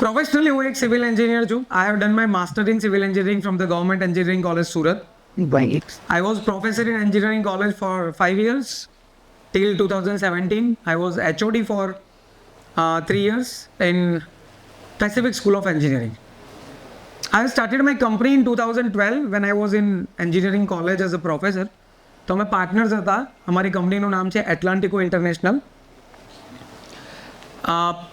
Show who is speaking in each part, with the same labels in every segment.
Speaker 1: Professionally હું એક civil engineer છું. I have done my master in civil engineering from the government engineering college Surat. I was professor in engineering college for 5 years till 2017. I was HOD for 3 years in Pacific School of Engineering. I started my company in 2012 when I was in engineering college as a professor. તો અમે partners હતા. અમારી કંપનીનું નામ છે એટલાન્ટિકો international.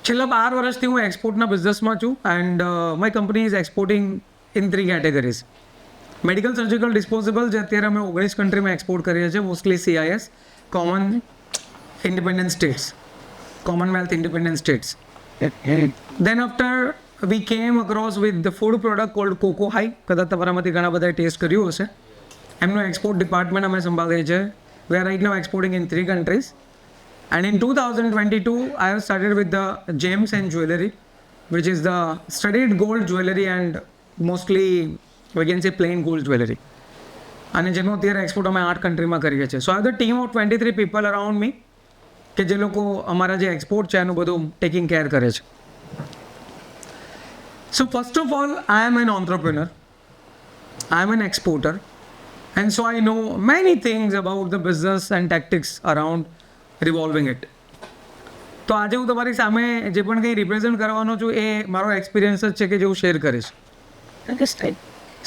Speaker 1: છેલ્લા 12 વર્ષથી હું એક્સપોર્ટના બિઝનેસમાં છું and my company is exporting in 3 categories. Medical surgical disposable જે અત્યારે અમે 19 કન્ટ્રીમાં એક્સપોર્ટ કરીએ છીએ, mostly CIS, common independent states, commonwealth independent states. Then after we came across with the food product cold cocoa high. કદાચ તમારામાંથી ઘણા બધાએ ટેસ્ટ કર્યું હશે. એમનું એક્સપોર્ટ ડિપાર્ટમેન્ટ અમે સંભાળીએ છીએ. We are right now exporting in 3 countries. And in 2022, I have started with the gems and jewelry, which is the studded gold jewelry and mostly we can say plain gold jewelry. અને જેનો અત્યારે export અમે 8 કન્ટ્રીમાં કરીએ છીએ. So I have the team of 23 people around me કે જે લોકો અમારા જે એક્સપોર્ટ છે એનું બધું ટેકિંગ કેર કરે છે. So first of all I am an entrepreneur, I am an exporter, and so I know many things about the business and tactics around revolving it. તો આજે હું તમારી સામે જે પણ કંઈ રિપ્રેઝેન્ટ કરવાનો છું એ મારો એક્સપિરિયન્સ જ છે કે જે હું શેર કરીશ.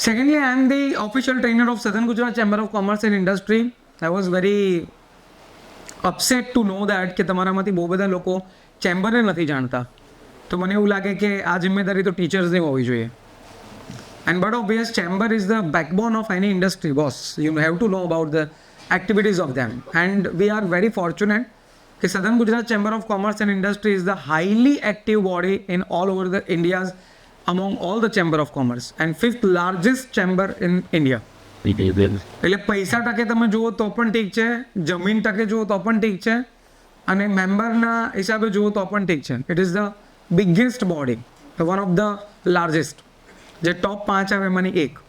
Speaker 1: Secondly I am the official trainer of southern Gujarat chamber of commerce and industry. I was very upset to know that કે તમારામાંથી બહુ બધા લોકો ચેમ્બરને નથી જાણતા. તો મને એવું લાગે કે આ જિમ્મેદારી તો ટીચર્સની હોવી જોઈએ. And but obvious chamber is the backbone of any industry boss. You have two know about the activities of them, and we are very fortunate that Southern Gujarat Chamber of Commerce and Industry is the highly active body in all over the India's among all the Chamber of Commerce and 5th largest chamber in India. એટલે પૈસા ટકે તમે જુઓ તો પણ ઠીક છે, જમીન ટકે જુઓ તો પણ ઠીક છે, અને મેમ્બરના હિસાબે જુઓ તો પણ ઠીક છે. It is the biggest body, one of the largest. જે ટોપ 5 આવે એમાંની એક.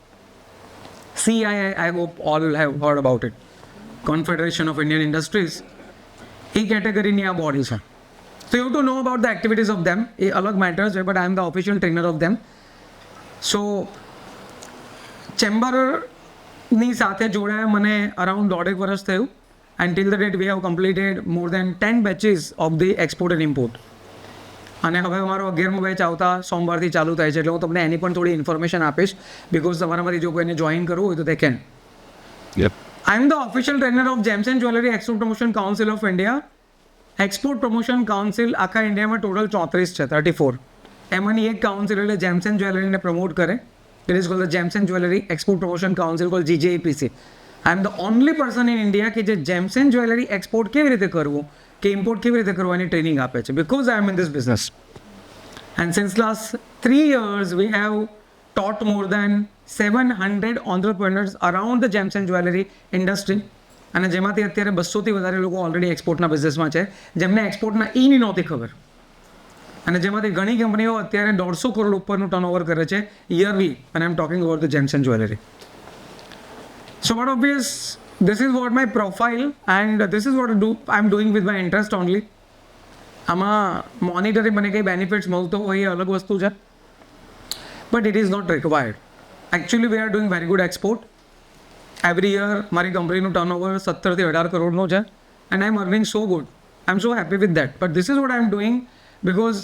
Speaker 1: CII, I hope all have heard about it. Confederation of Indian Industries. એ કેટેગરીની આ બોડી છે. So you to know about the activities of them. એ અલગ matter છે, but I am the official trainer of them. So ચેમ્બરની સાથે જોડાયા મને around 1.5 વર્ષ થયું. And till the date we have completed more than 10 batches of the export and import. અને હવે અમારો 11મો બેચ આવતા સોમવારથી ચાલુ થાય છે, એટલે હું તમને એની પણ થોડી ઇન્ફોર્મેશન આપીશ, બિકોઝ તમારામાંથી જો કોઈને જોઈન કરવું હોય તો તે can. I am the official trainer of Gems and Jewelry Export Promotion Council of India. Export Promotion Council આખા ઇન્ડિયામાં ટોટલ 34 છે, 34. એમાંની એક કાઉન્સિલ એટલે જેમ્સ એન્ડ જ્વેલરીને પ્રમોટ કરે. It is called the gems and jewellery export promotion council cold GJEPC. I am the only person in India કે જે James and jewellery export કેવી રીતે કરવું કે ઇમ્પોર્ટ કેવી રીતે કરવું એની ટ્રેનિંગ આપે છે, because I am in this business. And since last 3 years we have taught more than 700 entrepreneurs around the gems and jewelry industry. અને જેમાંથી અત્યારે 200થી વધારે લોકો ઓલરેડી એક્સપોર્ટના બિઝનેસમાં છે, જેમને એક્સપોર્ટના ઈની નહોતી ખબર. અને જેમાંથી ઘણી કંપનીઓ અત્યારે 150 કરોડ ઉપરનું ટર્નઓવર કરે છે યરલી. અને I am talking about the gems and jewellery. So but obvious this is what my profile and this is what I'm doing with my interest only. આમાં મોનિટરી મને કંઈ બેનિફિટ્સ મળતો હોય એ અલગ વસ્તુ છે, but it is not required. Actually we are doing very good export. Every year મારી કંપનીનું ટર્નઓવર 17થી 18 કરોડનું છે, and I'm earning so good. I'm so happy with that. But this is what I'm doing because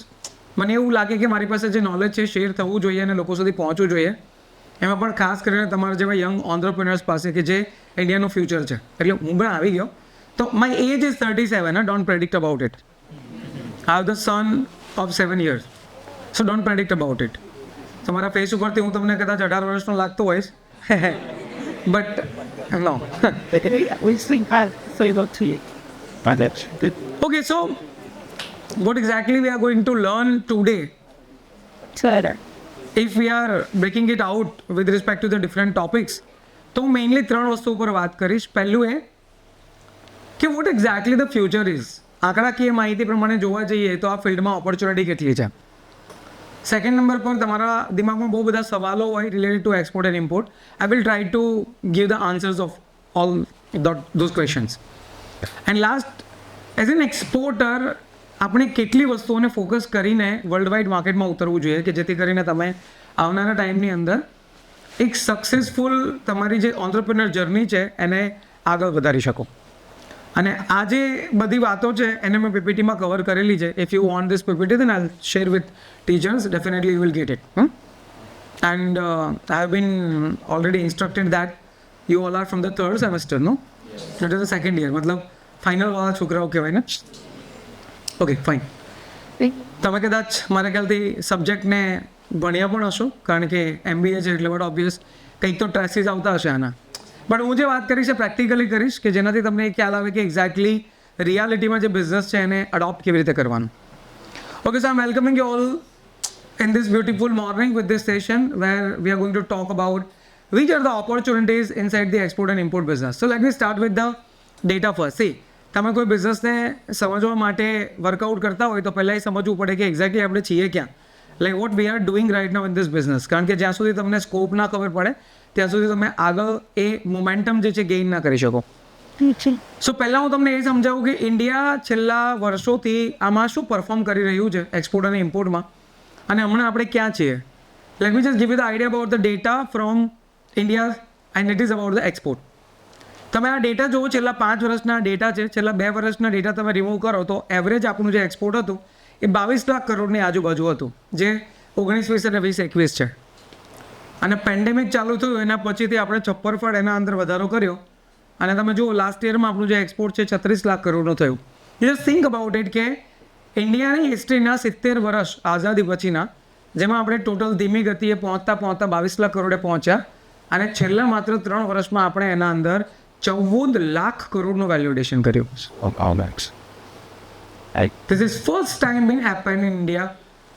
Speaker 1: મને એવું લાગે કે મારી પાસે જે નોલેજ છે શેર થવું જોઈએ અને લોકો સુધી પહોંચવું જોઈએ. એમાં પણ ખાસ કરીને તમારા જેવા યંગ ઓન્ટરપ્રિનર્સ પાસે કે જે ઇન્ડિયાનું ફ્યુચર છે. એટલે હું પણ આવી ગયો. તો my age is 37. Don't predict about it. I have the son of 7 years. So don't predict about it. તમારા ફેસ ઉપરથી હું તમને કદાચ 18 વર્ષનો લાગતો હોઈશ, but no. Okay, so what exactly we are going to learn today? If we are breaking it out with respect to the different topics, તો હું મેઇનલી 3 વસ્તુ ઉપર વાત કરીશ. પહેલું એ કે what exactly the future is. આંકડાકીય માહિતી પ્રમાણે જોવા જઈએ તો આ ફિલ્ડમાં ઓપોર્ચ્યુનિટી કેટલી છે. સેકન્ડ નંબર પર તમારા દિમાગમાં બહુ બધા સવાલો હોય related to export and import. I will try to give the answers of all those questions. And last, as an exporter આપણે કેટલી વસ્તુઓને ફોકસ કરીને વર્લ્ડ વાઇડ માર્કેટમાં ઉતરવું જોઈએ કે જેથી કરીને તમે આવનારા ટાઈમની અંદર એક સક્સેસફુલ તમારી જે ઓન્ટરપ્રિનર જર્ની છે એને આગળ વધારી શકો. અને આ જે બધી વાતો છે એને મેં પીપીટીમાં કવર કરેલી છે. If you want this PPT then I share with teachers, definitely you will get it. And I have been already instructed that you all are from the third semester, no? It is the second year, મતલબ ફાઇનલવાળા છોકરાઓ કહેવાય ને. Okay, fine. તમે કદાચ મારા ખ્યાલથી સબ્જેક્ટને ભણ્યા પણ હશો, કારણ કે MBA છે એટલે બટ ઓબ્વિયસ કંઈક તો ટ્રેસીસ આવતા હશે આના. બટ હું જે વાત કરીશ એ પ્રેક્ટિકલી કરીશ કે જેનાથી તમને ખ્યાલ આવે કે એક્ઝેક્ટલી રિયાલિટીમાં જે બિઝનેસ છે એને અડોપ્ટ કેવી રીતે કરવાનું. Okay, so I am welcoming you all in this beautiful morning with this session where we are going to talk about which are the opportunities inside the export and import business. So let me start with the data first. See, તમે કોઈ બિઝનેસને સમજવા માટે workout કરતા હોય તો પહેલાં એ સમજવું પડે કે એક્ઝેક્ટલી આપણે છીએ ક્યાં, like what we are doing right now in this business. કારણ કે જ્યાં સુધી તમને સ્કોપ ના ખબર પડે ત્યાં સુધી તમે આગળ એ મોમેન્ટમ જે છે ગેઇન ના કરી શકો. સો પહેલાં હું તમને એ સમજાવું કે ઇન્ડિયા છેલ્લા વર્ષોથી આમાં શું પરફોર્મ કરી રહ્યું છે એક્સપોર્ટ અને ઇમ્પોર્ટમાં, અને હમણાં આપણે ક્યાં છીએ. Late me just give you the idea about the data from India and it is about the export. તમે આ ડેટા જુઓ, છેલ્લા 5 વર્ષના ડેટા છે, છેલ્લા 2 વર્ષના ડેટા તમે રિમૂવ કરો તો એવરેજ આપણું જે એક્સપોર્ટ હતું એ 22 લાખ કરોડની આજુબાજુ હતું, જે 19-20 અને 20-21 છે. અને પેન્ડેમિક ચાલુ થયું એના પછીથી આપણે ચપ્પરફાડ એના અંદર વધારો કર્યો અને તમે જુઓ લાસ્ટ યરમાં આપણું જે એક્સપોર્ટ છે 36 લાખ કરોડનું થયું. You just think about it કે ઇન્ડિયાની હિસ્ટ્રીના 70 વર્ષ આઝાદી પછીના, જેમાં આપણે ટોટલ ધીમી ગતિએ પહોંચતા 22 લાખ કરોડે પહોંચ્યા, અને છેલ્લા માત્ર 3 વર્ષમાં આપણે એના અંદર 14 લાખ કરોડનું વેલ્યુએશન કર્યું. This is first time been happened in India,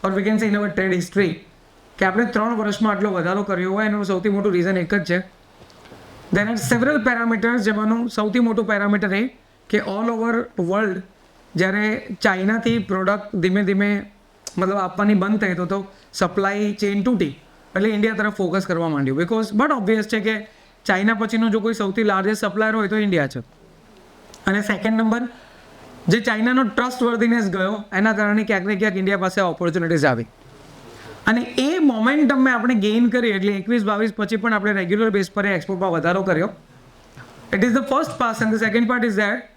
Speaker 1: or we can say in our trade history, કે આપણે 3 વર્ષમાં આટલો વધારો કર્યો હોય. એનું સૌથી મોટું રીઝન એક જ છે. There are several parameters, જેમાંનું સૌથી મોટું પેરામીટર એ કે ઓલ ઓવર વર્લ્ડ જ્યારે ચાઇનાથી પ્રોડક્ટ ધીમે ધીમે મતલબ આપવાની બંધ થઈ તો સપ્લાય ચેઇન તૂટી એટલે ઇન્ડિયા તરફ ફોકસ કરવા માંડ્યું. બિકોઝ બટ ઓબ્વિયસ છે કે ચાઇના પછીનો જો કોઈ સૌથી લાર્જેસ્ટ સપ્લાયર હોય તો ઇન્ડિયા છે. અને સેકન્ડ નંબર, જે ચાઇનાનો ટ્રસ્ટ વર્ધીનેસ ગયો એના કારણે ક્યાંક ને ક્યાંક ઇન્ડિયા પાસે ઓપોર્ચ્યુનિટીઝ આવી, અને એ મોમેન્ટમને આપણે ગેઇન કરી એટલે 21-22 પછી પણ આપણે રેગ્યુલર બેઝ પર એક્સપોર્ટમાં વધારો કર્યો. It is the first part, and the second part is that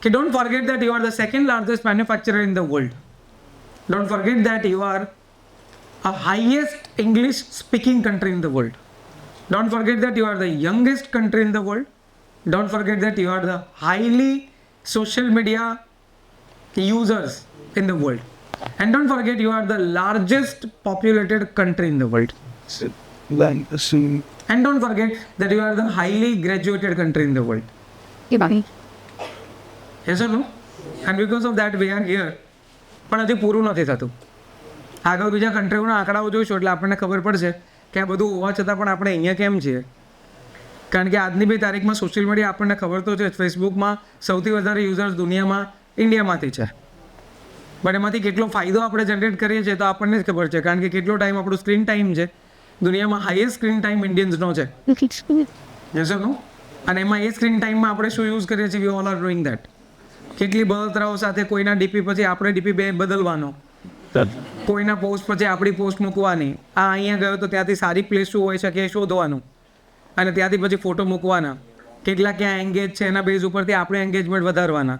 Speaker 1: કે don't forget that you are the second largest manufacturer in the world. Don't forget that you are a highest English speaking country in the world. Don't forget that you are the youngest country in the world. Don't forget that you are the highly social media users in the world. And don't forget you are the largest populated country in the world. And don't forget that you are the highly graduated country in the world. Yes or no? And because of that we are here. પણ હજી પૂરું નથી થતું. આગળ બીજા કન્ટ્રીઓના આંકડાઓ જોઈશું એટલે આપણને ખબર પડશે કે આ બધું હોવા છતાં પણ આપણે અહીંયા કેમ છીએ. કારણ કે આજની બી તારીખમાં સોશિયલ મીડિયા આપણને ખબર તો છે, ફેસબુકમાં સૌથી વધારે યુઝર્સ દુનિયામાં ઇન્ડિયામાંથી છે. બટ એમાંથી કેટલો ફાયદો આપણે જનરેટ કરીએ છીએ તો આપણને જ ખબર છે, કારણ કે કેટલો ટાઈમ આપણું સ્ક્રીન ટાઈમ છે દુનિયામાં હાઈએસ્ટ સ્ક્રીન ટાઈમ ઇન્ડિયન્સનો છે. જશો નો? અને એમાં એ સ્ક્રીન ટાઈમમાં આપણે શું યુઝ કરીએ છીએ? વી ઓલ આર ડુઈંગ દેટ. કેટલી બળતરાઓ સાથે કોઈના ડીપી પછી આપણે ડીપી બદલવાનો, કોઈના પોસ્ટ પછી આપણી પોસ્ટ મૂકવાની, આ અહીંયા ગયો તો ત્યાંથી સારી પ્લેસ શું હોઈ શકે એ શોધવાનું, અને ત્યાંથી પછી ફોટો મૂકવાના, કેટલા ક્યાં એંગેજ છે એના બેઝ ઉપરથી આપણે એંગેજમેન્ટ વધારવાના.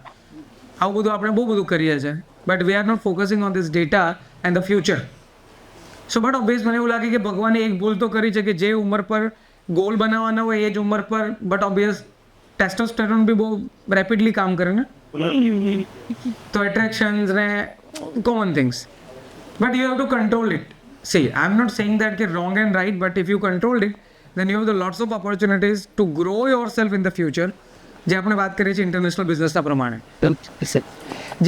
Speaker 1: આવું બધું આપણે બહુ બધું કરીએ છીએ, but we are not focusing on this data and the future. So but obvious મને એવું લાગે કે ભગવાને એક ભૂલ તો કરી છે કે જે ઉંમર પર ગોલ બનાવવાના હોય એ જ ઉંમર પર બટ ઓબ્વિયસ ટેસ્ટોસ્ટેરોન બી બહુ રેપિડલી કામ કરે ને, તો એટ્રેક્શન્સ ને common things, but you have to control it. See, I am not saying that કે wrong and right, but if you control it then you have the lots of opportunities to grow yourself in the future. જે આપણે વાત કરીએ છીએ international બિઝનેસના પ્રમાણે,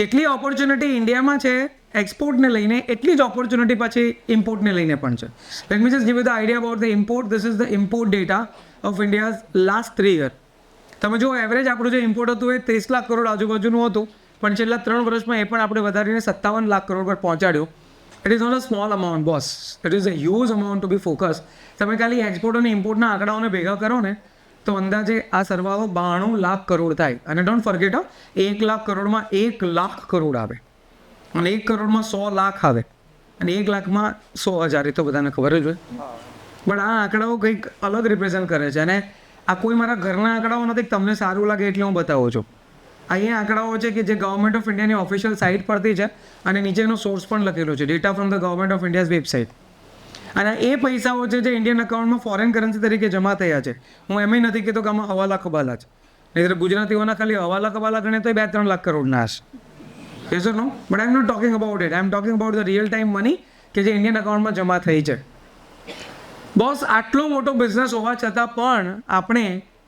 Speaker 1: જેટલી opportunity ઇન્ડિયામાં છે એક્સપોર્ટને લઈને એટલી જ ઓપોર્ચ્યુનિટી પાછી ઇમ્પોર્ટને લઈને પણ છે. Late me just give you the idea about the import. This is the import data of India's last 3 year. તમે જો એવરેજ આપણું જે ઇમ્પોર્ટ હતું એ 30 લાખ કરોડ આજુબાજુનું હતું, પણ છેલ્લા 3 વર્ષમાં એ પણ આપણે વધારીને 57 લાખ કરોડ પર પહોંચાડ્યું. It is not a small amount boss, it is a huge amount to be focus. તમે ખાલી એક્સપોર્ટ અને ઇમ્પોર્ટના આંકડાઓને ભેગા કરો ને તો અંદાજે આ સરવાળો 92 લાખ કરોડ થાય. અને ડોન્ટ ફર્ગેટ, 1 લાખ કરોડમાં 1 લાખ કરોડ આવે. અને 1 કરોડમાં 100 લાખ આવે અને 1 લાખમાં 100,000, એ તો બધાને ખબર જ હોય. બટ આ આંકડાઓ કંઈક અલગ રિપ્રેઝન્ટ કરે છે. અને આ કોઈ મારા ઘરના આંકડાઓ નથી, તમને સારું લાગે એટલે હું બતાવું છું. અહીંયા આંકડાઓ છે કે જે ગવર્મેન્ટ ઓફ ઇન્ડિયાની ઓફિશિયલ સાઇટ પરથી છે અને નીચેનો સોર્સ પણ લખેલો છે, data from the government of India's website. અને એ પૈસાઓ છે જે ઇન્ડિયન અકાઉન્ટમાં ફોરેન કરન્સી તરીકે જમા થયા છે. હું એમ નથી કહેતો કે આમાં હવાલા કબાલા છે, નહીં ગુજરાતીઓના ખાલી હવાલા કબાલા ગણે તો 2-3 લાખ કરોડના હશે. Yes or no? But I am not talking about it, I am talking about the real time money કે જે ઇન્ડિયન અકાઉન્ટમાં જમા થઈ છે. બોસ, આટલો મોટો બિઝનેસ હોવા છતાં પણ આપણે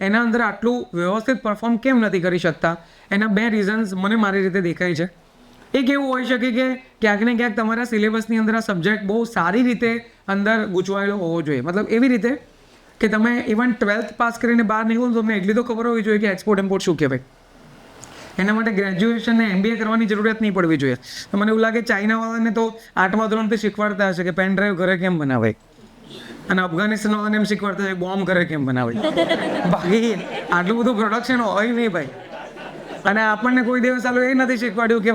Speaker 1: એના અંદર આટલું વ્યવસ્થિત પરફોર્મ કેમ નથી કરી શકતા? એના 2 રીઝન્સ મને મારી રીતે દેખાય છે. એક એવું હોઈ શકે કે ક્યાંક ને ક્યાંક તમારા સિલેબસની અંદર આ સબ્જેક્ટ બહુ સારી રીતે અંદર ગૂંચવાયેલો હોવો જોઈએ. મતલબ એવી રીતે કે તમે ઇવન 12th પાસ કરીને બહાર નીકળો તો તમને એટલી તો ખબર હોવી જોઈએ કે એક્સપોર્ટ ઇમ્પોર્ટ શું કહેવાય. એના માટે ગ્રેજ્યુએશન ને MBA કરવાની જરૂરિયાત નહીં પડવી જોઈએ. તો મને એવું લાગે ચાઇનાવાળાને તો 8મા ધોરણથી શીખવાડતા હશે કે પેન ડ્રાઈવ ઘરે કેમ બનાવાય, અને અફઘાનિસ્તાનવાળાને એમ શીખવાડતા હશે બોમ્બ ઘરે કેમ બનાવાય. બાકી આટલું બધું પ્રોડક્શન હોય નહીં ભાઈ. અને આપણને કોઈ દિવસ ચાલો એ નથી શીખવાડ્યું કે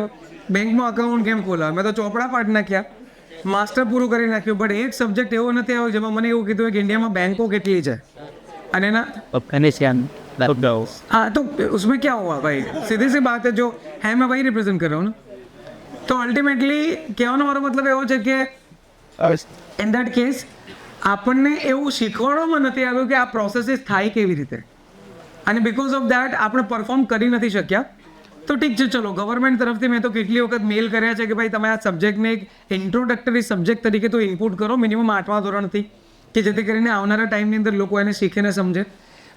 Speaker 1: બેંકમાં અકાઉન્ટ કેમ ખોલાવે. મેં તો ચોપડા પાડી નાખ્યા, માસ્ટર પૂરું કરી નાખ્યું, બટ એક સબ્જેક્ટ એવો નથી આવ્યો જેમાં મને એવું કીધું કે ઇન્ડિયામાં બેંકો કેટલી છે અને એના हाँ तो उसमें क्या हुआ भाई, सीधी सी बात है, जो है मैं वही रिप्रेजेंट कर रहा हूँ ना. तो अल्टीमेटली કહેવાનો મારો મતલબ એવો છે કે ઇન દેટ કેસ આપણને એવું શીખવાડવામાં નથી આવ્યું કે આ પ્રોસેસીસ થાય કેવી રીતે, અને બિકોઝ ઓફ દેટ આપણે પરફોર્મ કરી નથી શક્યા. તો ઠીક છે, ચલો ગવર્મેન્ટ તરફથી મેં તો કેટલી વખત મેલ કર્યા છે કે ભાઈ તમે આ સબ્જેક્ટને એક ઇન્ટ્રોડક્ટરી સબ્જેક્ટ તરીકે તો ઇનપુટ કરો મિનિમમ 8મા ધોરણથી, કે જેથી કરીને આવનારા ટાઈમની અંદર લોકો એને શીખીને સમજે.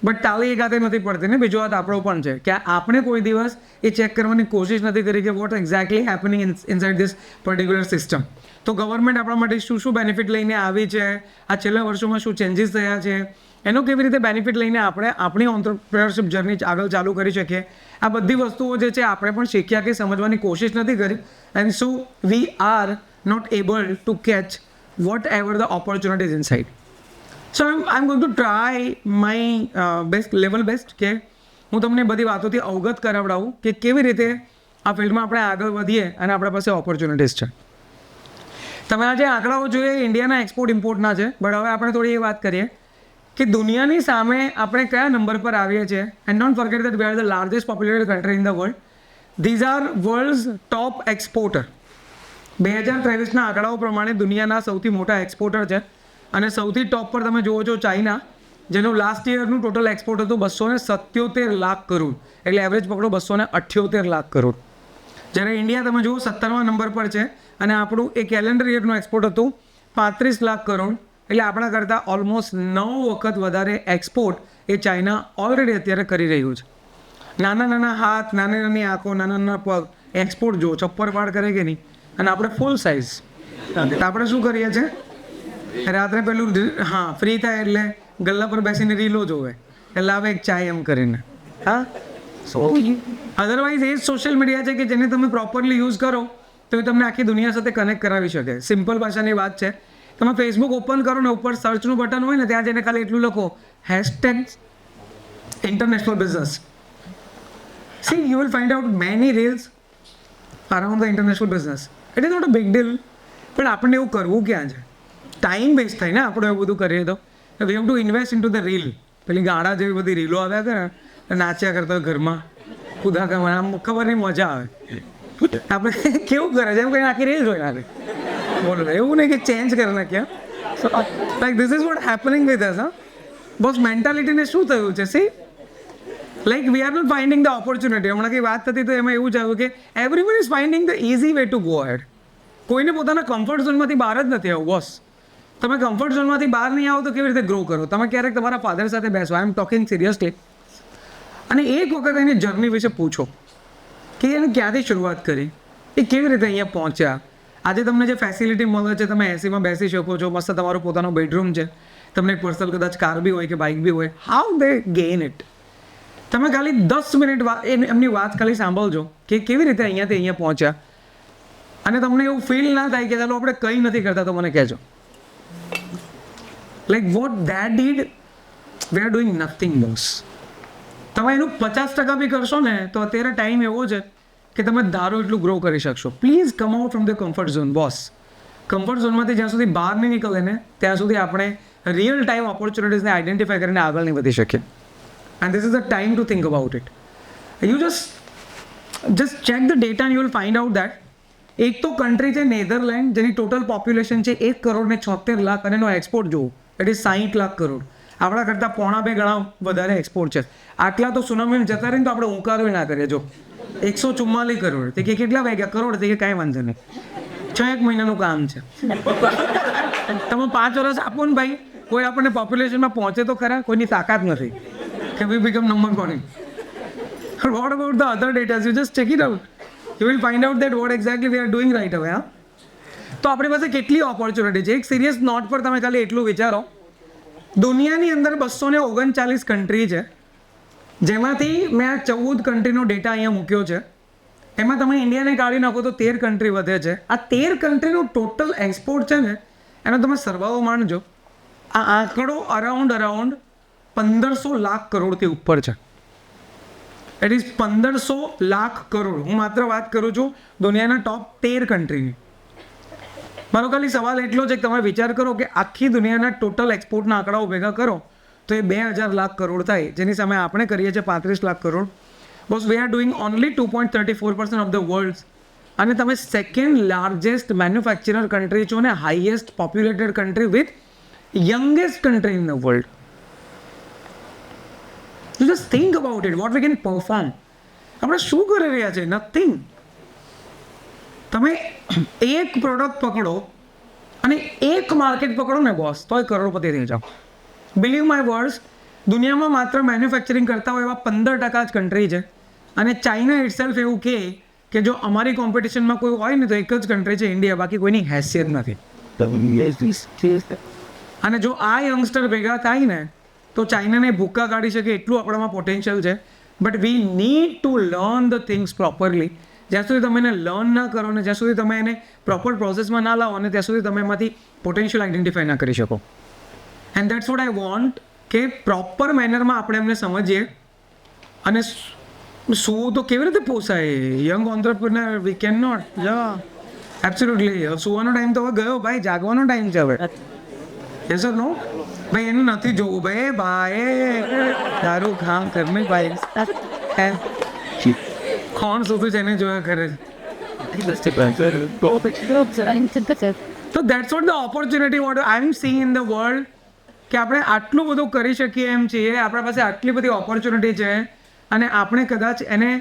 Speaker 1: બટ તાળી એક હાથે નથી પડતી ને. બીજો વાત આપણો પણ છે કે આપણે કોઈ દિવસ એ ચેક કરવાની કોશિશ નથી કરી કે vote exactly happening inside this particular system. તો ગવર્મેન્ટ આપણા માટે શું શું બેનિફિટ લઈને આવી છે, આ છેલ્લા વર્ષોમાં શું ચેન્જીસ થયા છે, એનો કેવી રીતે બેનિફિટ લઈને આપણે આપણી ઓન્ટરપ્રિનરશિપ જર્ની આગળ ચાલુ કરી શકીએ, આ બધી વસ્તુઓ જે છે આપણે પણ શીખ્યા કે સમજવાની કોશિશ નથી કરી. And so we are not able to catch whatever the opportunities inside. So I am going to try my best કે હું તમને બધી વાતોથી અવગત કરાવડાવું કે કેવી રીતે આ ફિલ્ડમાં આપણે આગળ વધીએ અને આપણા પાસે ઓપોર્ચ્યુનિટીઝ છે. તમે આ જે આંકડાઓ જોઈએ ઇન્ડિયાના એક્સપોર્ટ ઇમ્પોર્ટના છે, બટ હવે આપણે થોડી એ વાત કરીએ કે દુનિયાની સામે આપણે કયા નંબર પર આવીએ છીએ. And don't forget that we are the largest populated country in the world. These are world's top exporter. 2023ના આંકડાઓ પ્રમાણે દુનિયાના સૌથી મોટા એક્સપોર્ટર છે, અને સૌથી ટોપ પર તમે જુઓ છો ચાઇના, જેનું લાસ્ટ યરનું ટોટલ એક્સપોર્ટ હતું 277 લાખ કરોડ, એટલે એવરેજ પકડો 278 લાખ કરોડ. જ્યારે ઇન્ડિયા તમે જુઓ 17મા નંબર પર છે, અને આપણું એ કેલેન્ડર યરનું એક્સપોર્ટ હતું 35 લાખ કરોડ, એટલે આપણા કરતાં ઓલમોસ્ટ 9 વખત વધારે એક્સપોર્ટ એ ચાઇના ઓલરેડી અત્યારે કરી રહ્યું છે. નાના નાના હાથ, નાની નાની આંખો, નાના નાના પગ, એક્સપોર્ટ જુઓ, ચપ્પર પાડ કરે કે નહીં. અને આપણે ફૂલ સાઇઝ, આપણે શું કરીએ છીએ, રાત્રે પેલું ફ્રી થાય એટલે ગલ્લા પર બેસીને રીલો જોવે, એટલે આવે એક ચાય એમ કરીને. હા, અધરવાઇઝ એ જ સોશિયલ મીડિયા છે કે જેને તમે પ્રોપરલી યુઝ કરો તો એ તમને આખી દુનિયા સાથે કનેક્ટ કરાવી શકે. સિમ્પલ ભાષાની વાત છે, તમે ફેસબુક ઓપન કરો ને ઉપર સર્ચનું બટન હોય ને ત્યાં જઈને ખાલી એટલું લખો #international business. See you will find out many reels around the international business. It is not a big deal, પણ આપણને એવું કરવું ક્યાં છે? ટાઈમ વેસ્ટ થાય ને આપણે એવું બધું કરીએ તો. વી have two invest in to the reel. પેલી ગાડા જેવી બધી રીલો આવ્યા કરે ને, નાચ્યા કરતા ઘરમાં કુદા કરવા, આમ ખબર નહીં મજા આવે. આપણે કેવું કરે છે એમ કંઈ આખી રીલ જોઈ નાખે. બોલો, એવું નહીં કે ચેન્જ કરી નાખ્યા. Like this is what happening with us. બસ મેન્ટાલિટીને શું થયું છે, see like we are not finding the opportunity. હમણાં કંઈ વાત થતી તો એમાં એવું જ આવ્યું કે everyone is finding the easy way to go head. કોઈને પોતાના કમ્ફર્ટ ઝોનમાંથી બહાર જ નથી આવું. બોસ, તમે કમ્ફર્ટ ઝોનમાંથી બહાર નહીં આવો તો કેવી રીતે ગ્રો કરો? તમે ક્યારેક તમારા ફાધર સાથે બેસો, આઈ એમ ટોકિંગ સિરિયસલી, અને એક વખત એની જર્ની વિશે પૂછો કે એને ક્યાંથી શરૂઆત કરી, એ કેવી રીતે અહીંયા પહોંચ્યા. આજે તમને જે ફેસિલિટી મળે છે, તમે એસીમાં બેસી શકો છો, મસ્ત તમારો પોતાનો બેડરૂમ છે, તમને એક પર્સનલ કદાચ કાર બી હોય કે બાઇક બી હોય. How they gain it? તમે ખાલી 10 મિનિટ એમની વાત ખાલી સાંભળજો કે કેવી રીતે અહીંયાથી અહીંયા પહોંચ્યા, અને તમને એવું ફીલ ના થાય કે ચાલો આપણે કંઈ નથી કરતા તો મને કહેજો. Like what that did, V are doing nothing boss. તમે એનું 50% બી કરશો ને તો અત્યારે ટાઈમ એવો છે કે તમે ધારો એટલું ગ્રો કરી શકશો. Please come out from the comfort zone boss. Comfort ઝોનમાંથી જ્યાં સુધી બહાર નહીં નીકળે ને ત્યાં સુધી આપણે રિયલ ટાઈમ ઓપોર્ચ્યુનિટીઝને આઈડેન્ટિફાઈ કરીને આગળ નહીં વધી શકીએ. And this is the time to think about it. You just check the data and you will find out that એક તો કન્ટ્રી છે નેધરલેન્ડ, જેની ટોટલ પોપ્યુલેશન છે 1,76,00,000 અને એનો એક્સપોર્ટ જુઓ ઇટ ઇઝ 60 લાખ કરોડ. આપણા કરતાં 2.5 ગણા વધારે એક્સપોર્ટ છે. આટલા તો સુનામીમાં જતા રહીને તો આપણે ઉંકારો ના કરીએ. જો 144 કરોડ તે કે કેટલા વાગ્યા કરોડ તે કે કાંઈ વાંધો નહીં, 6 મહિનાનું કામ છે. તમે 5 વર્ષ આપો ને ભાઈ, કોઈ આપણને પોપ્યુલેશનમાં પહોંચે તો ખરા, કોઈની તાકાત નથી કે we become number 1. What about the other data? You just check it out. You will find out that what exactly we are doing right હવે. તો આપણી પાસે કેટલી ઓપોર્ચ્યુનિટી છે. એક સિરિયસ નોટ પર તમે ખાલી એટલું વિચારો, દુનિયાની અંદર 239 કન્ટ્રી છે, જેમાંથી મેં આ 14 કન્ટ્રીનો ડેટા અહીંયા મૂક્યો છે. એમાં તમે ઇન્ડિયાને કાઢી નાખો તો 13 કન્ટ્રી વધે છે. આ 13 કન્ટ્રીનો ટોટલ એક્સપોર્ટ છે ને, એનો તમે સરવાળો માનજો, આ આંકડો અરાઉન્ડ 1,500 લાખ કરોડથી ઉપર છે. It is 1,500 lakh crore. હું માત્ર વાત કરું છું દુનિયાના ટોપ 13 કન્ટ્રીની. મારો ખાલી સવાલ એટલો છે કે તમે વિચાર કરો કે આખી દુનિયાના ટોટલ એક્સપોર્ટના આંકડાઓ ભેગા કરો તો એ 2,000 લાખ કરોડ થાય, જેની સામે આપણે કરીએ છીએ 35 લાખ કરોડ. બસ we are doing only 2.34% of the world. અને તમે સેકન્ડ લાર્જેસ્ટ મેન્યુફેક્ચરર કન્ટ્રી છો ને highest populated country with youngest country in the world. You just think about it, what we can perform. આપણે શું કરી રહ્યા છીએ? નથિંગ. તમે એક પ્રોડક્ટ પકડો અને એક માર્કેટ પકડો ને બોસ, તોય કરોડપતિ થઈ જાઓ. બિલીવ માય વર્ડ્સ, દુનિયામાં માત્ર મેન્યુફેક્ચરિંગ કરતા હોય એવા 15% જ કન્ટ્રી છે. અને ચાઇના ઇટસેલ્ફ એવું કહે કે જો અમારી કોમ્પિટિશનમાં કોઈ હોય ને તો એક જ કન્ટ્રી છે ઇન્ડિયા, બાકી કોઈની હેસિયત નથી. અને જો આ યંગસ્ટર ભેગા થાય ને તો ચાઇનાને ભૂક્કા કાઢી શકે એટલું આપણામાં પોટેન્શિયલ છે. But we need two learn the things properly. જ્યાં સુધી તમે એને લર્ન ના કરો ને જ્યાં સુધી તમે એને પ્રોપર પ્રોસેસમાં ના લાવો ને ત્યાં સુધી તમે એમાંથી પોટેન્શિયલ આઈડેન્ટિફાઈ ના કરી શકો. And that's what I want કે પ્રોપર મેનરમાં આપણે એમને સમજીએ. અને શું તો કેવી રીતે પોસાય? Young entrepreneur we can not. Absolutely. સુવાનો ટાઈમ તો હવે ગયો ભાઈ, જાગવાનો ટાઈમ છે હવે. Yes or no? ભાઈ એનું નથી જોવું ભાઈ દારૂ ખા કરને ભાઈ. કોણ સુધી છે એને જોયા કરે છે. તો that's what the opportunity what I am seeing in the world, કે આપણે આટલું બધું કરી શકીએ એમ છીએ, આપણા પાસે આટલી બધી ઓપોર્ચ્યુનિટી છે અને આપણે કદાચ એને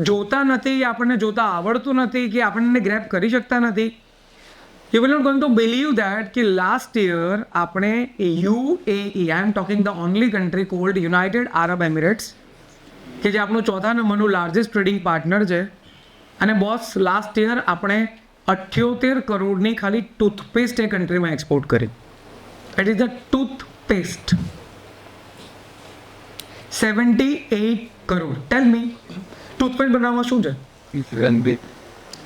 Speaker 1: જોતા નથી, આપણને જોતા આવડતું નથી, કે આપણને ગ્રેપ કરી શકતા નથી. You will not going to believe that કે લાસ્ટ યર આપણે UAE, I am talking the only country called United Arab Emirates, કે જે આપણું 4થા નંબરનું લાર્જેસ્ટ ટ્રેડિંગ પાર્ટનર છે. અને બોસ લાસ્ટ યર આપણે 78 કરોડની ખાલી ટૂથપેસ્ટ એ કન્ટ્રીમાં એક્સપોર્ટ કરી. It is the toothpaste 78 crore. Tell me, toothpaste બનાવવામાં શું છે?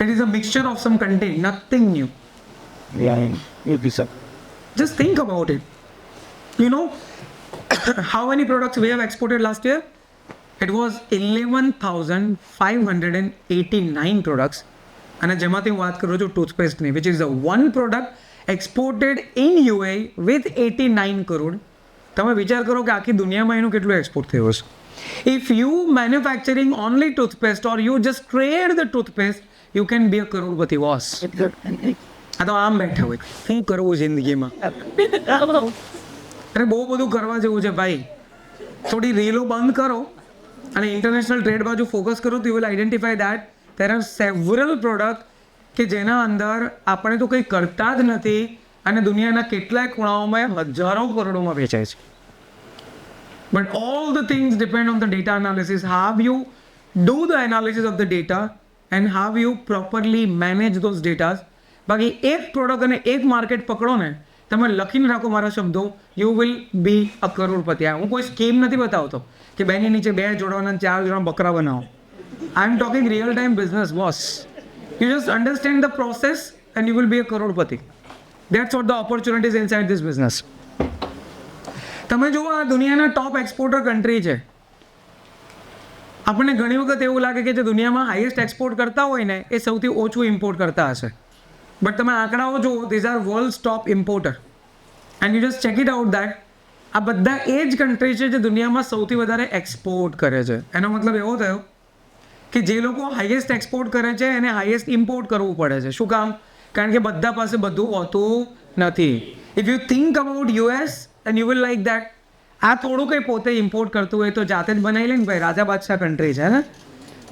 Speaker 1: It is a mixture of some content, nothing new. Just think about it. You know how many products we have exported last year? It was 11,589 products. અને જેમાંથી હું વાત કરું છું ટૂથપેસ્ટની, which is the one product exported in UAE with 89 crore. તમે વિચાર કરો કે આખી દુનિયામાં એનું કેટલું એક્સપોર્ટ થયું હશે. If you manufacturing only toothpaste or you just create the toothpaste, you can be a Crorepati boss. આ તો આમ બેઠા હોય શું કરવું જિંદગીમાં? અરે બહુ બધું કરવા જેવું છે ભાઈ. થોડી રીલો બંધ કરો અને ઇન્ટરનેશનલ ટ્રેડ બાજુ ફોકસ કરો તો you will identify that there are several product કે જેના અંદર આપણે તો કંઈ કરતા જ નથી અને દુનિયાના કેટલાય ખૂણાઓમાં હજારો કરોડોમાં વેચાય છે. But all the things depend on the data analysis. How you do the analysis of the data and how you properly manage those datas. બાકી એક પ્રોડક્ટ અને એક માર્કેટ પકડો ને, તમે લખીને રાખો મારા શબ્દો, યુ વિલ બી અ કરોડપતિ. હું કોઈ સ્કીમ નથી બતાવતો કે બેની નીચે 2 જોડવાના 4 જોડવાના બકરા બનાવો. I am talking real time business boss. You just understand the process and you will be a કરોડપતિ. That's what the opportunities inside this business. તમે જુઓ આ દુનિયાના ટોપ એક્સપોર્ટર કન્ટ્રી છે. આપણને ઘણી વખત એવું લાગે કે જે દુનિયામાં હાઈએસ્ટ એક્સપોર્ટ કરતા હોય ને એ સૌથી ઓછું ઇમ્પોર્ટ કરતા હશે, બટ તમે આંકડાઓ જુઓ, these are world's top importer and you just check it out that આ બધા એ જ કન્ટ્રી છે જે દુનિયામાં સૌથી વધારે એક્સપોર્ટ કરે છે. એનો મતલબ એવો થયો કે જે લોકો હાઈએસ્ટ એક્સપોર્ટ કરે છે એને હાઈએસ્ટ ઇમ્પોર્ટ કરવું પડે છે. શું કામ? કારણ કે બધા પાસે બધું હોતું નથી. If you think about US and you will like that આ થોડું કંઈ પોતે ઇમ્પોર્ટ કરતું હોય તો જાતે જ બનાવી લે ને ભાઈ, રાજા બાદશાહ કન્ટ્રી છે ને.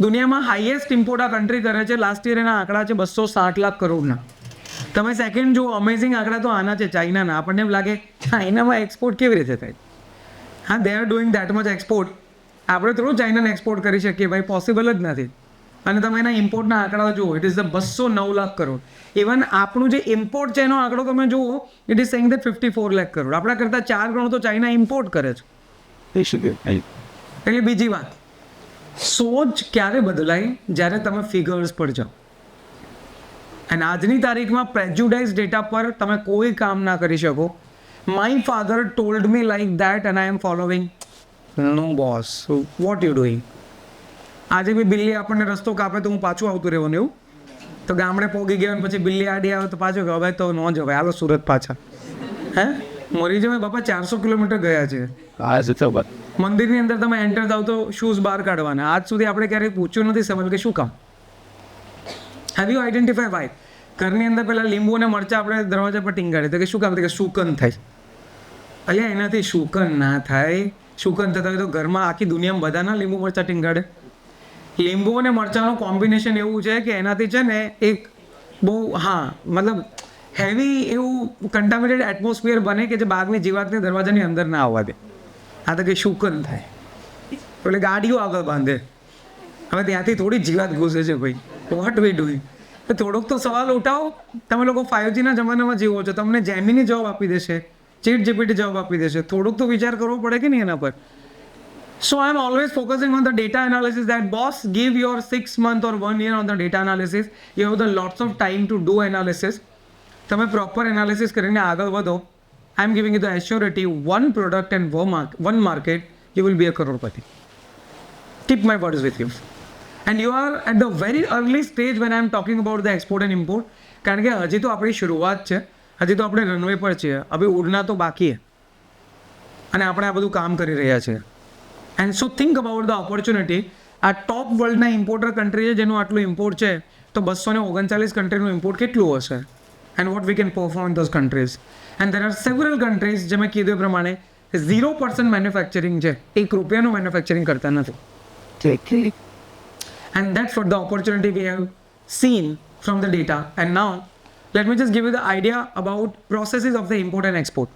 Speaker 1: દુનિયામાં હાઈએસ્ટ ઇમ્પોર્ટ આ કન્ટ્રી કરે છે. લાસ્ટ યર એના આંકડા છે 260 લાખ કરોડના. તમે સેકન્ડ જુઓ, અમેઝિંગ આંકડા તો આના છે ચાઇનાના. આપણને એમ લાગે ચાઇનામાં એક્સપોર્ટ કેવી રીતે થાય? હા, દે are doing that much export. આપણે થોડું ચાઇનાને એક્સપોર્ટ કરી શકીએ ભાઈ, પોસિબલ જ નથી. અને તમે એના ઇમ્પોર્ટના આંકડાઓ જુઓ, it is the 209 lakh crore. Even આપણું જે ઇમ્પોર્ટ છે એનો આંકડો તમે જુઓ, it is saying that 54 lakh crore. આપણા કરતાં 4 ગણો તો ચાઇના ઇમ્પોર્ટ કરે છે. એટલે બીજી વાત, સોચ ક્યારે બદલાય? જ્યારે તમે ફિગર્સ પર જાઓ. અને આજની તારીખમાં પ્રેજ્યુડાઇઝ ડેટા પર તમે કોઈ કામ ના કરી શકો. My father told me like that and I am following. No boss, what you doing? આજે બી બિલ્લી આપણને રસ્તો કાપે તો હું પાછું આવતું રહેવાનું એવું. તો ગામડે પોગી ગયા અને પછી બિલ્લી આડી આવે તો પાછું કે હવે તો ન જવાય, હાલો સુરત પાછા. હે મરી જવાય બાપા, 400 કિલોમીટર ગયા છે. મંદિરની અંદર તમે એન્ટર થાવ તો શૂઝ બહાર કાઢવાના. આજ સુધી આપણે ક્યારેય પૂછ્યું નથી સવાલ કે શું કામ. Have you identify why? ઘરની અંદર પેલા લીંબુ અને મરચાં આપણે દરવાજા પર ટીંગાડે તો કે શું કામ? કે શુકન થાય. અહીંયા એનાથી શુકન ના થાય. શુકન થતા હોય તો ઘરમાં આખી દુનિયામાં બધાના લીંબુ મરચાં ટીંગાડે. લીંબુ અને મરચાંનું કોમ્બિનેશન એવું છે કે એનાથી છે ને એક બહુ મતલબ હેવી એવું કન્ટામિનેટેડ એટમોસ્ફિયર બને કે જે બહારની જીવાતને દરવાજાની અંદર ના આવવા દે. આ તો કે શુકન થાય. એટલે ગાડીઓ આગળ બાંધે. હવે ત્યાંથી થોડી જીવાત ઘૂસે છે ભાઈ. Vote we doing? થોડોક તો સવાલ ઉઠાવો. તમે લોકો 5Gના જમાનામાં જીવો છો, તમને જેમિની જવાબ આપી દેશે, ચેટ જીપીટી જવાબ આપી દેશે. થોડુંક તો વિચાર કરવો પડે કે નહીં એના પર? So I'm always focusing on the data analysis that boss give your 6 month or 1 year on the data analysis. You have the lots of time to do analysis. તમે પ્રોપર એનાલિસિસ કરીને આગળ વધો. I am giving you the assurity, one product and one market, you will be a crorepati. Keep my words with you. And you are at the very early stage when I am talking about the export and import. કારણ કે હજી તો આપણી શરૂઆત છે, હજી તો આપણે રનવે પર છીએ, હવે ઉડના તો બાકી છે અને આપણે આ બધું કામ કરી રહ્યા છીએ. And so think about the opportunity. આ ટોપ વર્લ્ડના ઇમ્પોર્ટર કન્ટ્રી છે જેનું આટલું ઇમ્પોર્ટ છે, તો 239 કન્ટ્રીનું ઇમ્પોર્ટ કેટલું હશે? And what we can perform in those countries. And there are several countries જે મેં કીધું એ પ્રમાણે 0% મેન્યુફેક્ચરિંગ છે, ₹1 મેન્યુફેક્ચરિંગ કરતા નથી. And that's what the opportunity we have seen from the data. And now let me just give you the idea about processes of the import and export.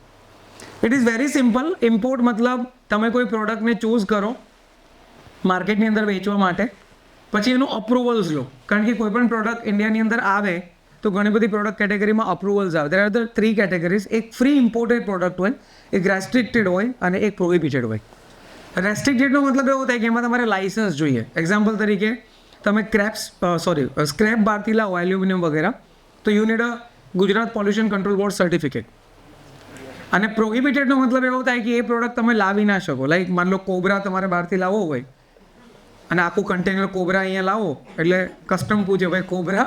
Speaker 1: It is very simple. Import મતલબ તમે કોઈ પ્રોડક્ટને choose કરો માર્કેટની અંદર વેચવા માટે, પછી એનું અપ્રુવલ્સ લો. કારણ કે કોઈ પણ પ્રોડક્ટ ઇન્ડિયાની અંદર આવે તો ઘણી બધી પ્રોડક્ટ કેટેગરીમાં અપ્રુવલ્સ આવે. There are the 3 categories. એક ફ્રી ઇમ્પોર્ટેડ પ્રોડક્ટ હોય, એક રેસ્ટ્રિક્ટેડ હોય અને એક પ્રોહિબિટેડ હોય. રેસ્ટ્રિક્ટેડનો મતલબ એવો થાય કે એમાં તમારે લાઇસન્સ જોઈએ. એક્ઝામ્પલ તરીકે તમે સ્ક્રેપ બહારથી લાવો, એલ્યુમિનિયમ વગેરે, તો you need a Gujarat pollution control board certificate. અને પ્રોહિબિટેડનો મતલબ એવો થાય કે એ પ્રોડક્ટ તમે લાવી ના શકો. લાઈક માન લો કોબરા તમારે બહારથી લાવવો હોય અને આખું કન્ટેનર કોબરા અહીંયા લાવો એટલે કસ્ટમ પૂછે ભાઈ કોબરા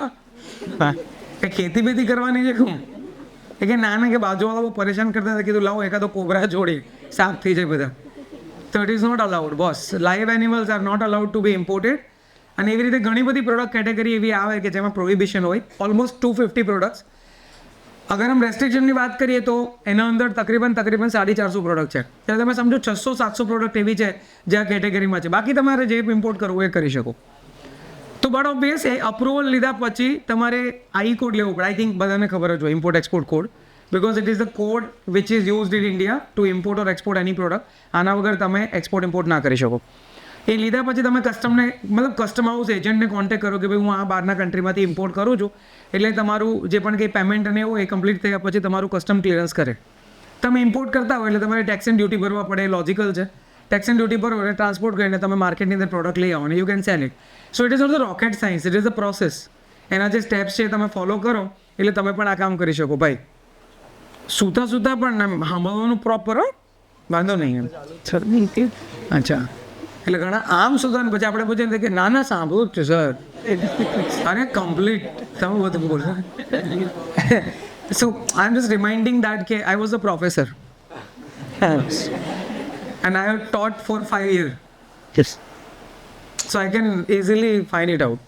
Speaker 1: એ ખેતી બેતી કરવાની છે શું? એ કે ના કે બાજુવાળા બહુ પરેશાન કરતા હતા, કીધું લાવો એકાદો કોબરા જોડી સાફ થઈ જાય બધા. તો it is not allowed boss. Live animals are not allowed to be imported. અને એવી રીતે ઘણી બધી પ્રોડક્ટ કેટેગરી એવી આવે કે જેમાં પ્રોહિબિશન હોય. Almost 250 products. અગર हम રેસ્ટ્રિક્શનની વાત કરીએ તો એના અંદર તકરીબન 450 પ્રોડક્ટ છે. એટલે તમે સમજો 600-700 પ્રોડક્ટ એવી છે જે આ કેટેગરીમાં છે. બાકી તમારે જે ઇમ્પોર્ટ કરવું એ કરી શકો. તો બટ ઓબ્વિયસ એ અપ્રુવલ લીધા પછી તમારે આઈ કોડ લેવો પડે. આઈ થિંક બધાને ખબર જ હોય import export code, because it is the code which is used in India to import or export any product. આના વગર તમે એક્સપોર્ટ ઇમ્પોર્ટ ના કરી શકો. એ લીધા પછી તમે કસ્ટમ હાઉસ એજન્ટને કોન્ટેક્ટ કરો કે ભાઈ હું આ બહારના કન્ટ્રીમાંથી ઇમ્પોર્ટ કરું છું, એટલે તમારું જે પણ કંઈ પેમેન્ટ અને એવું એ કમ્પ્લીટ થયા પછી તમારું કસ્ટમ ક્લિયરન્સ કરે. તમે ઇમ્પોર્ટ કરતા હોય એટલે તમારે ટેક્સ એન્ડ ડ્યુટી ભરવા પડે, લોજિકલ છે. ટેક્સ એન્ડ ડ્યુટી ભરો એટલે ટ્રાન્સપોર્ટ કરીને તમે માર્કેટની અંદર પ્રોડક્ટ લઈ આવો અને you can sell it. So it is not the rocket science, it is the process. એના જે સ્ટેપ્સ છે તમે ફોલો કરો એટલે તમે પણ આ કામ કરી શકો ભાઈ. સૂતા પણ સાંભળવાનું પ્રોપર હો, વાંધો નહીં એમ. અચ્છા એટલે ઘણા આમ સુધા ને પછી આપણે પૂછીએ કે ના સાંભળું જ છે સર, અરે કમ્પ્લીટ તમે બધું બોલો. સો આઈ એમ જસ્ટ રિમાઇન્ડિંગ દેટ કે I was a professor and I have taught for 5 years.
Speaker 2: Yes.
Speaker 1: So I can easily find it out.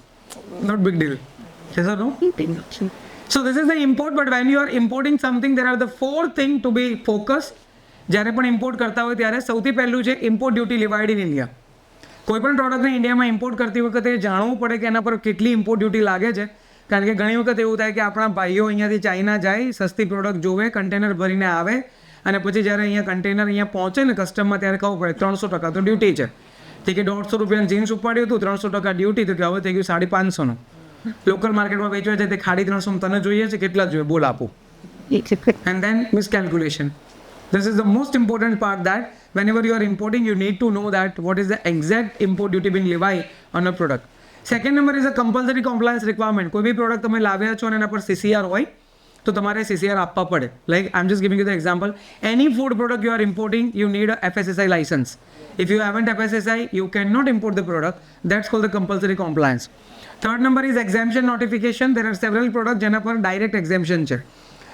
Speaker 1: Not big deal. Yes or no? So this is the import, but when you are importing something, there are the 4 things to be focused. જ્યારે પણ import કરતા હોય ત્યારે સૌથી પહેલું છે import duty લિવાઇડ in India. કોઈ પણ પ્રોડક્ટને ઇન્ડિયામાં ઇમ્પોર્ટ કરતી વખતે જાણવું પડે કે એના પર કેટલી ઇમ્પોર્ટ ડ્યુટી લાગે છે. કારણ કે ઘણી વખત એવું થાય કે આપણા ભાઈઓ અહીંયાથી ચાઇના જાય, સસ્તી પ્રોડક્ટ જોવે, કન્ટેનર ભરીને આવે અને પછી જ્યારે અહીંયા કન્ટેનર અહીંયા પહોંચે ને કસ્ટમમાં ત્યારે ખબર પડે 300% તો ડ્યુટી છે. તે કે 150 રૂપિયાનું જીન્સ ઉપાડ્યું હતું, 300% ડ્યુટી, તો કે હવે થઈ ગયું 550નું. લોકલ માર્કેટમાં વેચવા છે તે 350 તને જોઈએ છે, કેટલા જોઈએ બોલ આપું. And then miscalculation. This is the most important part, that whenever you are importing, you need to know that what is the exact import duty being levied on a product. Second number is a compulsory compliance requirement. કોઈ બી product તમે લાવ્યા છો અને એના પર CCR હોય તો તમારે CCR આપવા પડે. Like I'm just giving you the example. Any food product you are importing, you need a FSSAI license. If you haven't FSSAI, you cannot import the product. That's called the compulsory compliance. Third number is exemption notification. There are several products જેના પર direct exemption છે.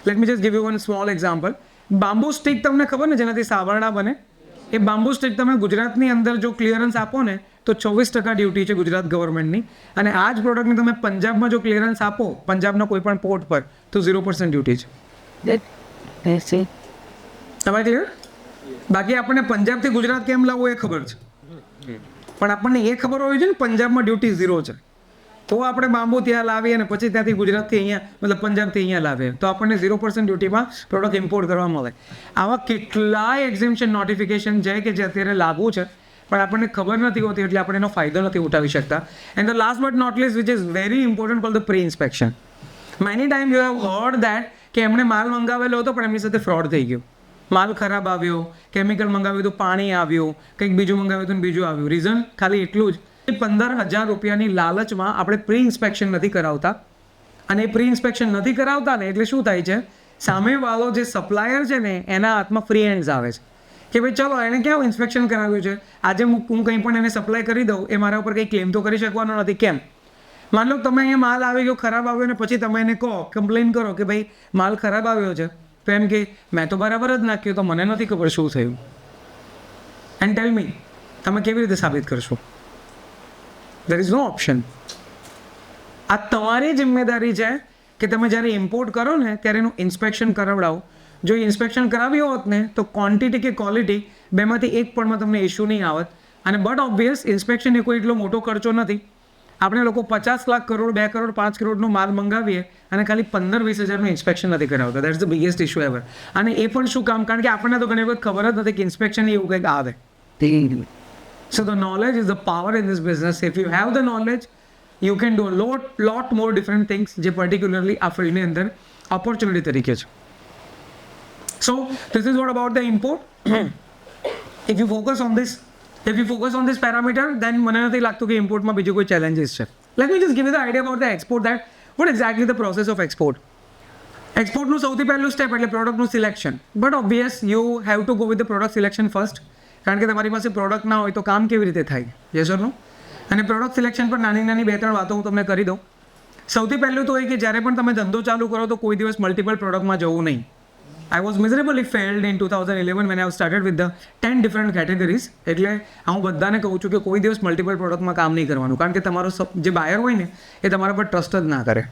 Speaker 1: Let me just give you one small example. Bamboo stick તમને ખબર ને જેનાથી સાવરણા બને, એ bamboo stick તમે ગુજરાતની અંદર જો ક્લિયરન્સ આપો ને તો 24% ડ્યુટી છે ગુજરાત ગવર્મેન્ટની. અને આ જ પ્રોડક્ટને તમે પંજાબમાં જો ક્લિયરન્સ આપો પંજાબના કોઈ પણ પોર્ટ પર તો 0% ડ્યુટી છે. તમારે ક્લિયર? બાકી આપણને પંજાબથી ગુજરાત કેમ લાવવું એ ખબર છે, પણ આપણને એ ખબર હોવી જોઈએ ને પંજાબમાં ડ્યુટી 0 છે, તો આપણે બાંબુ ત્યાં લાવીએ અને પછી ત્યાંથી ગુજરાતથી અહીંયા મતલબ પંજાબથી અહીંયા લાવીએ તો આપણને 0% ડ્યુટીમાં પ્રોડક્ટ ઇમ્પોર્ટ કરવા મળે. આવા કેટલાય એક્ઝેમ્પશન નોટિફિકેશન છે કે જે અત્યારે લાગુ છે પણ આપણને ખબર નથી હોતી, એટલે આપણે એનો ફાયદો નથી ઉઠાવી શકતા. And the last but not least which is very important call the pre inspection. Many time you have heard that કે એમણે માલ મંગાવેલો હતો પણ એમની સાથે ફ્રોડ થઈ ગયો, માલ ખરાબ આવ્યો, કેમિકલ મંગાવ્યું હતું પાણી આવ્યું, કંઈક બીજું મંગાવ્યું હતું બીજું આવ્યું. રીઝન ખાલી એટલું જ, 15,000 રૂપિયાની લાલચમાં આપણે પ્રી ઇન્સ્પેક્શન નથી કરાવતા. અને એ પ્રી ઇન્સ્પેક્શન નથી કરાવતા ને એટલે શું થાય છે, સામેવાળો જે સપ્લાયર છે ને એના હાથમાં ફ્રી હેન્ડ્સ આવે છે કે ભાઈ ચલો એને ક્યાં ઇન્સ્પેક્શન કરાવ્યું છે, આજે હું કંઈ પણ એને સપ્લાય કરી દઉં એ મારા ઉપર કંઈ ક્લેમ તો કરી શકવાનો નથી. કેમ? માન લો તમે અહીંયા માલ આવી ગયો ખરાબ આવ્યો ને પછી તમે એને કહો, કમ્પ્લેન કરો કે ભાઈ માલ ખરાબ આવ્યો છે, તો એમ કે મેં તો બરાબર જ નાખ્યું, તો મને નથી ખબર શું થયું. એન્ડ ટેલ મી, તમે કેવી રીતે સાબિત કરશો? there is no option. આ તમારી જિમ્મેદારી છે કે તમે જ્યારે ઇમ્પોર્ટ કરો ને ત્યારે એનું ઇન્સ્પેક્શન કરાવડાવો. જો ઇન્સ્પેક્શન કરાવ્યું હોત ને તો ક્વોન્ટિટી કે ક્વોલિટી બેમાંથી એક પણમાં તમને ઇશ્યુ નહીં આવત. અને બટ ઓબ્વિયસ ઇન્સ્પેક્શન એ કોઈ એટલો મોટો ખર્ચો નથી. આપણે લોકો 50 લાખ કરોડ 2 કરોડ 5 કરોડનો માલ મંગાવીએ અને ખાલી 15-20 હજારનું ઇન્સ્પેક્શન નથી કરાવતા. That's the biggest issue ever. અને એ પણ શું કામ? કારણ કે આપણને તો ઘણી વખત ખબર જ નથી કે ઇન્સ્પેક્શન એવું કંઈક આવે. So the knowledge is the power in this business. If you have the knowledge, you can do a lot more different things જે particularly આ ફિલ્ડની અંદર opportunity તરીકે છે. So this is what about the import. If you focus on this parameter, then મને નથી લાગતું કે ઇમ્પોર્ટમાં બીજું કોઈ challenges છે. Let me just give you the idea about the export, that what exactly the process of export. એક્સપોર્ટનું સૌથી પહેલું step એટલે પ્રોડક્ટનું selection. But obvious you have to go with the product selection first, કારણ કે તમારી પાસે product ના હોય તો કામ કેવી રીતે થાય? Yes or no? અને પ્રોડક્ટ સિલેક્શન પર નાની 2-3 વાતો હું તમને કરી દઉં. સૌથી પહેલું તો એ કે જ્યારે પણ તમે ધંધો ચાલુ કરો તો કોઈ દિવસ મલ્ટિપલ પ્રોડક્ટમાં જવું નહીં. I was miserably failed in 2011 when I have started with the 10 different categories. એટલે હું બધાને કહું છું કે કોઈ દિવસ મલ્ટિપલ પ્રોડક્ટમાં કામ નહીં કરવાનું, કારણ કે તમારો જે બાયર હોય ને એ તમારા પર ટ્રસ્ટ જ ના કરે.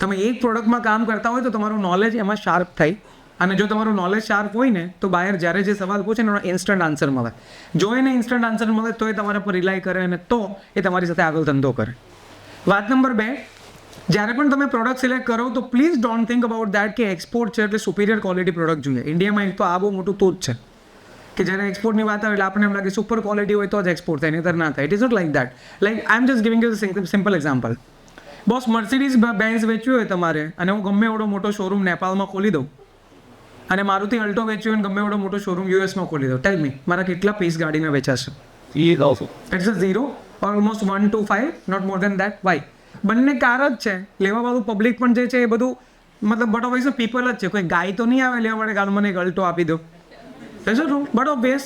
Speaker 1: તમે એક પ્રોડક્ટમાં કામ કરતા હોય તો તમારું નોલેજ એમાં શાર્પ થાય, અને જો તમારું નોલેજ શાર્પ હોય ને તો બાયર જ્યારે જે સવાલ પૂછે ને એનો ઇન્સ્ટન્ટ આન્સર મળે. જો એને ઇન્સ્ટન્ટ આન્સર મળે તો એ તમારા પર રિલાય કરે અને તો એ તમારી સાથે આગળ ધંધો કરે. વાત નંબર 2, જ્યારે પણ તમે પ્રોડક્ટ સિલેક્ટ કરો તો please don't think about that કે એક્સપોર્ટ છે એટલે સુપિરિયર ક્વોલિટી પ્રોડક્ટ જોઈએ. ઇન્ડિયામાં એક તો આ બહુ મોટું તૂટ છે કે જ્યારે એક્સપોર્ટની વાત આવે એટલે આપણને એમ લાગે સુપર ક્વોલિટી હોય તો જ એક્સપોર્ટ થાય, નહીંતર ના થાય. It is not like that. Like I am just giving you simple example. Boss Mercedes Benz વેચ્યું હોય તમારે અને હું ગમે એવડો મોટો શોરૂમ નેપાળમાં ખોલી દઉં અને મારુતિ અલ્ટો વેચ્યું હોય ગમે એવડો મોટો શોરૂમ યુએસમાં ખોલી દઉં, ટેલ મી મારા કેટલા પીસ ગાડીના વેચાશે? It's a 0 almost 1 to 5, not more than that. Why? બંને કાર જ છે, લેવાવાળું પબ્લિક પણ જે છે એ બધું મતલબ બટ ઓબ્વિયસ પીપલ જ છે. કોઈ ગાય તો નહીં આવે લેવા માટે ગાડી મને એક અલ્ટો આપી દો. But obvious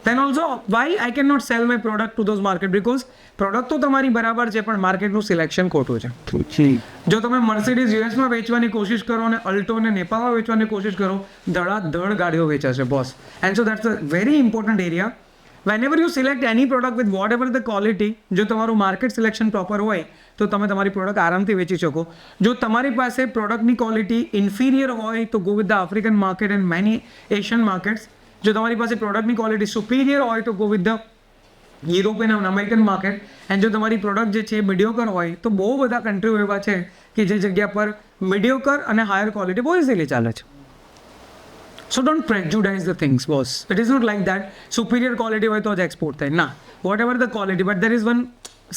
Speaker 1: then also why I cannot sell my product to those market, because product તો તમારી બરાબર છે પણ માર્કેટનું સિલેક્શન ખોટું છે. જો તમે મર્સિડીઝ યુએસમાં વેચવાની કોશિશ કરો અને અલ્ટોને નેપાળમાં વેચવાની કોશિશ કરો, ધડાધડ ગાડીઓ વેચાશે boss. And so that's a very important area. When you select any product with whatever the quality, જો તમારું માર્કેટ સિલેક્શન પ્રોપર હોય તો તમે તમારી પ્રોડક્ટ આરામથી વેચી શકો. જો તમારી પાસે પ્રોડક્ટની ક્વોલિટી ઇન્ફિરિયર હોય તો go with the African market and many Asian markets. જો તમારી પાસે પ્રોડક્ટની ક્વોલિટી સુપિરિયર હોય તો ગો વિથ ધ યુરોપિયન અને અમેરિકન માર્કેટ. એન્ડ જો તમારી પ્રોડક્ટ જે છે મીડિયોકર હોય તો બહુ બધા કન્ટ્રીઓ એવા છે કે જે જગ્યા પર મીડિયોકર અને હાયર ક્વોલિટી બહુ ઇઝીલી ચાલે છે. So don't prejudice the things boss. It is not like that superior quality હોય તો જ એક્સપોર્ટ થાય. ના, whatever the quality, but there is one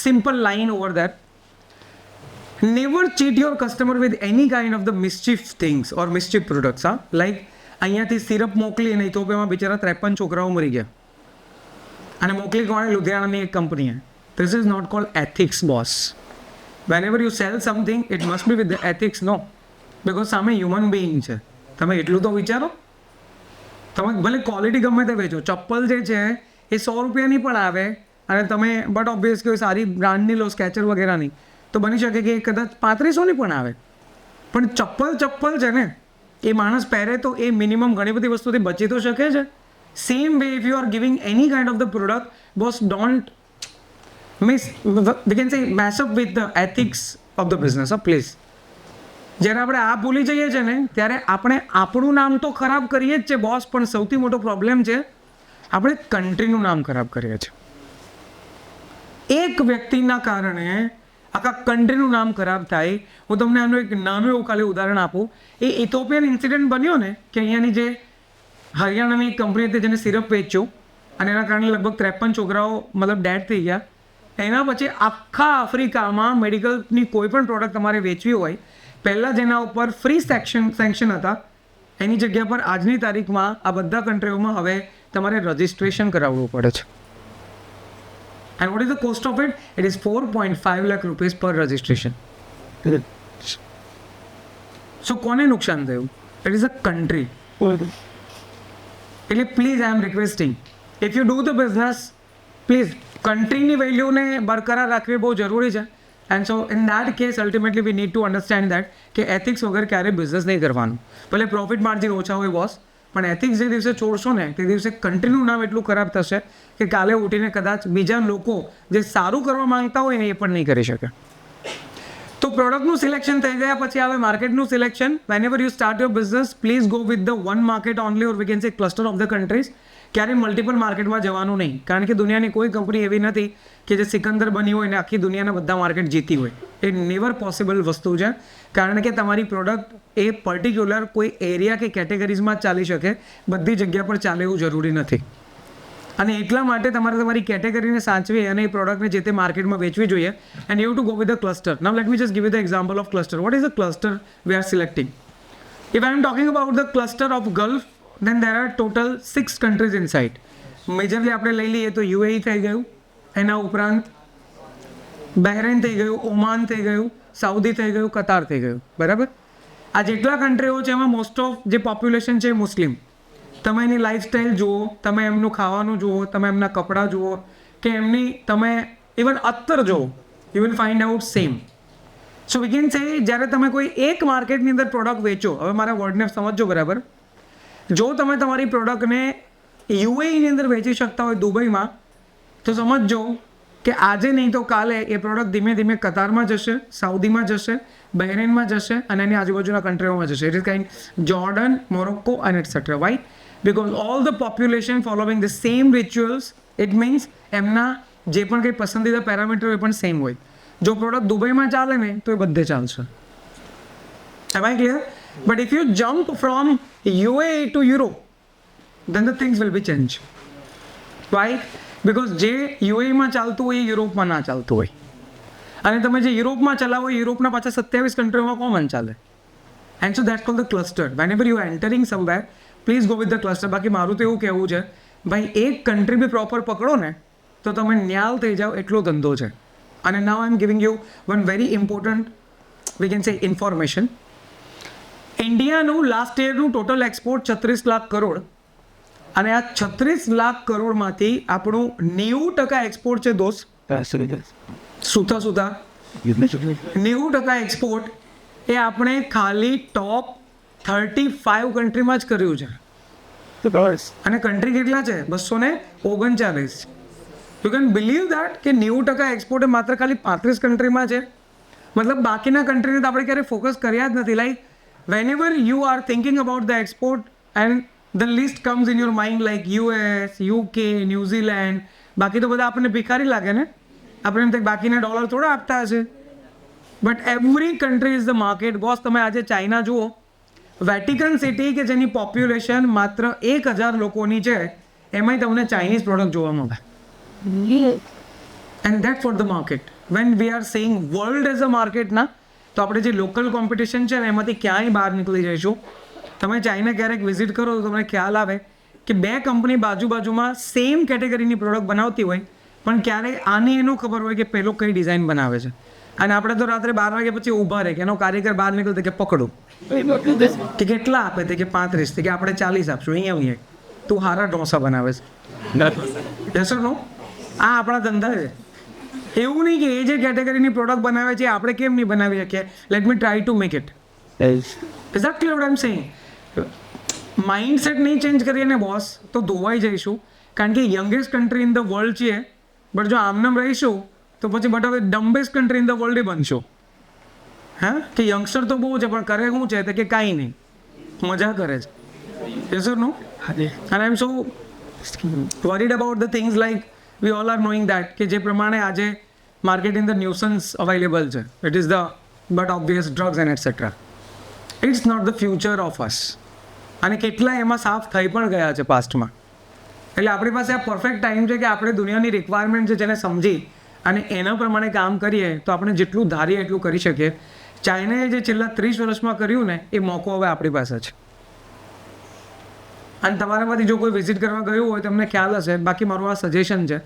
Speaker 1: simple line over that. Never cheat your customer with any kind of the mischief things or mischief products. હા, like અહીંયાથી syrup મોકલી અને ઇથોપિયામાં બિચારા 53 છોકરાઓ મરી ગયા અને મોકલી કોણે? લુધિયાણાની એક કંપનીએ. This is not called ethics boss. Whenever you sell something it must be with the ethics. No, because સામે હ્યુમન બિઈંગ છે. તમે એટલું તો વિચારો. તમે ભલે ક્વોલિટી ગમે તે વેચો, ચપ્પલ જે છે એ 100 રૂપિયાની પણ આવે અને તમે બટ ઓબ્વિયસ કોઈ સારી બ્રાન્ડની લો, સ્કેચર વગેરેની, તો બની શકે કે કદાચ 3500ની પણ આવે. પણ ચપ્પલ છે ને, એ માણસ પહેરે તો એ મિનિમમ ઘણી બધી વસ્તુથી બચી તો શકે છે. Same way if you are giving any kind of the product, boss don't we can say mess up with the ethics of the business, please. જ્યારે આપણે આ ભૂલી જઈએ છીએ ને ત્યારે આપણે આપણું નામ તો ખરાબ કરીએ જ છે બોસ, પણ સૌથી મોટો પ્રોબ્લેમ છે આપણે કન્ટ્રીનું નામ ખરાબ કરીએ છીએ. એક વ્યક્તિના કારણે આખા કન્ટ્રીનું નામ ખરાબ થાય. હું તમને આનું એક નાનું એવું ખાલી ઉદાહરણ આપું. એ ઇથોપિયન ઇન્સિડન્ટ બન્યો ને કે અહીંયાની જે હરિયાણાની એક કંપની હતી જેને સિરપ વેચ્યું અને એના કારણે લગભગ 53 છોકરાઓ મતલબ ડેડ થઈ ગયા. એના પછી આખા આફ્રિકામાં મેડિકલની કોઈ પણ પ્રોડક્ટ તમારે વેચવી હોય, પહેલાં જેના ઉપર ફ્રી સેન્ક્શન હતા એની જગ્યા પર આજની તારીખમાં આ બધા કન્ટ્રીઓમાં હવે તમારે રજિસ્ટ્રેશન કરાવવું પડે છે. And what is the cost of it? It is 4.5 lakh rupees per registration. So કોને નુકસાન થયું? It is a country. એટલે please I am requesting, if you do the business, please કન્ટ્રીની વેલ્યુને બરકરાર રાખવી બહુ જરૂરી છે. And so in that case ultimately we need to understand that કે એથિક્સ વગર ક્યારેય બિઝનેસ નહીં કરવાનું. ભલે પ્રોફિટ માર્જિન ઓછા હોય બોસ, પણ એથિક્સ જે દિવસે છોડશો ને તે દિવસે કન્ટ્રીનું નામ એટલું ખરાબ થશે કે કાલે ઉઠીને કદાચ બીજા લોકો જે સારું કરવા માંગતા હોય ને એ પણ નહીં કરી શકે. તો પ્રોડક્ટનું સિલેક્શન થઈ ગયા પછી આવે માર્કેટનું selection. Whenever you start your business, please go with the one market only, or we can say cluster of the countries. ક્યારે મલ્ટિપલ માર્કેટમાં જવાનું નહીં, કારણ કે દુનિયાની કોઈ કંપની એવી નથી કે જે સિકંદર બની હોય ને આખી દુનિયાના બધા માર્કેટ જીતી હોય. એ નેવર પોસિબલ વસ્તુ છે, કારણ કે તમારી પ્રોડક્ટ એ પર્ટિક્યુલર કોઈ એરિયા કે કેટેગરીઝમાં જ ચાલી શકે, બધી જગ્યા પર ચાલે એવું જરૂરી નથી. અને એટલા માટે તમારે તમારી કેટેગરીને સાચવી અને એ પ્રોડક્ટને જે તે માર્કેટમાં વેચવી જોઈએ. And you two go with the cluster. Now late me just give you the example of cluster. Vote is the cluster we are selecting? If I am talking about the cluster of gulf, then there are total 6 countries inside. Majorly આપણે લઈ લઈએ તો UAE થઈ ગયું, એના ઉપરાંત બહેરેન થઈ ગયું, ઓમાન થઈ ગયું, સાઉદી થઈ ગયું, કતાર થઈ ગયું. બરાબર? આ જેટલા કન્ટ્રીઓ છે એમાં મોસ્ટ ઓફ જે પોપ્યુલેશન છે મુસ્લિમ. તમે એની લાઈફસ્ટાઈલ જુઓ, તમે એમનું ખાવાનું જુઓ, તમે એમના કપડાં જુઓ કે એમની તમે ઇવન અત્તર જુઓ, you will find out same. So we can say જ્યારે તમે કોઈ એક માર્કેટની અંદર પ્રોડક્ટ વેચો, હવે મારા વર્ડને સમજજો બરાબર. જો તમે તમારી પ્રોડક્ટને યુએઈની અંદર વેચી શકતા હોય દુબઈમાં, તો સમજજો કે આજે નહીં તો કાલે એ પ્રોડક્ટ ધીમે ધીમે કતારમાં જશે, સાઉદીમાં જશે, બહેરેનમાં જશે અને એની આજુબાજુના કન્ટ્રીઓમાં જશે. It is kind Jordan, Morocco and etcetera. Why? Because all the population following the same rituals. It means એમના જે પણ કંઈ પસંદીદા પેરામીટર એ પણ સેમ હોય. જો પ્રોડક્ટ દુબઈમાં ચાલે ને તો એ બધે ચાલશે. એમ I clear? But if you jump from UAE to Europe, then the things will be changed. Why? Because જે યુએઈમાં ચાલતું હોય એ યુરોપમાં ના ચાલતું હોય, અને તમે જે યુરોપમાં ચલાવો યુરોપના પાછા 27 કન્ટ્રીઓમાં કોમન ચાલે. And so that's called the cluster. Whenever you are entering somewhere, please go with the cluster. બાકી મારું તો એવું કહેવું છે ભાઈ, એક કન્ટ્રી બી પ્રોપર પકડો ને તો તમે ન્યાલ થઈ જાઓ એટલો ધંધો છે. અને now I am giving you one very important we can say information. ઇન્ડિયાનું લાસ્ટ યરનું ટોટલ એક્સપોર્ટ 36 લાખ કરોડ અને આ 36 લાખ કરોડમાંથી આપણું 90% એક્સપોર્ટ છે દોસ્ત. સુતા 90% એક્સપોર્ટ એ આપણે ખાલી ટોપ 35 કન્ટ્રીમાં જ કર્યું છે. અને કન્ટ્રી કેટલા છે? 239. યુ કેન બિલીવ દેટ કે 90% એક્સપોર્ટ એ માત્ર ખાલી 35 કન્ટ્રીમાં છે. મતલબ બાકીના કન્ટ્રીને તો આપણે ક્યારેય ફોકસ કર્યા જ નથી. Like whenever you are thinking about the export and the list comes in your mind like US, UK, New Zealand, બાકી તો બધા આપણને ભિખારી લાગે ને. આપણે એમ થાય બાકીના ડોલર થોડા આપતા હશે. But every country is the market. Boss તમે આજે ચાઇના જુઓ, વેટિકન સિટી કે જેની પોપ્યુલેશન માત્ર 1000 લોકોની છે, એમાંય તમને ચાઇનીઝ પ્રોડક્ટ જોવા મળે. And that for the market. When we are saying world as a market ના, તો આપણે જે લોકલ કોમ્પિટિશન છે ને એમાંથી ક્યાંય બહાર નીકળી જઈશું. તમે ચાઇના ક્યારેક વિઝિટ કરો તો તમને ખ્યાલ આવે કે 2 કંપની બાજુમાં સેમ કેટેગરીની પ્રોડક્ટ બનાવતી હોય, પણ ક્યારેય આને એનું ખબર હોય કે પેલો કઈ ડિઝાઇન બનાવે છે. અને આપણે તો રાત્રે 12 વાગ્યા પછી ઊભા રહે કે એનો કારીગર બહાર નીકળતો કે પકડો કે કેટલા આપે તે કે 35, કે આપણે 40 આપશું. અહીંયા તું હારા ઢોસા બનાવે છે. નો આ આપણા ધંધા છે. એવું નહીં કે એ જે કેટેગરીની પ્રોડક્ટ બનાવે છે આપણે કેમ નહીં બનાવી શકીએ. Let me try to make it. Exactly vote I am saying. Mindset નહીં ચેન્જ કરીએ ને બોસ તો ધોવાઈ જઈશું. કારણ કે youngest country in the world છીએ, બટ જો આમનામ રહીશું તો પછી બટ હવે ડમ્બેસ્ટ કન્ટ્રી ઇન ધ વર્લ્ડ બનશો. હા, કે યંગસ્ટર તો બહુ છે પણ કરે શું છે તો કે કાંઈ નહીં, મજા કરે છે. Yes or no? અને I am so worried about the things like we all are knowing that કે જે પ્રમાણે આજે market in the nuisance available છે. It is the but obvious drugs and etcetera. It's not the future of us. અને કેટલા એમાં સાફ થઈ પણ ગયા છે પાસ્ટમાં. એટલે આપણી પાસે આ પરફેક્ટ ટાઈમ છે કે આપણે દુનિયાની રિક્વાયરમેન્ટ છે જેને સમજી અને એના પ્રમાણે કામ કરીએ તો આપણે જેટલું ધારીએ એટલું કરી શકીએ. ચાઇનાએ જે છેલ્લા 30 વર્ષમાં કર્યું ને એ મોકો હવે આપણી પાસે છે. અને તમારામાંથી જો કોઈ વિઝિટ કરવા ગયું હોય તમને ખ્યાલ હશે. બાકી મારું આ સજેશન છે,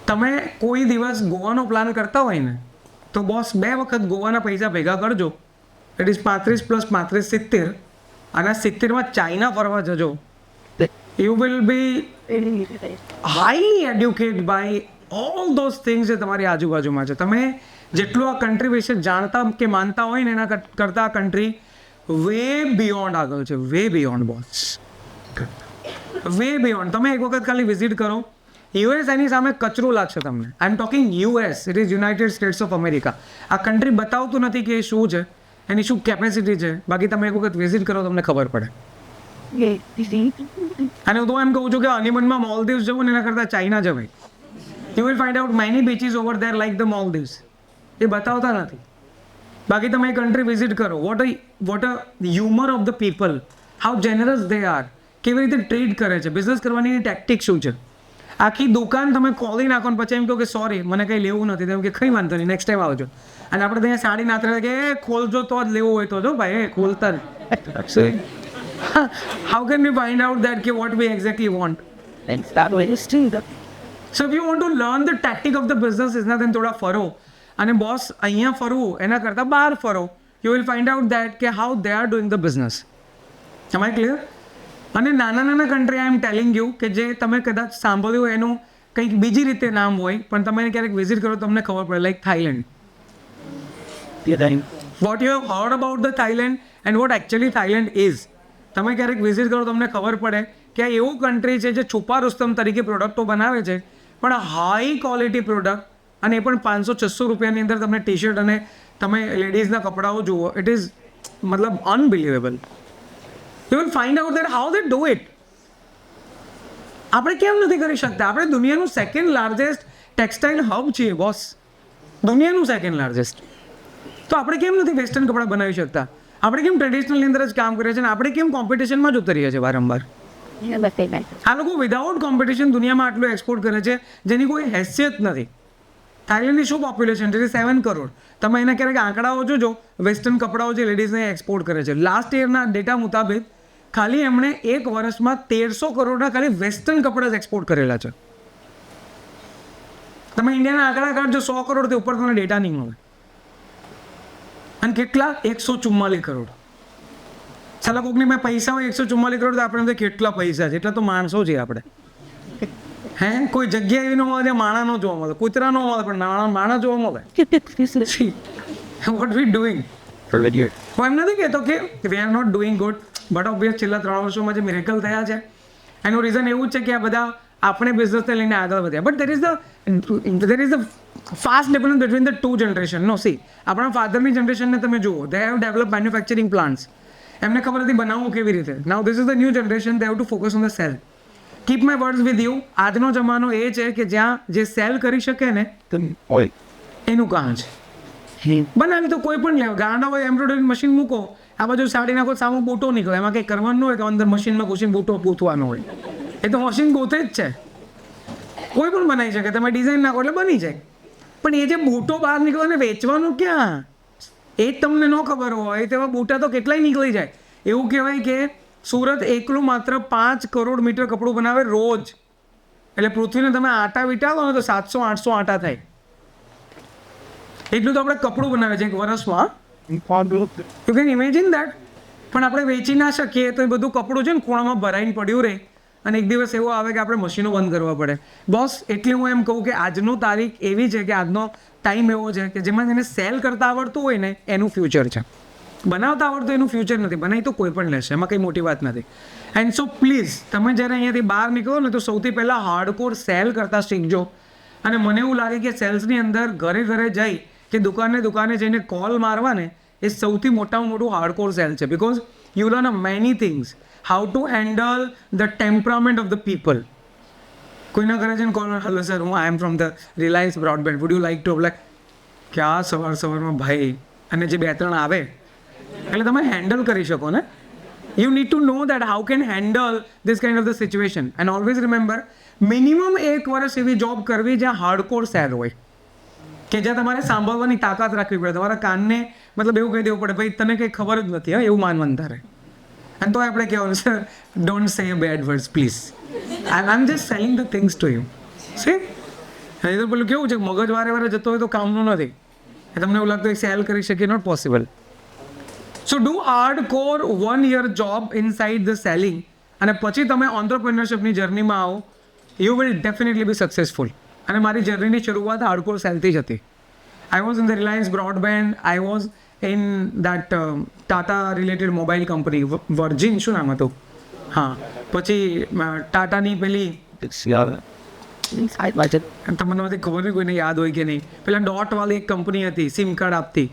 Speaker 1: તમે કોઈ દિવસ ગોવાનો પ્લાન કરતા હોય ને તો બોસ 2 વખત ગોવાના પૈસા ભેગા કરજો. It is 35 + 35 70. અને 70માં ચાઇના ફરવા જજો. You will be highly educate by all those things જે તમારી આજુબાજુમાં છે. તમે જેટલું આ કન્ટ્રી વિશે જાણતા કે માનતા હોય ને એના કરતાં આ કન્ટ્રી વે બિયોન્ડ આગળ છે. Way beyond boss, way beyond. તમે એક વખત ખાલી વિઝિટ કરો. યુએસ એની સામે કચરું લાગશે તમને. I am talking US. It is United States of America. આ કન્ટ્રી બતાવતું નથી કે એ શું છે, એની શું કેપેસિટી છે. બાકી તમે એક વખત વિઝિટ કરો તમને ખબર પડે. અને હું તો એમ કહું છું કે હનીમૂનમાં મોલદીવ્સ જવું ને એના કરતાં ચાઇના જવાય. You will find out many beaches over there like the Maldives. એ બતાવતા નથી. બાકી તમે એ કન્ટ્રી વિઝિટ કરો. What a humour of the people, how generous they are, કેવી રીતે ટ્રીટ કરે છે, બિઝનેસ કરવાની ટેક્ટિક શું છે. આખી દુકાન તમે ખોલી નાખો ને પછી એમ કહો કે સોરી મને કંઈ લેવું નથી. તેમ કે કંઈ વાંધો નહીં, નેક્સ્ટ ટાઈમ આવજો. અને આપણે ત્યાં સાડી નાતરે કે ખોલજો તો જ લેવું હોય તો જો ભાઈ ખોલતા જ. How can we find out that કે what we exactly want. So if you want to learn the tactic of the business is nothing. થોડા ફરો. અને બોસ અહીંયા ફરવું એના કરતાં બહાર ફરો. You will find out that કે how they are doing the business. Am I clear? અને નાના country I am telling you કે જે તમે કદાચ સાંભળ્યું એનું કંઈક બીજી રીતે નામ હોય પણ તમે ક્યારેક વિઝિટ કરો તમને ખબર પડે. Like Thailand. What you have hard about the Thailand and what actually Thailand is. તમે ક્યારેક વિઝિટ કરો તમને ખબર પડે કે આ એવું કન્ટ્રી છે જે છુપા રુસ્તમ તરીકે પ્રોડક્ટો બનાવે છે પણ હાઈ ક્વોલિટી પ્રોડક્ટ. અને એ પણ 500-600 રૂપિયાની અંદર તમને ટી શર્ટ અને તમે લેડીઝના કપડાઓ જુઓ. ઇટ ઇઝ મતલબ unbelievable. You will find out that how they do it. આપણે કેમ નથી કરી શકતા? આપણે દુનિયાનું 2nd લાર્જેસ્ટ ટેક્સટાઇલ હબ છીએ બોસ. દુનિયાનું 2nd લાર્જેસ્ટ. તો આપણે કેમ નથી વેસ્ટર્ન કપડાં બનાવી શકતા? આપણે કેમ ટ્રેડિશનલની અંદર જ કામ કરીએ છીએ અને આપણે કેમ કોમ્પિટિશનમાં જ ઉતરીએ છીએ વારંવાર? આ લોકો વિધાઉટ કોમ્પિટિશન દુનિયામાં આટલું એક્સપોર્ટ કરે છે જેની કોઈ હેસિયત નથી. થાઈલેન્ડની શું પોપ્યુલેશન છે? 7 કરોડ. તમે એના ક્યારેક આંકડાઓ જોજો. વેસ્ટર્ન કપડાઓ જે લેડીઝને એક્સપોર્ટ કરે છે લાસ્ટ યરના ડેટા મુતાબિક ખાલી એમણે 1 વર્ષમાં 1300 કરોડના ખાલી વેસ્ટર્ન કપડાં જ એક્સપોર્ટ કરેલા છે. તમે ઇન્ડિયાના આંકડા કાઢજો 100 કરોડથી ઉપર તમને ડેટા નહીં મળે. અને કેટલા? 144 કરોડ. સાલા કોકની મેં પૈસા હોય 144 કરોડ, તો આપણે તો કેટલા પૈસા છે, એટલા તો માણસો છે આપણે. હે કોઈ જગ્યા એવી ન મળે જ્યાં માણા ન જોવા મળે, કૂતરા ન મળે, પણ માણા જોવા મળે. What we doing? હું એમ નથી કહેતો કે we are not doing good, but obvious છેલ્લા 3 વર્ષોમાં જે મિરેકલ થયા છે એનું રીઝન એવું જ છે કે આ બધા આપણે બિઝનેસને લઈને આગળ વધ્યા. But there is the fast difference between the 2 generation. No see, આપણા ફાધરની જનરેશનને તમે જુઓ, they have develop manufacturing plants. એમને ખબર હતી બનાવવું કેવી રીતે. Now this is the new generation, they have to focus on the sale. Keep my words with you. આજનો જમાનો એ છે કે જ્યાં જે સેલ કરી શકે ને એનું કામ છે. બનાવી તો કોઈ પણ લેવા, ગાંડા હોય એમ્બ્રોઇડરી મશીન મૂકો, આ બાજુ સાડી નાખો, સામો બૂટો નીકળે, એમાં કંઈ કરવાનું હોય કે અંદર મશીનમાં ઘૂસીને બૂટો પૂછવાનો હોય. એ તો મશીન ગોતે જ છે. કોઈ પણ બનાવી શકે, તમે ડિઝાઇન નાખો એટલે બની જાય. પણ એ જે બૂટો બહાર નીકળે ને વેચવાનું ક્યાં, એ જ તમને ન ખબર હોય તેવા બૂટા તો કેટલાય નીકળી જાય. એવું કહેવાય કે સુરત એકલું માત્ર 5 કરોડ મીટર કપડું બનાવે રોજ. એટલે પૃથ્વીને તમે આટા વીટાવો ને તો 700-800 આટા થાય. એટલું તો આપણે કપડું બનાવે છે એક વર્ષમાં. You can imagine that. પણ આપણે વેચી ના શકીએ તો એ બધું કપડું છે ને ખૂણામાં ભરાઈને પડ્યું રહે, અને એક દિવસ એવો આવે કે આપણે મશીનો બંધ કરવા પડે. બોસ, એટલે હું એમ કહું કે આજનો તારીખ એવી છે કે આજનો ટાઈમ એવો છે કે જેમાં એને સેલ કરતા આવડતું હોય ને એનું ફ્યુચર છે. બનાવતા આવડતું એનું ફ્યુચર નથી. બનાવી તો કોઈ પણ લેશે, એમાં કંઈ મોટી વાત નથી. એન્ડ સો પ્લીઝ, તમે જ્યારે અહીંયાથી બહાર નીકળો ને તો સૌથી પહેલાં હાર્ડકોર સેલ કરતાં શીખજો. અને મને એવું લાગે કે સેલ્સની અંદર ઘરે ઘરે જઈ કે દુકાને જઈને કોલ મારવા ને એ સૌથી મોટામાં મોટું હાર્ડકોર સેલ છે. Because you learn many things, how to handle the temperament of the people. કોઈના ઘરે જઈને કોલ, હેલો સર, હું I am from the Reliance broadband, would you like to like ક્યાં સવારમાં ભાઈ, અને જે 2-3 આવે એટલે તમે હેન્ડલ કરી શકો ને. You need to know that how can handle this kind of the situation. And always remember, minimum 1 વર્ષ એવી જોબ કરવી જ્યાં હાર્ડકોર સેલ હોય, કે જ્યાં તમારે સાંભળવાની તાકાત રાખવી પડે. તમારા કાનને મતલબ એવું કહી દેવું પડે, ભાઈ તને કંઈ ખબર જ નથી, હા, એવું માનવાનું તારે. અને તો આપણે કહેવાનું, sir don't say bad words please, I am just selling the things to you. See, એ તો પેલું કેવું છે, મગજ વારે જતો હોય તો કામનું નથી. એ તમને એવું લાગતું સેલ કરી શકીએ, not possible. So do hardcore 1 year job inside the selling, અને પછી તમે ઓન્ટરપ્રિન્યોરશિપની જર્નીમાં આવો, you will definitely be successful. અને મારી જર્નીની શરૂઆત હાર્ડકોર સેલથી જ હતી. I was in the Reliance broadband, I was in that Tata related mobile company, Virgin શું નામ હતું, હા. પછી ટાટાની પેલી તમને બધી ખબર નહીં, કોઈને યાદ હોય કે નહીં, પેલા ડોટવાળી એક કંપની હતી સિમ કાર્ડ આપતી,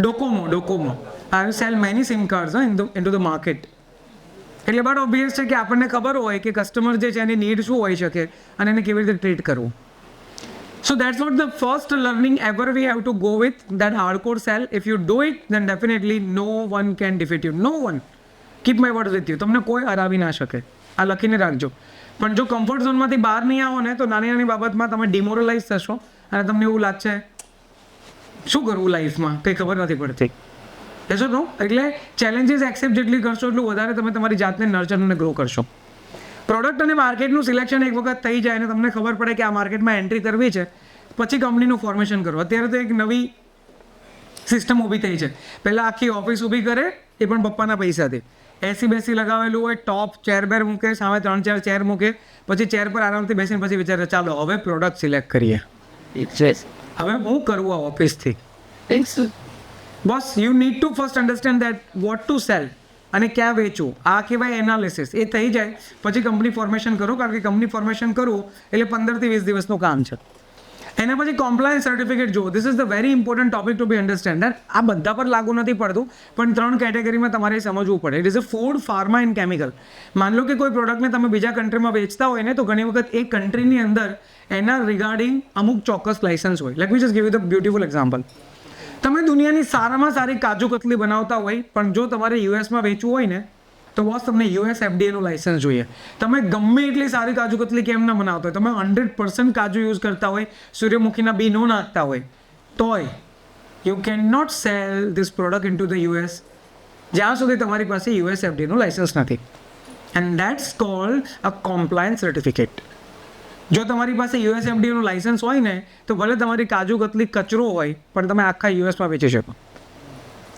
Speaker 1: Docomo. I cell many sim cards in to the market. એટલે બટ ઓબ્વિયસ છે કે આપણને ખબર હોય કે કસ્ટમર જે છે એની નીડ શું હોઈ શકે અને એને કેવી રીતે ટ્રીટ કરવું. So that's what the first learning ever we have to go with that hardcore sell. If you do it then definitely no one can defeat you, no one. Keep my word with you. તમને કોઈ હરાવી ના શકે, આ લખીને રાખજો. પણ જો કમ્ફર્ટ ઝોનમાંથી બહાર નહીં આવો ને તો નાની બાબતમાં તમે ડિમોરલાઇઝ થશો અને તમને એવું લાગશે શું કરવું લાઈફમાં, કંઈ ખબર નથી પડતી. એસો નો. એટલે ચેલેન્જીસ એક્સેપ્ટ જેટલી કરશો એટલું વધારે તમે તમારી જાતને નર્ચર અને ગ્રો કરશો. પ્રોડક્ટ અને માર્કેટનું સિલેક્શન એક વખત થઈ જાય અને તમને ખબર પડે કે આ માર્કેટમાં એન્ટ્રી કરવી છે, પછી કંપનીનું ફોર્મેશન કરો. અત્યારે તો એક નવી સિસ્ટમ ઊભી થઈ છે. પહેલાં આખી ઓફિસ ઊભી કરે, એ પણ પપ્પાના પૈસાથી. એસી લગાવેલું હોય, ટોપ ચેર મૂકે, સામે 3-4 ચેર મૂકે, પછી ચેર પર આરામથી બેસીને પછી વિચારે ચાલો હવે પ્રોડક્ટ સિલેક્ટ કરીએ, હવે હું કરવું આ ઓફિસથી. બસ you need to first understand that what to sell અને ક્યાં વેચવું. આ કહેવાય એનાલિસિસ. એ થઈ જાય પછી કંપની ફોર્મેશન કરો, કારણ કે કંપની ફોર્મેશન કરવું એટલે 15 થી 20 દિવસનું કામ છે. એના પછી કોમ્પ્લાયન્સ સર્ટિફિકેટ જુઓ. This is the very important topic to be understand. આ બધા પર લાગુ નથી પડતું, પણ 3 કેટેગરીમાં તમારે સમજવું પડે. It is a food, pharma and chemical. માન લો કે કોઈ પ્રોડક્ટને તમે બીજા કન્ટ્રીમાં વેચતા હોય ને તો ઘણી વખત એ કન્ટ્રીની અંદર એના રિગાર્ડિંગ અમુક ચોક્કસ લાઇસન્સ હોય. Late me just give you the beautiful example. તમે દુનિયાની સારામાં સારી કાજુ કતલી બનાવતા હોય, પણ જો તમારે યુએસમાં વેચવું હોય ને તો બોસ તમને US FDAનું લાઇસન્સ જોઈએ. તમે ગમે એટલી સારી કાજુ કતલી કેમ ના બનાવતા હોય, તમે 100% કાજુ યુઝ કરતા હોય, સૂર્યમુખીના બી ન નાખતા હોય, તોય you can not sell this product in to the US જ્યાં સુધી તમારી પાસે US FDAનું લાઇસન્સ નથી. And that's called a compliance certificate. જો તમારી પાસે US FDAનું લાઇસન્સ હોય ને તો ભલે તમારી કાજુ કતલી કચરો હોય પણ તમે આખા યુએસમાં વેચી શકો.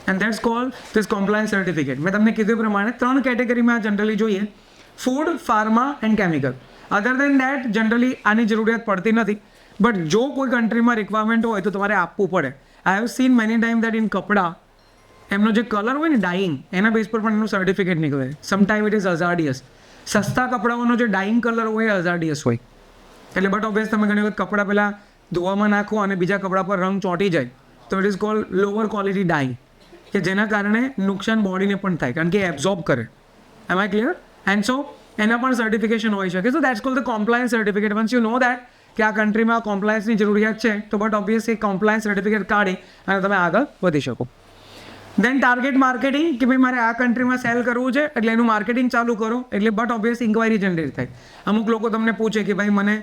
Speaker 1: And that's called this compliance certificate. મેં તમને કીધું પ્રમાણે 3 કેટેગરીમાં જનરલી જોઈએ: food, pharma and chemical. Other than that generally આની જરૂરિયાત પડતી નથી, બટ જો કોઈ કન્ટ્રીમાં રિક્વાયરમેન્ટ હોય તો તમારે આપવું પડે. I have seen many time that in કપડા એમનો જે કલર હોય ને ડાઈંગ, એના બેઝ પર પણ એનું સર્ટિફિકેટ નીકળે. Sometime it is hazardous. સસ્તા કપડાઓનો જે ડાઈંગ કલર હોય એ હઝાર્ડિયસ હોય. એટલે બટ ઓબ્વિયસ તમે ઘણી વખત કપડાં પહેલાં ધોવામાં નાખો અને બીજા કપડા પર રંગ ચોંટી જાય તો it is called lower quality dye, કે જેના કારણે નુકસાન બોડીને પણ થાય કારણ કે એબ્ઝોર્બ કરે. એમ આઈ ક્લિયર? એન્ડ સો એના પણ સર્ટિફિકેશન હોઈ શકે. સો that's called the compliance certificate. Once you know that કે આ કન્ટ્રીમાં કોમ્પ્લાયન્સની જરૂરિયાત છે તો but obvious A compliance certificate કાઢી અને તમે આગળ વધી શકો. દેન ટાર્ગેટ માર્કેટિંગ, કે ભાઈ મારે આ કન્ટ્રીમાં સેલ કરવું છે એટલે એનું માર્કેટિંગ ચાલુ કરો. એટલે બટ ઓબ્વિયસ ઇન્ક્વાયરી જનરેટ થાય. અમુક લોકો તમને પૂછે કે ભાઈ મને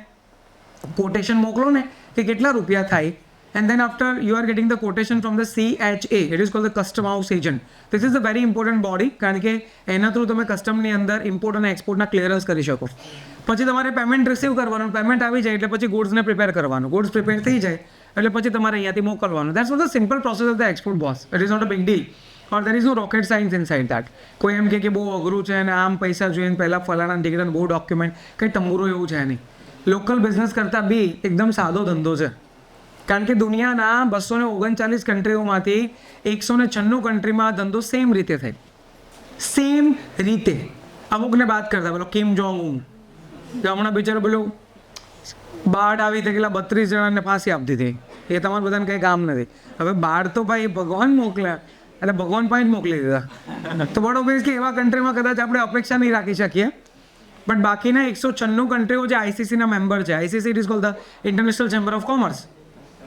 Speaker 1: કોટેશન મોકલો ને કે કેટલા રૂપિયા થાય, and then after you are getting the quotation from the CHA, it is called the custom house agent. This is a very important body, કારણ કે એના થ્રુ તમે કસ્ટમની અંદર ઇમ્પોર્ટ અને એક્સપોર્ટના ક્લિયરન્સ કરી શકો. પછી તમારે પેમેન્ટ રિસીવ કરવાનું, પેમેન્ટ આવી જાય એટલે પછી ગુડ્સને પ્રિપેર કરવાનું, ગુડ્સ પ્રિપેર થઈ જાય એટલે પછી તમારે અહીંયાથી મોકલવાનું. That's what the simple process of the export boss. It is not a big deal or there is no rocket science inside that. કોઈ એમ કે બહુ અઘરું છે અને આમ પૈસા જોઈએ પહેલાં ફલાણા ટિકિટ બહુ ડોક્યુમેન્ટ, કંઈ તંબુરો એવું છે નહીં. લોકલ બિઝનેસ કરતાં બી એકદમ સાદો ધંધો છે, કારણ કે દુનિયાના 239 કન્ટ્રીઓમાંથી 196 કન્ટ્રીમાં આ ધંધો સેમ રીતે થાય. સેમ રીતે. અમુકને વાત કરતા પેલો કિમ જોંગ ઉન, કે હમણાં બિચારો પેલું બાઢ આવી હતી, કેટલા 32 જણાને ફાંસી આપતી હતી. એ તમારે બધાને કંઈ કામ નથી. હવે બાઢ તો ભાઈ ભગવાન મોકલ્યા એટલે ભગવાન પાસે જ મોકલી દીધા. તો બટ ઓબ્વિયસલી એવા કન્ટ્રીમાં કદાચ આપણે અપેક્ષા નહીં રાખી શકીએ, બટ બાકીના 196 કન્ટ્રીઓ જે ICCના મેમ્બર છે, ICC it is called the international chamber of commerce.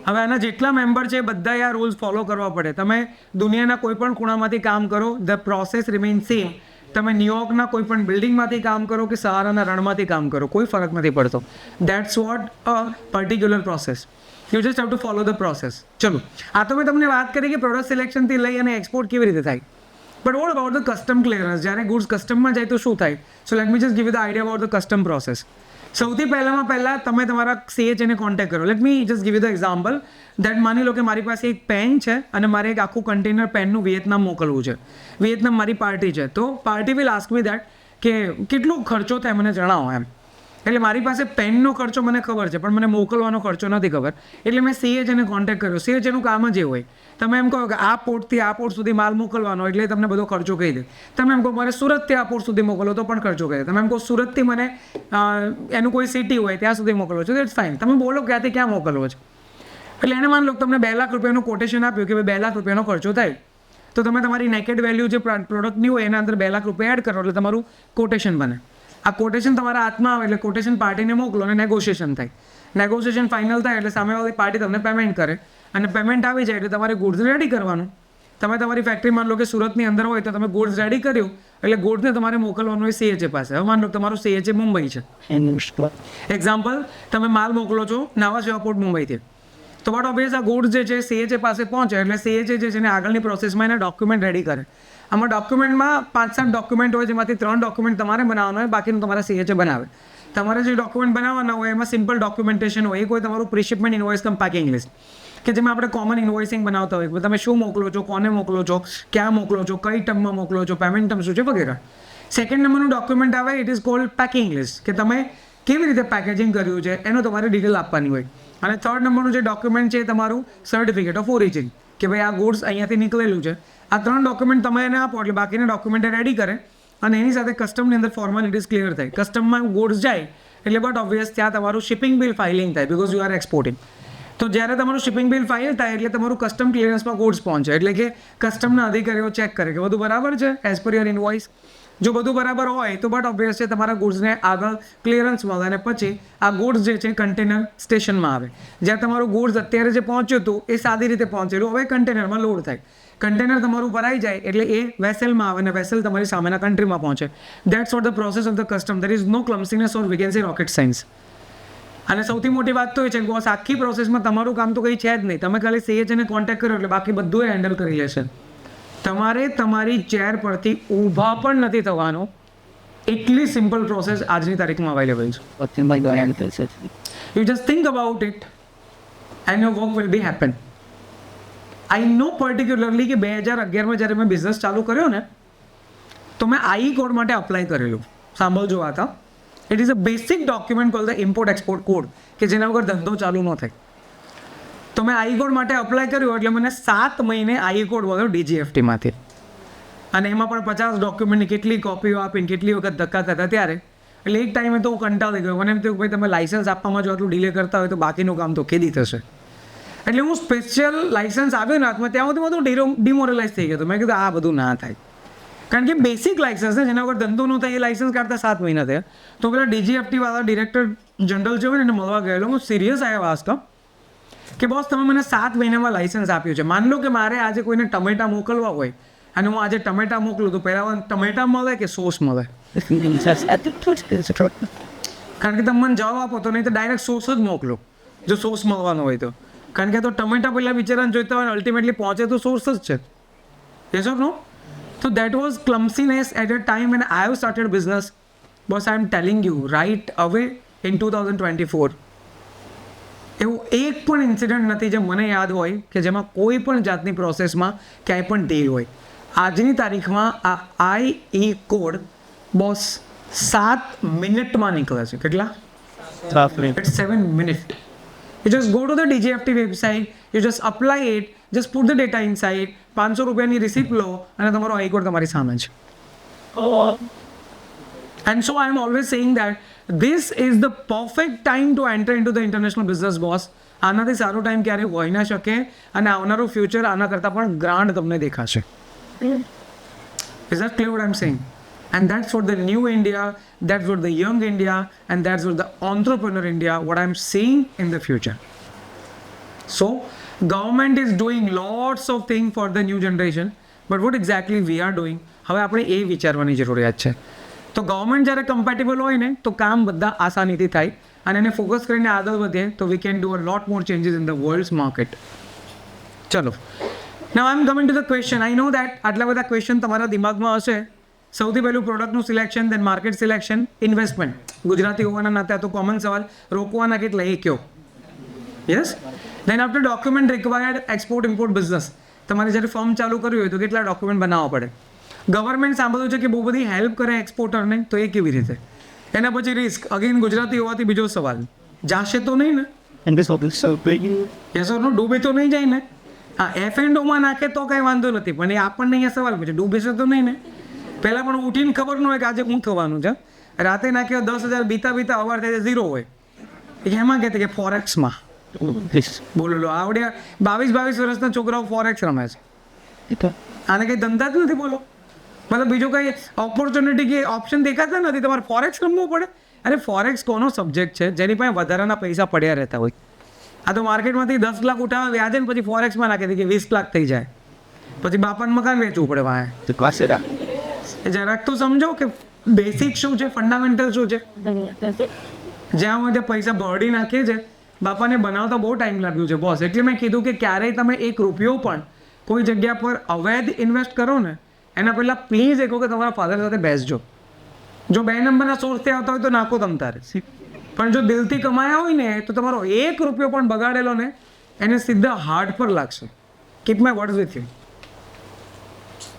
Speaker 1: હવે આના જેટલા મેમ્બર છે બધાએ આ રૂલ્સ ફોલો કરવા પડે. તમે દુનિયાના કોઈ પણ ખૂણામાંથી કામ કરો, ધ પ્રોસેસ રિમેઇન સેમ. તમે ન્યુયોર્કના કોઈ પણ બિલ્ડિંગમાંથી કામ કરો કે સહારાના રણમાંથી કામ કરો, કોઈ ફરક નથી પડતો. That's what a particular process. You just have to follow the process. ચલો, આ તો મેં તમને વાત કરી કે પ્રોડક્ટ સિલેક્શનથી લઈ અને એક્સપોર્ટ કેવી રીતે થાય. But what about the custom clearance? જ્યારે ગુડ્સ કસ્ટમમાં જાય તો શું થાય? So let me just give the idea about the custom process. સૌથી પહેલાં તમે તમારા CHAને કોન્ટેક્ટ કરો. Late me just give you the example that માની લો કે મારી પાસે એક પેન છે અને મારે એક આખું કન્ટેનર પેનનું વિયેતનામ મોકલવું છે. વિયેતનામ મારી પાર્ટી છે, તો party will ask me that કે કેટલો ખર્ચો થાય મને જણાવો એમ. એટલે મારી પાસે પેનનો ખર્ચો મને ખબર છે, પણ મને મોકલવાનો ખર્ચો નથી ખબર. એટલે મેં CHAને કોન્ટેક્ટ કર્યો. CHAનું કામ જ એ હોય, તમે એમ કહો કે આ પોર્ટથી આ પોર્ટ સુધી માલ મોકલવાનો, એટલે તમને બધો ખર્ચો કહી દે. તમે એમ કહો મારે સુરતથી આ પોર્ટ સુધી મોકલો તો પણ ખર્ચો કહી દે. તમે એમ કહો સુરતથી મને એનું કોઈ સિટી હોય ત્યાં સુધી મોકલવો છે, દેટ્સ ફાઇન. તમે બોલો ક્યાંથી ક્યાં મોકલવો છે. એટલે એને માન લો તમને 2 લાખ રૂપિયાનું કોટેશન આપ્યું કે ભાઈ 2 લાખ રૂપિયાનો ખર્ચો થાય, તો તમે તમારી નેકેડ વેલ્યુ જે પ્રોડક્ટની હોય એના અંદર 2 લાખ રૂપિયા એડ કરો એટલે તમારું કોટેશન બને. આ કોટેશન તમારા હાથમાં આવે એટલે કોટેશન પાર્ટીને મોકલો અને નેગોશિએશન થાય. નેગોશિએશન ફાઇનલ થાય એટલે સામેવાળી પાર્ટી તમને પેમેન્ટ કરે અને પેમેન્ટ આવી જાય એટલે તમારે ગુડ્સ રેડી કરવાનું. તમે તમારી ફેક્ટરી માન લો કે સુરતની અંદર હોય તો તમે ગુડ્સ રેડી કર્યું એટલે ગુડ્સને તમારે મોકલવાનું હોય CHA પાસે. હવે માન લો તમારું CHA મુંબઈ છે, એક્ઝામ્પલ તમે માલ મોકલો છો નવા સેવા પોર્ટ મુંબઈથી, તો બટ ઓબ્વિયસ આ ગુડ્સ જે છે CHA પાસે પહોંચે એટલે CHA જે છે એને આગળની પ્રોસેસમાં એના ડોક્યુમેન્ટ રેડી કરે. આમાં ડોક્યુમેન્ટમાં 5-7 ડોક્યુમેન્ટ હોય, જેમાંથી 3 ડોક્યુમેન્ટ તમારે બનાવવાના હોય, બાકીનું તમારા CHA બનાવે. તમારે જે ડોક્યુમેન્ટ બનાવવાના હોય એમાં સિમ્પલ ડોક્યુમેન્ટેશન હોય. એ કોઈ તમારું પ્રીશિપમેન્ટ ઇન્વોઇસ કમ પેકિંગ લિસ્ટ, કે જેમાં આપણે કોમન ઇન્વોઇસિંગ બનાવતા હોય, તમે શું મોકલો છો, કોને મોકલો છો, ક્યાં મોકલો છો, કઈ ટર્મમાં મોકલો છો, પેમેન્ટ ટર્મ શું છે વગેરે. સેકન્ડ નંબરનું ડોક્યુમેન્ટ આવે, it is cold packing list, કે તમે કેવી રીતે પેકેજિંગ કર્યું છે એનો તમારે ડિટેલ આપવાની હોય. અને થર્ડ નંબરનું જે ડોક્યુમેન્ટ છે એ તમારું સર્ટિફિકેટ ઓફ ઓરિજિન, કે ભાઈ આ ગુડ્સ અહીંયાથી નીકળેલું છે. આ 3 ડોક્યુમેન્ટ તમે એને આપો એટલે બાકીના ડોક્યુમેન્ટ રેડી કરે અને એની સાથે કસ્ટમની અંદર ફોર્માલિટીઝ ક્લિયર થાય. કસ્ટમમાં ગુડ્સ જાય એટલે બટ ઓબ્વિયસ ત્યાં તમારું શિપિંગ બિલ ફાઇલિંગ થાય, બિકોઝ યુ આર એક્સપોર્ટિંગ. તો જ્યારે તમારું શિપિંગ બિલ ફાઇલ થાય એટલે તમારું કસ્ટમ ક્લિયરન્સમાં ગુડ્સ પહોંચે, એટલે કે કસ્ટમના અધિકારીઓ ચેક કરે કે બધું બરાબર છે એઝ પર યોર ઇનવોઇસ. જો બધું બરાબર હોય તો બટ ઓબ્વિયસ છે તમારા ગુડ્સને આગળ ક્લિયરન્સ મળે અને પછી આ ગુડ્સ જે છે કન્ટેનર સ્ટેશનમાં આવે. જ્યાં તમારું ગુડ્સ અત્યારે જે પહોંચ્યું હતું એ સાદી રીતે પહોંચેલું હવે કન્ટેનરમાં લોડ થાય. કન્ટેનર તમારું ભરાઈ જાય એટલે એ વેસલમાં આવે અને વેસલ તમારી સામેના કન્ટ્રીમાં પહોંચે. That's what the process of the custom. There is no clumsiness or we can say rocket science. અને સૌથી મોટી વાત તો એ છે કે બોસ આખી પ્રોસેસમાં તમારું કામ તો કંઈ છે જ નહીં. તમે ખાલી CHAને કોન્ટેક્ટ કરો એટલે બાકી બધું એ હેન્ડલ કરી લેશે. તમારે તમારી ચેર પરથી ઊભા પણ નથી થવાનું. એટલી સિમ્પલ પ્રોસેસ આજની તારીખમાં અવેલેબલ છે. You just think about it and your work will be happen. I know particularly કે 2011માં જ્યારે મેં બિઝનેસ ચાલુ કર્યો ને તો મેં આઈ કોડ માટે અપ્લાય કરેલું. સાંભળજો આ હતા. It is a basic document call the import export code કે જેના વગર ધંધો ચાલુ ન થાય. તો મેં આઈ કોડ માટે અપ્લાય કર્યું એટલે મને 7 મહિને આઈ કોડ મળ્યો DGFTમાંથી. અને એમાં પણ 50 ડોક્યુમેન્ટની કેટલી કોપીઓ આપીને કેટલી વખત ધક્કા થતા ત્યારે. એટલે એક ટાઈમે તો હું કંટાળી ગયો. મને એમ થયું ભાઈ તમે લાઇસન્સ આપવામાં જો આટલું ડિલે કરતા હોય તો બાકીનું કામ તો કેદી થશે. એટલે હું સ્પેશિયલ લાઇસન્સ આવ્યો ને હાથમાં ત્યાં સુધી બધું ડિમોરલાઇઝ થઈ ગયો હતો. મેં કીધું આ બધું ના થાય. કારણ કે બેસિક લાઇસન્સ ને જેના વગર ધંધો ન થાય એ લાઇસન્સ કાઢતા 7 મહિના થયા. તો પેલા DGFT વાળા ડિરેક્ટર જનરલ જે હોય ને એને મળવા ગયેલો. હું સિરિયસ આવ્યો વાસ્તો કે બોસ તમે મને 7 મહિનામાં લાઇસન્સ આપ્યું છે. માન લો કે મારે આજે કોઈને ટમેટા મોકલવા હોય અને હું આજે ટમેટા મોકલું તો પહેલાં ટમેટા મળે કે સોસ મળે? કારણ કે તમે મને જવાબ આપો તો નહીં તો ડાયરેક્ટ સોસ જ મોકલો જો સોસ મળવાનો હોય તો. કારણ કે તો ટમેટા પહેલાં બિચારાને જોઈતા હોય અલ્ટિમેટલી પહોંચે તો સોર્સ જ છે. Yes or no? So that was clumsiness at a time when I have started business. Boss, I am telling you, right away in 2024. એવું એક પણ ઇન્સિડન્ટ નથી જે મને યાદ હોય કે જેમાં કોઈ પણ જાતની પ્રોસેસમાં ક્યાંય પણ ડીલ હોય. આજની તારીખમાં આ આઈ કોડ બોસ 7 મિનિટમાં નીકળે છે. કેટલા? 7 minute. It's 7 minutes. You just go to the DGFT website, you just apply it, just put the data inside, 500 રૂપિયાની રિસીપ્ટ લો અને તમારો આઈ કોડ તમારી સામે છે. And so I am always saying that this is the perfect time to enter into the international business, boss. આનાથી સારો time ક્યારેય હોઈ ના શકે અને આવનારું ફ્યુચર આના કરતાં પણ ગ્રાન્ડ તમને દેખાશે. Is that clear what I'm saying? And that's what the new India, that's what the young India, and that's what the entrepreneur India, what I'm seeing in the future. So, government is doing lots of things for the new generation, but what exactly we are doing? હવે આપણે એ વિચારવાની જરૂરિયાત છે. તો government જ્યારે compatible હોય ને તો કામ બધા આસાનીથી થાય અને એને ફોકસ કરીને આગળ વધે તો we can do a lot more changes in the world's market. ચલો, now I am coming to the question. I know that આટલા બધા ક્વેશ્ચન તમારા દિમાગમાં હશે. સૌથી પહેલું પ્રોડક્ટનું selection, then market selection, investment. Gujarati હોવાના નાતે આ તો કોમન સવાલ. રોકવાના કેટલા એ કહો. Yes. Then after document required export import business. તમારે જ્યારે ફોર્મ ચાલુ કર્યું હોય તો કેટલા ડોક્યુમેન્ટ બનાવવા પડે. ગવર્મેન્ટ સાંભળ્યું છે કે બહુ બધી હેલ્પ કરે એક્સપોર્ટરને, તો એ કેવી રીતે? એના પછી રિસ્ક. અગેન ગુજરાતી હોવાથી બીજો સવાલ, જાશે તો નહીં ને? યસ ઓર નો? ડૂબે તો નહીં જાય ને? હા, F&Oમાં નાખે તો કાંઈ વાંધો નથી, પણ એ આપણને અહીંયા સવાલ પૂછે ડૂબે છે તો નહીં ને? પહેલાં પણ ઉઠીને ખબર ન હોય કે આજે શું થવાનું છે. રાતે નાખ્યો 10,000 બીતા અવાર થાય 0 હોય. એમાં કહેते કે ફોરેક્સમાં બોલો લો આવડ્યા 22 વર્ષના છોકરાઓ ફોરેક્સ રમે છે. આને કંઈ ધંધા જ નથી બોલો. મતલબ બીજો કંઈ ઓપોર્ચ્યુનિટી કે ઓપ્શન દેખાતા નથી, તમારે ફોરેક્સ રમવું પડે. અરે ફોરેક્સ કોનો સબ્જેક્ટ છે જેની પાસે વધારાના પૈસા પડ્યા રહેતા હોય? આ તો માર્કેટમાંથી 10 લાખ ઉઠાવે વ્યાજે ને પછી ફોરેક્સમાં નાખી દે કે 20 લાખ થઈ જાય, પછી બાપાને મકાન વેચવું પડે વાય. જરાક તો સમજો કે બેસિક શું છે, ફંડામેન્ટલ શું છે. જ્યાં હોય ત્યાં પૈસા ભરડી નાખીએ છે. બાપાને બનાવતા બહુ ટાઈમ લાગ્યું છે બોસ. એટલે મેં કીધું કે ક્યારેય તમે 1 રૂપિયો પણ કોઈ જગ્યા પર અવૈધ ઇન્વેસ્ટ કરો ને એના પહેલાં પ્લીઝ એક વખત તમારા ફાધર સાથે બેસજો. જો 2 નંબરના સોર્સથી આવતા હોય તો નાખો તમ તારે, પણ જો દિલથી કમાયા હોય ને તો તમારો 1 રૂપિયો પણ બગાડેલો ને એને સીધા હાર્ટ પર લાગશે. Keep my words with you.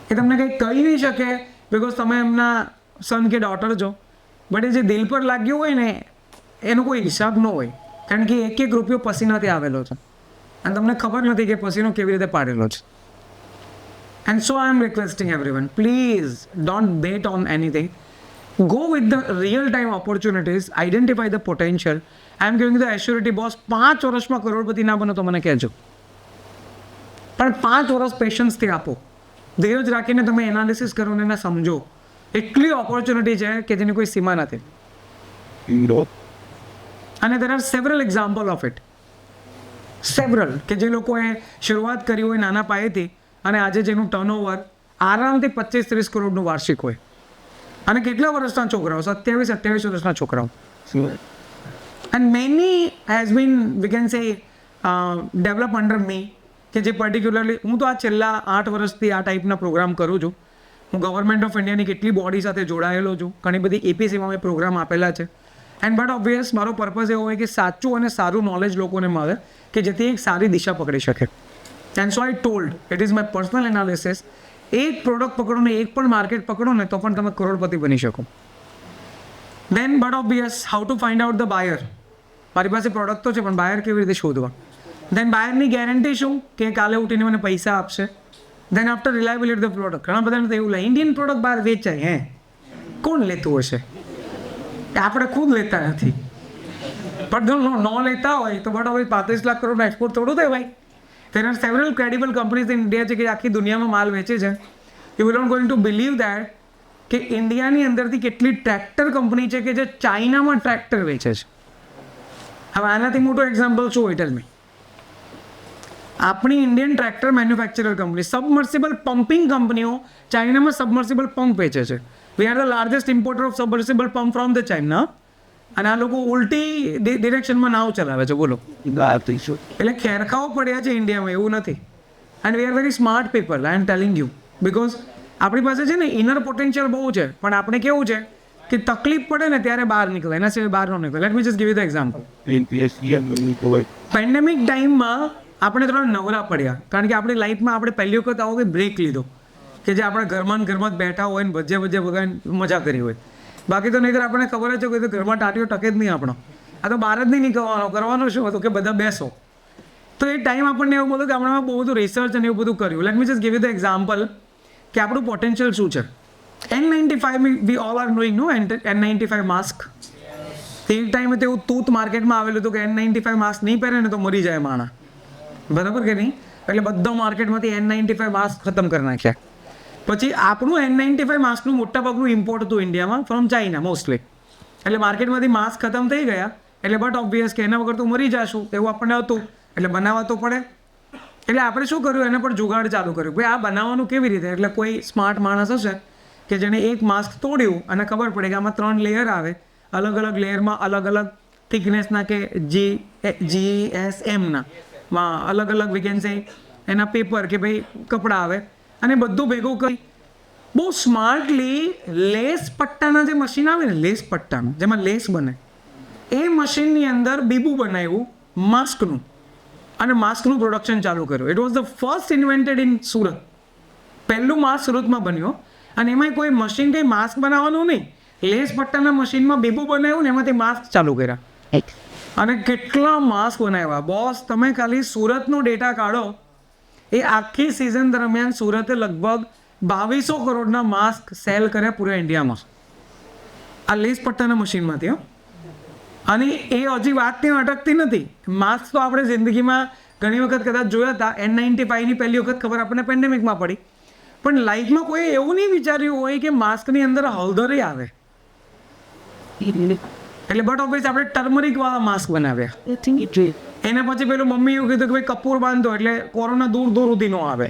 Speaker 1: એ તમને કંઈ કહી નહીં શકે બિકોઝ તમે એમના સન કે ડોટર છો, બટ એ જે દિલ પર લાગ્યું હોય ને એનો કોઈ હિસાબ ન હોય, કારણ કે 1 રૂપિયો પસીનાથી આવેલો છે અને તમને ખબર નથી કે પસીનો કેવી રીતે પાડેલો છે. And so I am requesting everyone, please don't bet on anything. Go with the real-time opportunities, identify the potential. I am giving you the assurity, boss. 5 વર્ષમાં કરોડપતિ ના બનો તો મને કહેજો, પણ 5 વર્ષ પેશન્સથી આપો. ધીરજ રાખીને તમે એનાલિસિસ કરો ને એને સમજો. એટલી ઓપોર્ચ્યુનિટી છે કે જેની કોઈ સીમા નથી. અને there are several examples of it. Several કે જે લોકોએ શરૂઆત કરી હોય નાના પાયેથી અને આજે જેનું ટર્નઓવર આરામથી 25-30 કરોડનું વાર્ષિક હોય. અને કેટલા વર્ષના છોકરાઓ? 27-28 વર્ષના છોકરાઓ. And many has been we can say develop under me, કે જે પર્ટિક્યુલરલી હું તો આ છેલ્લા 8 વર્ષથી આ ટાઈપના પ્રોગ્રામ કરું છું. હું ગવર્મેન્ટ ઓફ ઇન્ડિયાની કેટલી બોડી સાથે જોડાયેલો છું, ઘણી બધી એપીસીમાં મેં પ્રોગ્રામ આપેલા છે. એન્ડ બટ ઓબ્વિયસ મારો પર્પઝ એવો હોય કે સાચું અને સારું નોલેજ લોકોને મળે કે જેથી એક સારી દિશા પકડી શકે. And so I told it is my personal analysis, એક પ્રોડક્ટ પકડો ને એક પણ માર્કેટ પકડો ને તો પણ તમે કરોડપતિ બની શકો. Then but obvious how to find out the buyer. મારી પાસે પ્રોડક્ટ તો છે પણ બાયર કેવી રીતે શોધવા. દેન બાયરની ગેરંટી શું કે કાલે ઉઠીને મને પૈસા આપશે. Then after reliability the product. ઘણા બધાને તો એવું લાગે ઇન્ડિયન પ્રોડક્ટ બહાર વેચાય, કોણ લેતું હશે? આપણે ખુદ લેતા નથી. પણ જો ન લેતા હોય તો બટ હવે 35 લાખ કરોડનો એક્સપોર્ટ થોડું થાય ભાઈ. There are several credible companies in India જે આખી દુનિયામાં માલ વેચે છે. You will not going to believe that કે ઇન્ડિયાની અંદરથી કેટલી ટ્રેક્ટર કંપની છે કે જે ચાઇનામાં ટ્રેક્ટર વેચે છે. હવે આનાથી મોટો એક્ઝામ્પલ શું હોય? Tell me. આપણી Indian tractor manufacturer company, submersible pumping કંપનીઓ ચાઇનામાં સબમર્સિબલ પંપ વેચે છે. We are the largest importer of submersible pump from the China. અને આ લોકો ઉલટી ડિરેક્શનમાં નાવ ચલાવે છે. બોલો, એટલે ખેરખાઓ પડ્યા છે ઇન્ડિયામાં, એવું નથી. And we are very smart people, I am telling you. Because આપણી પાસે છે ને ઇનર પોટેન્શિયલ બહુ છે, પણ આપણે કેવું છે કે તકલીફ પડે ને ત્યારે બહાર નીકળે, એના સિવાય બહાર ન નીકળે. Late me just give you the example. Pandemic ટાઈમમાં આપણે થોડા નવરા પડ્યા, કારણ કે આપણી લાઈફમાં આપણે પહેલી વખત આવો કે બ્રેક લીધો, કે જે આપણે ઘરમાં જ બેઠા હોય ને ભજ્યા ભગવાન મજા કરી હોય. બાકી તો નહીંતર આપણને ખબર જ છે કે ઘરમાં ટાટીઓ ટકે જ નહીં આપણો. આ તો બહાર જ નહીં નીકળવાનો, કરવાનું શું હતું કે બધા બેસો. તો એ ટાઈમ આપણને એવું બધું કે આપણામાં બહુ બધું રિસર્ચ અને એવું બધું કર્યું. Let me just give you the example કે આપણું પોટેન્શિયલ શું છે. N95 we all are knowing, no N95 mask. તે ટાઈમે તેવું તૂત માર્કેટમાં આવેલું હતું કે N95 માસ્ક નહીં પહેરે ને તો મરી જાય માણસ, બરાબર કે નહીં? એટલે બધા માર્કેટમાંથી N95 માસ્ક ખતમ કરી નાખ્યા. પછી આપણું N95 માસ્કનું મોટાભાગનું ઇમ્પોર્ટ હતું ઇન્ડિયામાં ફ્રોમ ચાઇના મોસ્ટલી. એટલે માર્કેટમાંથી માસ્ક ખતમ થઈ ગયા, એટલે બટ ઓબ્વિયસ કે એના વગર તો મરી જશું એવું આપણને હતું, એટલે બનાવવા તો પડે. એટલે આપણે શું કર્યું, એના પર જુગાડ ચાલુ કર્યું. ભાઈ આ બનાવવાનું કેવી રીતે? એટલે કોઈ સ્માર્ટ માણસ હશે કે જેણે એક માસ્ક તોડ્યું અને ખબર પડે કે આમાં 3 લેયર આવે, અલગ અલગ લેયરમાં અલગ અલગ થિકનેસના કે GSM માં અલગ અલગ વેકેન્સી એના પેપર કે ભાઈ કપડાં આવે અને બધું ભેગું કરી બહુ સ્માર્ટલી લેસ પટ્ટાના જે મશીન આવે ને, લેસ પટ્ટાનું જેમાં લેસ બને, એ મશીનની અંદર બીબું બનાવ્યું માસ્કનું અને માસ્કનું પ્રોડક્શન ચાલુ કર્યું. It was the first invented in Surat. પહેલું માસ્ક સુરતમાં બન્યો અને એમાં કોઈ મશીન કંઈ માસ્ક બનાવવાનું નહીં, લેસ પટ્ટાના મશીનમાં બીબું બનાવ્યું ને એમાંથી માસ્ક ચાલુ કર્યા. અને કેટલા માસ્ક બનાવ્યા બોસ! તમે ખાલી સુરતનો ડેટા કાઢો, એ આખી સિઝન દરમિયાન સુરતે લગભગ 2200 કરોડના માસ્ક સેલ કર્યા પૂરા ઇન્ડિયામાં આ લેસ પટ્ટાના મશીનમાંથી. અને એ હજી વાત ત્યાં અટકતી નથી. માસ્ક તો આપણે જિંદગીમાં ઘણી વખત કદાચ જોયા હતા. N95ની પહેલી વખત ખબર આપણને પેન્ડેમિકમાં પડી, પણ લાઈફમાં કોઈ એવું નહીં વિચાર્યું હોય કે માસ્કની અંદર હળદર આવે. એટલે બટ ઓબ્વિયસ આપણે ટર્મરિક વાળા માસ્ક બનાવ્યા. એના પછી પેલું મમ્મી એવું કીધું કે ભાઈ કપૂર બાંધો એટલે કોરોના દૂર સુધી ન આવે,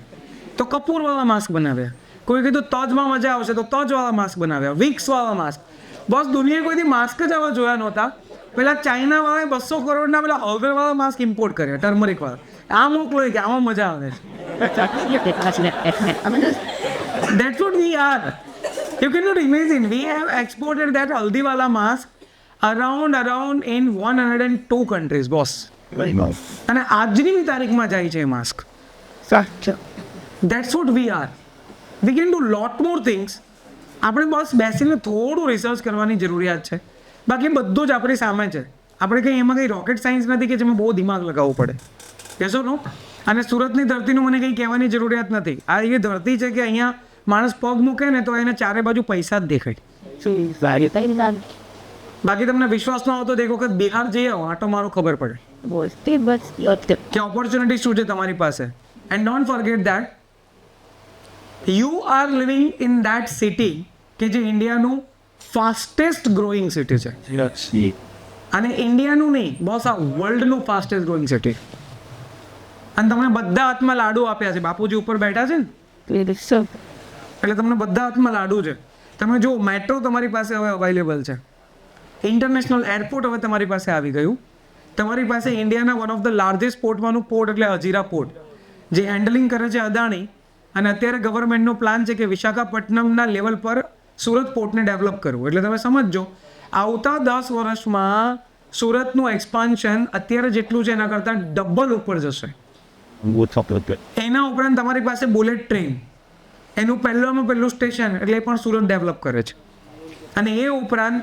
Speaker 1: તો કપૂર વાળા માસ્ક બનાવ્યા. કોઈ કીધું તજમાં મજા આવશે તો તજ વાળા માસ્ક બનાવ્યા, વિક્સ વાળા માસ્ક. બસ દુનિયાએ કોઈથી માસ્ક જ આવા જોયા નહોતા. પેલા ચાઇના વાળાએ 200 કરોડના પેલા હળદર વાળા માસ્ક ઇમ્પોર્ટ કર્યા, ટર્મરિક વાળા. આ મોકલો કે આમાં મજા આવે છે. That's what we are. You cannot imagine. We have exported that Haldiwala mask around in 102 countries, boss. અને આજની તારીખમાં જાય છે એ mask. That's what we are. We can do lot more things. આપણે બસ બેસીને થોડું રિસર્ચ કરવાની જરૂરિયાત છે. બાકી બધું જ આપણી સામે છે. આપણે કંઈ એમાં કંઈ રોકેટ સાયન્સ નથી કે જેમાં બહુ દિમાગ લગાવવું પડે. કહેશો નો? અને સુરતની ધરતીનું મને કંઈ કહેવાની જરૂરિયાત નથી. આ એ ધરતી છે કે અહીંયા માણસ પગ મૂકે ને તો એને ચારે બાજુ પૈસા જ દેખાય. બાકી તમને વિશ્વાસ ન આવતો તો એક વખત બિહાર જઈ આવો, આટો મારો ખબર પડે કે ઓપોર્ચ્યુનિટી શું છે તમારી પાસે. And don't forget that you are living in that city કે જે ઇન્ડિયાનું ફાસ્ટેસ્ટ ગ્રોઈંગ સિટી છે. અને ઇન્ડિયાનું નહીં બોસ, આ વર્લ્ડનું ફાસ્ટેસ્ટ ગ્રોઈંગ સિટી. અને તમને બધા હાથમાં લાડુ આપ્યા છે. બાપુજી ઉપર બેઠા છે ને એટલે તમને બધા હાથમાં લાડુ છે. તમે જો મેટ્રો તમારી પાસે હવે અવેલેબલ છે, ઇન્ટરનેશનલ એરપોર્ટ હવે તમારી પાસે આવી ગયું, તમારી પાસે ઇન્ડિયાના વન ઓફ ધ લાર્જેસ્ટ પોર્ટમાંનું પોર્ટ એટલે હજીરા પોર્ટ જે હેન્ડલિંગ કરે છે અદાણી. અને અત્યારે ગવર્મેન્ટનો પ્લાન છે કે વિશાખાપટ્ટનમના લેવલ પર સુરત પોર્ટને ડેવલપ કરવું. એટલે તમે સમજો આવતા 10 વર્ષમાં સુરતનું એક્સપાન્શન અત્યારે જેટલું છે એના કરતાં ડબલ ઉપર જશે. એના ઉપરાંત તમારી પાસે બુલેટ ટ્રેન, એનું પહેલું સ્ટેશન એટલે એ પણ સુરત ડેવલપ કરે છે. અને એ ઉપરાંત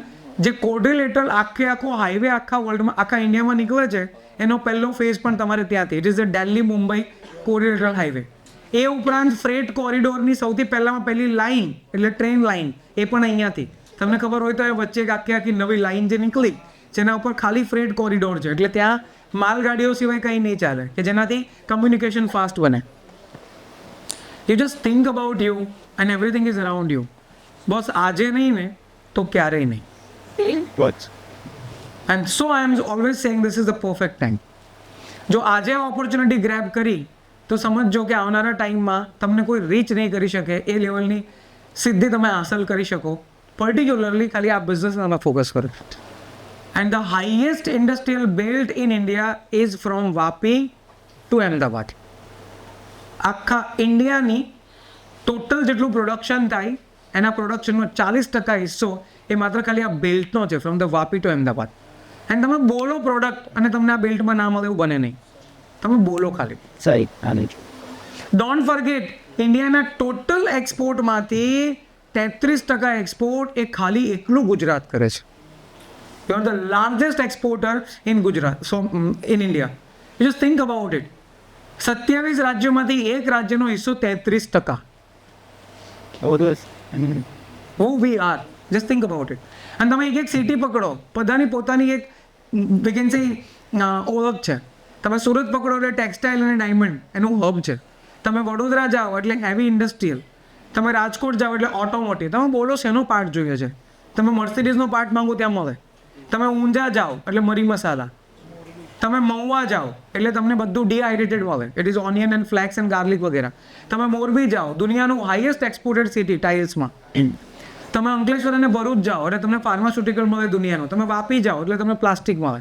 Speaker 1: જે કોડ્રિલેટરલ આખો હાઈવે આખા વર્લ્ડમાં આખા ઇન્ડિયામાં નીકળે છે એનો પહેલો ફેઝ પણ તમારે ત્યાંથી, it is the Delhi Mumbai corridoral highway. એ ઉપરાંત ફ્રેટ કોરિડોરની સૌથી પહેલી લાઈન એટલે ટ્રેન લાઈન એ પણ અહીંયાથી. તમને ખબર હોય તો એ વચ્ચે એક આખી નવી લાઈન જે નીકળી જેના ઉપર ખાલી ફ્રેટ કોરિડોર છે, એટલે ત્યાં માલગાડીઓ સિવાય કંઈ નહીં ચાલે, કે જેનાથી કમ્યુનિકેશન ફાસ્ટ બને. You just think about you and everything is around you. બસ આજે નહીં ને તો ક્યારેય નહીં. And so I am always saying this is the perfect time. જો આજે આ ઓપોર્ચ્યુનિટી ગ્રેબ કરી તો સમજજો કે આવનારા ટાઈમમાં તમને કોઈ રીચ નહીં કરી શકે એ લેવલની સિદ્ધિ તમે હાંસલ કરી શકો. પર્ટિક્યુલરલી ખાલી આ બિઝનેસમાં ફોકસ કરો. And the highest industrial belt in India is from Vapi to Ahmedabad. આખા ઇન્ડિયાની ટોટલ જેટલું પ્રોડક્શન થાય એના પ્રોડક્શનનો 40% હિસ્સો એ માત્ર ખાલી આ બેલ્ટનો છે, from the Vapi to Ahmedabad. And તમે બોલો પ્રોડક્ટ અને તમને આ બેલ્ટમાં ના મળે એવું બને નહીં. તમે બોલો ખાલી. ડોન્ટ ફર્ગેટ ઇન્ડિયાના ટોટલ એક્સપોર્ટમાંથી 33% એક્સપોર્ટ એ ખાલી એકલું ગુજરાત કરે છે. You are the largest exporter in Gujarat, so in India. You just think about it. 27 રાજ્યોમાંથી એક રાજ્યનો હિસ્સો 33%. Who we are, just think about it. અને તમે એક સિટી પકડો, બધાની પોતાની એક વેકેન્સી ઓળખ છે. તમે સુરત પકડો એટલે ટેક્સટાઇલ અને ડાયમંડ એનું હબ છે. તમે વડોદરા જાઓ એટલે હેવી ઇન્ડસ્ટ્રીયલ. તમે રાજકોટ જાઓ એટલે ઓટોમોટિવ. તમે બોલો શેનો પાર્ટ જોઈએ છે? તમે મર્સિડીઝનો પાર્ટ માંગો ત્યાં મળે. તમે ઊંઝા જાઓ એટલે મરી મસાલા. તમે મહુવા જાઓ એટલે તમને બધું ડિહાઇડ્રેટેડ મળે. It is onion and flakes and garlic વગેરે. તમે મોરબી જાઓ, દુનિયાનું હાઈએસ્ટ એક્સપોર્ટેડ સિટી ટાઇલ્સમાં. તમે અંકલેશ્વર અને ભરૂચ જાઓ એટલે તમને ફાર્માસ્યુટિકલ મળે દુનિયાનું. તમે વાપી જાઓ એટલે તમને પ્લાસ્ટિક મળે.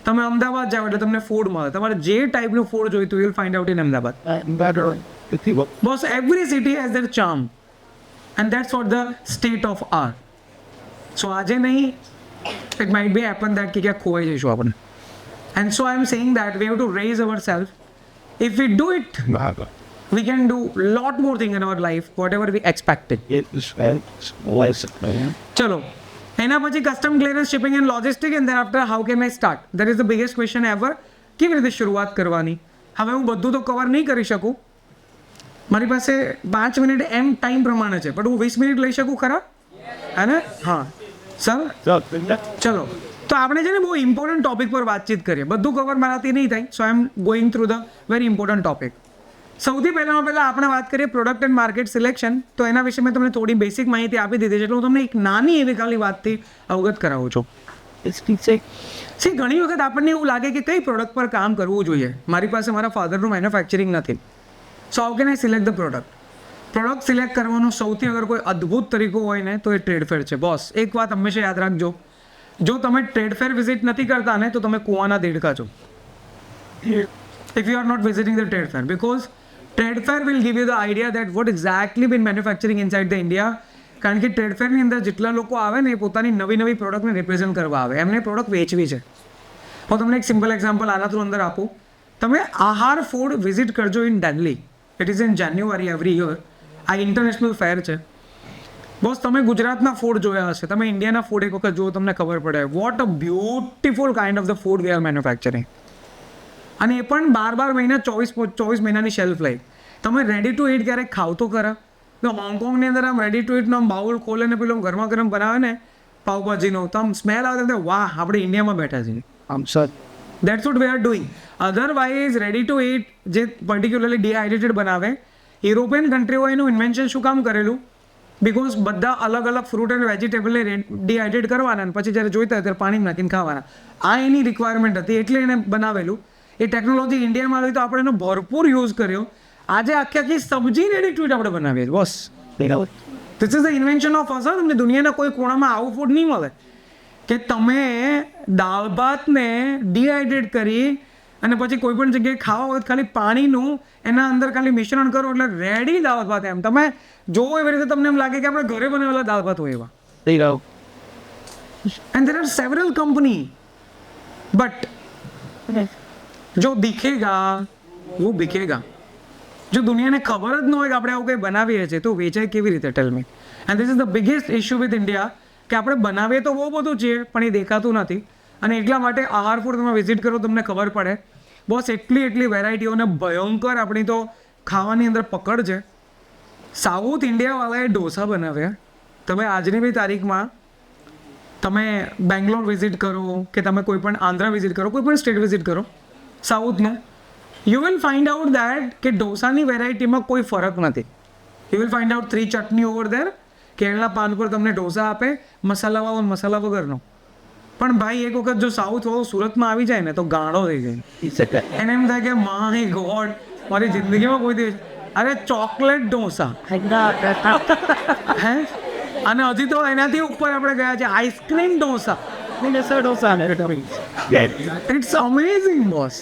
Speaker 1: તમે અમદાવાદ જાઓ એટલે તમને ફૂડ મળે. તમારે જે ટાઈપનું ફૂડ જોઈતું you will find out in Ahmedabad. Boss, every city has there charm and that's what the state of our. So આજે નહીં, it might be happen that કે ક્યાંક ખોવાઈ જઈશું આપણે. And so I am saying that we have to raise ourselves. If we do it, we can do a lot more things in our life, whatever we expected. Chalo. એના પછી custom clearance, shipping and logistic, and thereafter how can I start? That is the biggest question ever. કેવી રીતે શરૂઆત કરવાની? હવે હું બધું તો કવર નહીં કરી શકું. મારી પાસે 5 મિનિટ એમ ટાઈમ પ્રમાણે છે, પણ હું 20 મિનિટ લઈ શકું ખરા? હે ને? હા સર, ચલો. તો આપણે છે ને બહુ ઇમ્પોર્ટન્ટ ટોપિક પર વાતચીત કરીએ. બધું કવર મારાથી નહીં થાય, so I am going through the very important topic. સૌથી પહેલાં આપણે વાત કરીએ પ્રોડક્ટ એન્ડ માર્કેટ સિલેક્શન. તો એના વિશે મેં તમને થોડી બેસિક માહિતી આપી દીધી છે, એટલે હું તમને એક નાની એવી ખાલી વાતથી અવગત કરાવું છું. સી, ઘણી વખત આપણને એવું લાગે કે કઈ પ્રોડક્ટ પર કામ કરવું જોઈએ. મારી પાસે મારા ફાધરનું મેન્યુફેક્ચરિંગ નથી, so how can I select the product? Product select કરવાનો સૌથી અગર કોઈ અદ્ભુત તરીકો હોય ને તો એ ટ્રેડ ફેર છે. બોસ, એક વાત હંમેશા યાદ રાખજો, જો તમે ટ્રેડ ફેર વિઝિટ નથી કરતા ને તો તમે કૂવાના દેડકા છો. If you are not visiting the trade fair, because trade fair will give you the idea that what exactly been manufacturing inside the India. કારણ કે ટ્રેડ ફેરની અંદર જેટલા લોકો આવે ને એ પોતાની નવી પ્રોડક્ટને રિપ્રેઝન્ટ કરવા આવે, એમને પ્રોડક્ટ વેચવી છે. હું તમને એક સિમ્પલ એક્ઝામ્પલ આના થ્રુ અંદર આપું. તમે આહાર ફૂડ વિઝિટ કરજો in Delhi. It is in January every year. આ ઇન્ટરનેશનલ ફેર છે. બોસ, તમે ગુજરાતના ફૂડ જોયા હશે, તમે ઇન્ડિયાના ફૂડ એક વખત જુઓ, તમને ખબર પડે what a beautiful kind of the food we are manufacturing. અને એ પણ 12 મહિના, 24 મહિનાની શેલ્ફ લાઈફ. તમે રેડી ટુ ઇટ ક્યારેક ખાવ તો ખરા? તો હોંગકોંગની અંદર આમ રેડી ટુ ઇટનો આમ બાઉલ ખોલે ને પેલો ગરમા ગરમ બનાવે ને પાવભાજીનો, તો આમ સ્મેલ આવે તો વાહ, આપણે ઇન્ડિયામાં બેઠા છીએ. આમ sir, that's what we are doing. Otherwise ready to it જે પર્ટિક્યુલરલી ડિહાઇડ્રેટેડ બનાવે, યુરોપિયન કન્ટ્રીઓએ એનું ઇન્વેન્શન શું કામ કરેલું? બિકોઝ બધા અલગ ફ્રૂટ અને વેજીટેબલને ડિહાઇડ્રેટ કરવાના અને પછી જ્યારે જોઈતા હોય ત્યારે પાણી નાખીને ખાવાના. આ એની રિક્વાયરમેન્ટ હતી, એટલે એને બનાવેલું. એ ટેકનોલોજી ઇન્ડિયામાં આવી તો આપણે એનો ભરપૂર યુઝ કર્યો. આજે આખી સબ્જી રેડી ટુ ઇટ આપણે બનાવીએ. બસ, this is the invention of us. તમને દુનિયાના કોઈ ખૂણામાં આવું ફૂડ નહીં મળે કે તમે દાળ ભાતને ડિહાઇડ્રેટ કરી અને પછી કોઈ પણ જગ્યાએ ખાવા વખત ખાલી પાણીનું એના અંદર ખાલી મિશ્રણ કરો એટલે રેડી દાળ ભાત. એમ તમે જોવો એવી રીતે તમને એમ લાગે કે આપણે ઘરે બનાવેલા દાળ ભાત હોય એવા. And there are several company, but જો દિખેગા वो बिकेगा. જો દુનિયાને ખબર જ ન હોય કે આપણે આવું કંઈ બનાવીએ છીએ તો વેચાય કેવી રીતે? Tell me. And this is the biggest issue with India કે આપણે બનાવીએ તો બહુ બધું છીએ પણ એ દેખાતું નથી. અને એટલા માટે આહાર ફૂડ તમે વિઝિટ કરો તમને ખબર પડે બોસ એટલી વેરાયટીઓને ભયંકર આપણી તો ખાવાની અંદર પકડ છે. સાઉથ ઇન્ડિયાવાળાએ ઢોસા બનાવ્યા. તમે આજની બી તારીખમાં તમે બેંગ્લોર વિઝિટ કરો કે તમે કોઈ પણ આંધ્રા વિઝિટ કરો, કોઈ પણ સ્ટેટ વિઝિટ કરો સાઉથનું, you will find out that કે ઢોસાની વેરાયટીમાં કોઈ ફરક નથી. You will find out 3 chutney over there. કેળના પાન પર તમને ઢોસા આપે, મસાલાવાળો મસાલા વગરનો. પણ ભાઈ એક વખત જો સાઉથ વાળો સુરતમાં આવી જાય ને તો ગાળો થઈ જાય. એને એમ થાય કે માય ગોડ, મારી જિંદગીમાં કોઈ દિવસ અરે ચોકલેટ ઢોસા હે, અને હજી તો એનાથી ઉપર આપણે ગયા છે ice cream dosa. It's amazing boss.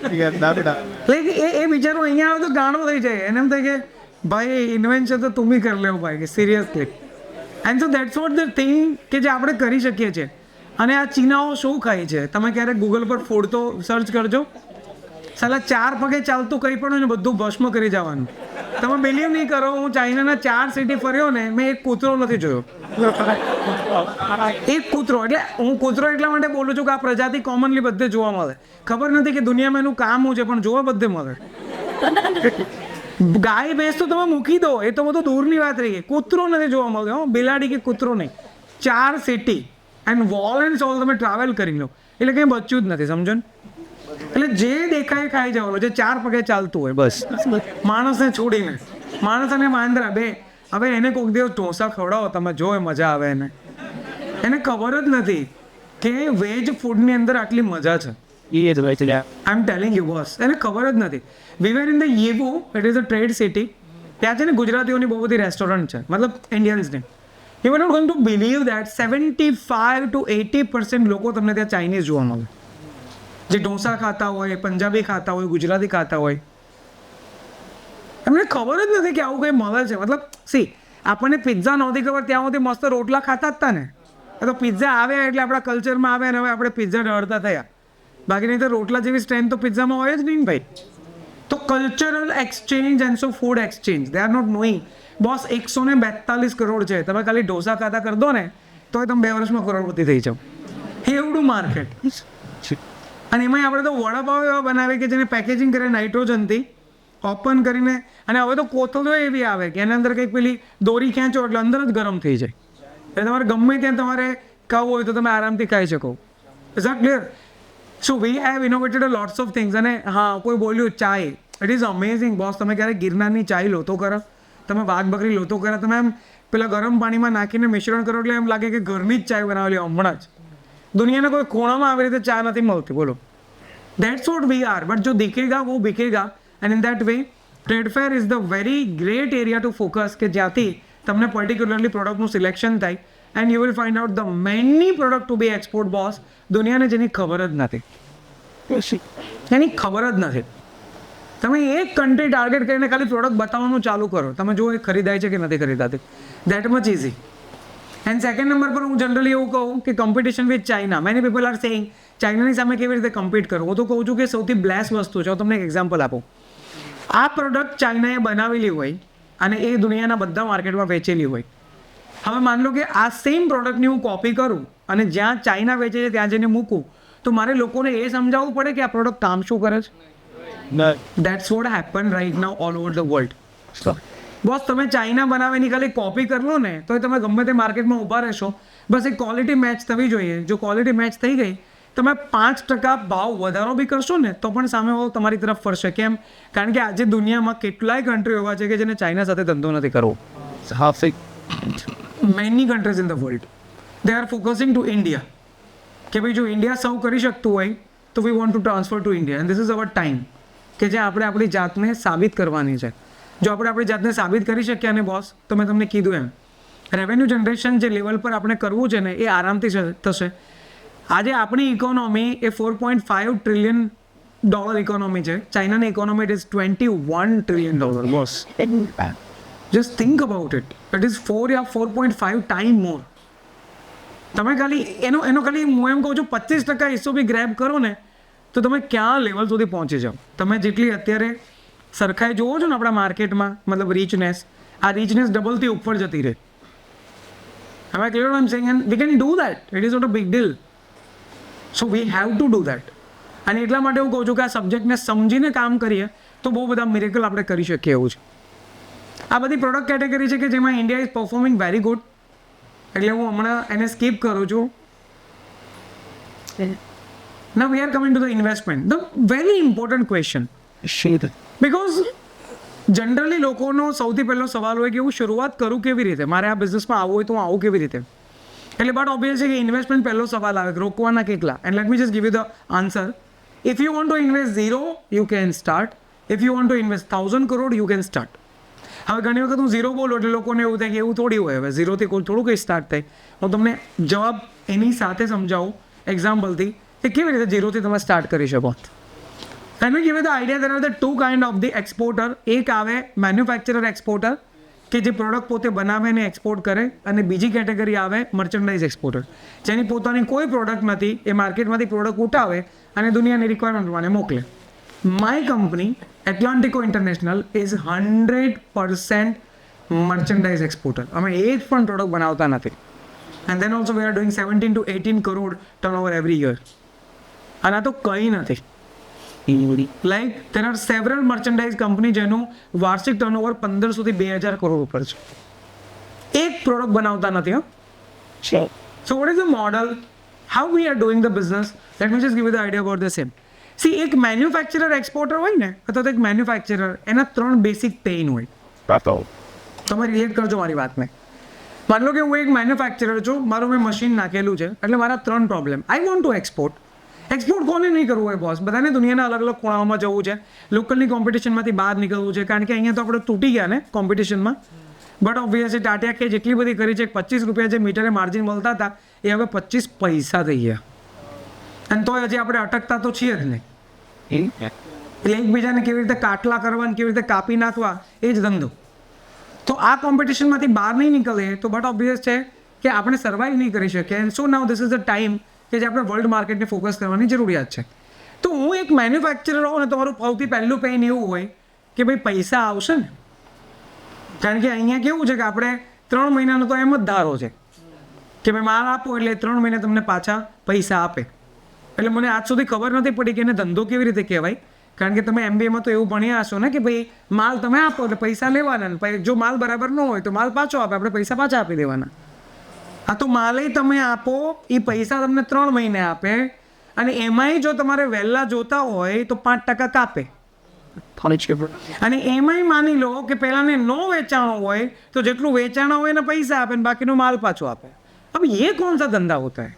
Speaker 1: Like એ બિચારો અહીંયા આવે તો ગાણો થઈ જાય. એને એમ થાય કે ભાઈ ઇન્વેન્શન તો તું બી કરી લેવો ભાઈ, કે seriously. And so that's what the thing કે જે આપણે કરી શકીએ છીએ. અને આ ચીનાઓ શું ખાય છે? તમે ક્યારેક ગૂગલ પર ફૂડ તો સર્ચ કરજો. સાલા 4 પગે ચાલતું કંઈ પણ હોય ને બધું ભસ્મ કરી જવાનું. તમે બિલીવ નહીં કરો, હું ચાઇનાના 4 સિટી ફર્યો ને, મેં એક કૂતરો નથી જોયો. એક કૂતરો. એટલે હું કૂતરો એટલા માટે બોલું છું કે આ પ્રજાતિ કોમનલી બધે જોવા મળે. ખબર નથી કે દુનિયામાં એનું કામ શું છે પણ જોવા બધે મળે. ગાય ભેંસ તો તમે મૂકી દો, એ તો બધું દૂરની વાત રહી ગઈ. કૂતરો નથી જોવા મળતો. બિલાડી કે કૂતરો નહીં. 4 સિટી એન્ડ વોલ એન્ડ સોલ તમે ટ્રાવેલ કરી લો એટલે કંઈ બચ્યું જ નથી. સમજો ને? એટલે જે દેખાય ખાઈ જવાનું, જે 4 પગે ચાલતું હોય બસ. માણસને છોડીને, માણસ અને વાંદરા બે. હવે એને કોઈક દિવસ ઢોસા ખવડાવો તમે, જો મજા આવે. એને ખબર જ નથી કે વેજ ફૂડની અંદર આટલી મજા છે. I am telling you boss, એને ખબર જ નથી. We were in the Yiwu, it is a trade city. ત્યાં છે ને ગુજરાતીઓની બહુ બધી રેસ્ટોરન્ટ છે, મતલબ ઇન્ડિયન્સની. You are not going to believe that 75 to 80% લોકો તમને ત્યાં ચાઇનીઝ જોવા મળે, જે ઢોસા ખાતા હોય, પંજાબી ખાતા હોય, ગુજરાતી ખાતા હોય. એમને ખબર જ નથી કે આવું કંઈ મળે છે. મતલબ સી, આપણને પિઝા નહોતી ખબર ત્યાં સુધી મસ્ત રોટલા ખાતા જ હતા ને. તો પિઝા આવ્યા એટલે આપણા કલ્ચરમાં આવે અને હવે આપણે પિઝા ઢળતા થયા. બાકી નહીં તો રોટલા જેવી સ્ટ્રેન્થ તો પિઝામાં હોય જ નહીં ભાઈ. તો cultural exchange and so food exchange they are not knowing. Boss 142 crore છે. તમે ખાલી ઢોસા ખાતા કરી દો ને તો તમે 2 વર્ષમાં કરોડપતિ થઈ જાઓ. એવડું માર્કેટ. અને એમાં આપણે તો વડાપાવ એવા બનાવે કે જેને પેકેજિંગ કરે નાઇટ્રોજનથી ઓપન કરીને. અને હવે તો કોથળીઓ એવી આવે કે એના અંદર કંઈક પેલી દોરી ખેંચો એટલે અંદર જ ગરમ થઈ જાય. એટલે તમારે ગમે ત્યાં તમારે ખાવું હોય તો તમે આરામથી ખાઈ શકો. Is that clear? So we have innovated lots of things. અને હા, કોઈ બોલ્યું ચાય, ઇટ ઇઝ અમેઝિંગ બોસ. તમે ક્યારેક ગિરનારની ચાય લો તો કરો, તમે વાઘ બકરી લો તો કરો, તમે એમ પેલા ગરમ પાણીમાં નાખીને મિશ્રણ કરો એટલે એમ લાગે કે ઘરની જ ચાય બનાવેલી હમણાં જ. દુનિયાના કોઈ ખૂણામાં આવી રીતે ચા નથી મળતી. બોલો, that's what we are. But જો દિखेगा वो बिकेगा. And in that way trade fair is the very great area to focus, કે જ્યાંથી તમને પર્ટિક્યુલરલી પ્રોડક્ટનું સિલેક્શન થાય. And you will find out the many product to be export boss. દુનિયાને જેની ખબર જ નથી, એની ખબર જ નથી. તમે એક કન્ટ્રી ટાર્ગેટ કરીને ખાલી પ્રોડક્ટ બતાવવાનું ચાલુ કરો, તમે જો એ ખરીદાય છે કે નથી ખરીદાતી. That much easy. And second number પર હું જનરલી એવું કહું કે competition with China. Many people are saying ચાઇનાની સામે કેવી રીતે કમ્પીટ કરવું. હું તો કહું છું કે સૌથી બ્લેસ વસ્તુ છે. હું તમને એક એક્ઝામ્પલ આપું. આ પ્રોડક્ટ ચાઇનાએ બનાવેલી હોય અને એ દુનિયાના બધા માર્કેટમાં વેચેલી હોય. હવે માન લો કે આ સેમ પ્રોડક્ટની હું કોપી કરું અને જ્યાં ચાઇના વેચે છે ત્યાં જઈને મૂકું, તો મારે લોકોને એ સમજાવવું પડે કે આ પ્રોડક્ટ કામ શું કરે છે. That's what happen right now all over the world. Boss તમે ચાઇના બનાવેની ખાલી કોપી કરી લો ને તો તમે ગમે તે માર્કેટમાં ઊભા રહેશો. બસ એક ક્વોલિટી મેચ થવી જોઈએ. જો ક્વોલિટી મેચ થઈ ગઈ, તમે 5% ભાવ વધારો બી કરશો ને તો પણ સામેવાળો તમારી તરફ ફરશે. કેમ? કારણ કે આજે દુનિયામાં કેટલાય કન્ટ્રી એવા છે કે જેને ચાઇના સાથે ધંધો નથી કરવો. Many countries in the world they are focusing to India. કે ભાઈ જો ઇન્ડિયા સર્વ કરી શકતું હોય તો વી want two transfer to India. And this is our time કે જે આપણે આપણી જાતને સાબિત કરવાની છે. જો આપણે આપણી જાતને સાબિત કરી શકીએ અને બોસ, તો મેં તમને કીધું એમ રેવન્યુ જનરેશન જે લેવલ પર આપણે કરવું છે ને એ આરામથી થશે. આજે આપણી ઇકોનોમી એ $4.5 trillion ઇકોનોમી છે. ચાઇનાની economy it is $21 trillion boss. Just think about it. It is 4.5 time more. તમે ખાલી એનો ખાલી હું એમ કહું છું 25% હિસ્સો બી ગ્રેબ કરો ને તો તમે ક્યાં લેવલ સુધી પહોંચી જાઓ. તમે જેટલી અત્યારે સરખાઈ જોવો છો ને આપણા માર્કેટમાં, મતલબ રીચનેસ, આ રીચનેસ ડબલથી ઉપર જતી રહે. Am I clear what I'm saying? And we can do that. It is not a big deal. So we have to do that. અને એટલા માટે હું કહું છું કે આ સબ્જેક્ટને સમજીને કામ કરીએ તો બહુ બધા મિરેકલ આપણે કરી શકીએ એવું છે. આ બધી પ્રોડક્ટ કેટેગરી છે કે જેમાં India is performing very good, એટલે હું હમણાં એને સ્કીપ કરું છું. Now we are coming to the investment. The very important question. Because generally લોકોનો સૌથી પહેલો સવાલ હોય કે હું શરૂઆત કરું કેવી રીતે, મારે આ બિઝનેસમાં આવવું હોય તો હું આવું કેવી રીતે. એટલે બટ ઓબ્વિયસ છે કે ઇન્વેસ્ટમેન્ટ પહેલો સવાલ આવે કે રોકવાના કેટલા. And let me just give you the answer. If you want two invest 0, you can start. If you want two invest 1000 crore, you can start. હવે ઘણી વખત હું 0 બોલું એટલે લોકોને એવું થાય કે એવું થોડી હોય, હવે 0થી થોડું કંઈ સ્ટાર્ટ થાય. હું તમને જવાબ એની સાથે સમજાવું એક્ઝામ્પલથી કે કેવી રીતે 0થી તમે સ્ટાર્ટ કરી શકો. Let me give you the idea. There are the two kind of the exporter. એક આવે મેન્યુફેક્ચરર એક્સપોર્ટર કે જે પ્રોડક્ટ પોતે બનાવે અને એક્સપોર્ટ કરે, અને બીજી કેટેગરી આવે મર્ચન્ડાઇઝ એક્સપોર્ટર, જેની પોતાની કોઈ પ્રોડક્ટ નથી, એ માર્કેટમાંથી પ્રોડક્ટ ઉઠાવે અને દુનિયાની રિક્વાયરમેન્ટ પ્રમાણે મોકલે. My company Atlantico International is 100% merchandise exporter. અમે એક પણ પ્રોડક્ટ બનાવતા નથી. And then also we are doing 17 to 18 crore turnover every year. અને આ તો કંઈ નથી. Like there are several merchandise company જેનું વાર્ષિક ટર્નઓવર 1500 થી 2000 કરોડ ઉપર છે. એક પ્રોડક્ટ બનાવતા નથી. So what is the model? How we are doing the business? Let me just give you the idea about the same. See, એક મેન્યુફેક્ચરર એક્સપોર્ટર હોય ને, અથવા તો એક મેન્યુફેક્ચરર, એના 3 બેસિક પેઇન હોય. તમે રિલેટ કરજો મારી વાતને. માની લો કે હું એક મેન્યુફેક્ચરર છું, મારું મેં મશીન નાખેલું છે, એટલે મારા 3 problem. I want to export. Export કોને નહીં કરવું હોય બોસ? બધાને દુનિયાના અલગ અલગ ખૂણાઓમાં જવું છે, લોકલની કોમ્પિટિશનમાંથી બહાર નીકળવું છે, કારણ કે અહીંયા તો આપણે તૂટી ગયા ને કોમ્પિટિશનમાં. બટ ઓબ્વિયસલી ટાટા કે જેટલી બધી કરી છે, 25 રૂપિયા જે મીટરે માર્જિન મળતા હતા એ હવે 25 પૈસા થઈ ગયા. અને તો હજી આપણે અટકતા તો છીએ જ નહીં. એટલે એકબીજાને કેવી રીતે કાટલા કરવા અને કેવી રીતે કાપી નાખવા, એ જ ધંધો. તો આ કોમ્પિટિશનમાંથી બહાર નહીં નીકળે તો બટ ઓબ્વિયસ છે કે આપણે સર્વાઈવ નહીં કરી શકીએ. And so now this is the time કે જે આપણે વર્લ્ડ માર્કેટને ફોકસ કરવાની જરૂરિયાત છે. તો હું એક મેન્યુફેક્ચરર હોઉં ને, તમારું સૌથી પહેલું પેઇન એવું હોય કે ભાઈ પૈસા આવશે ને. કારણ કે અહીંયા કેવું છે કે આપણે 3 મહિનાનો તો એમ જ ધારો છે કે ભાઈ માલ આપો એટલે 3 મહિને તમને પાછા પૈસા આપે. એટલે મને આજ સુધી ખબર નથી પડી કે એને ધંધો કેવી રીતે કહેવાય. કારણ કે તમે MBAમાં તો એવું ભણ્યા હશો ને કે ભાઈ માલ તમે આપો એટલે પૈસા લેવાના, જો માલ બરાબર ન હોય તો માલ પાછો આપે, આપણે પૈસા પાછા આપી દેવાના. આ તો માલે તમે આપો, એ પૈસા તમને 3 મહિને આપે, અને એમાંય જો તમારે વહેલા જોતા હોય તો 5% કાપે. અને એમાંય માની લો કે પહેલાંને ન વેચાણો હોય તો જેટલું વેચાણો હોય એને પૈસા આપે ને બાકીનો માલ પાછો આપે. હવે એ કોણ સા ધંધા હોતા હે?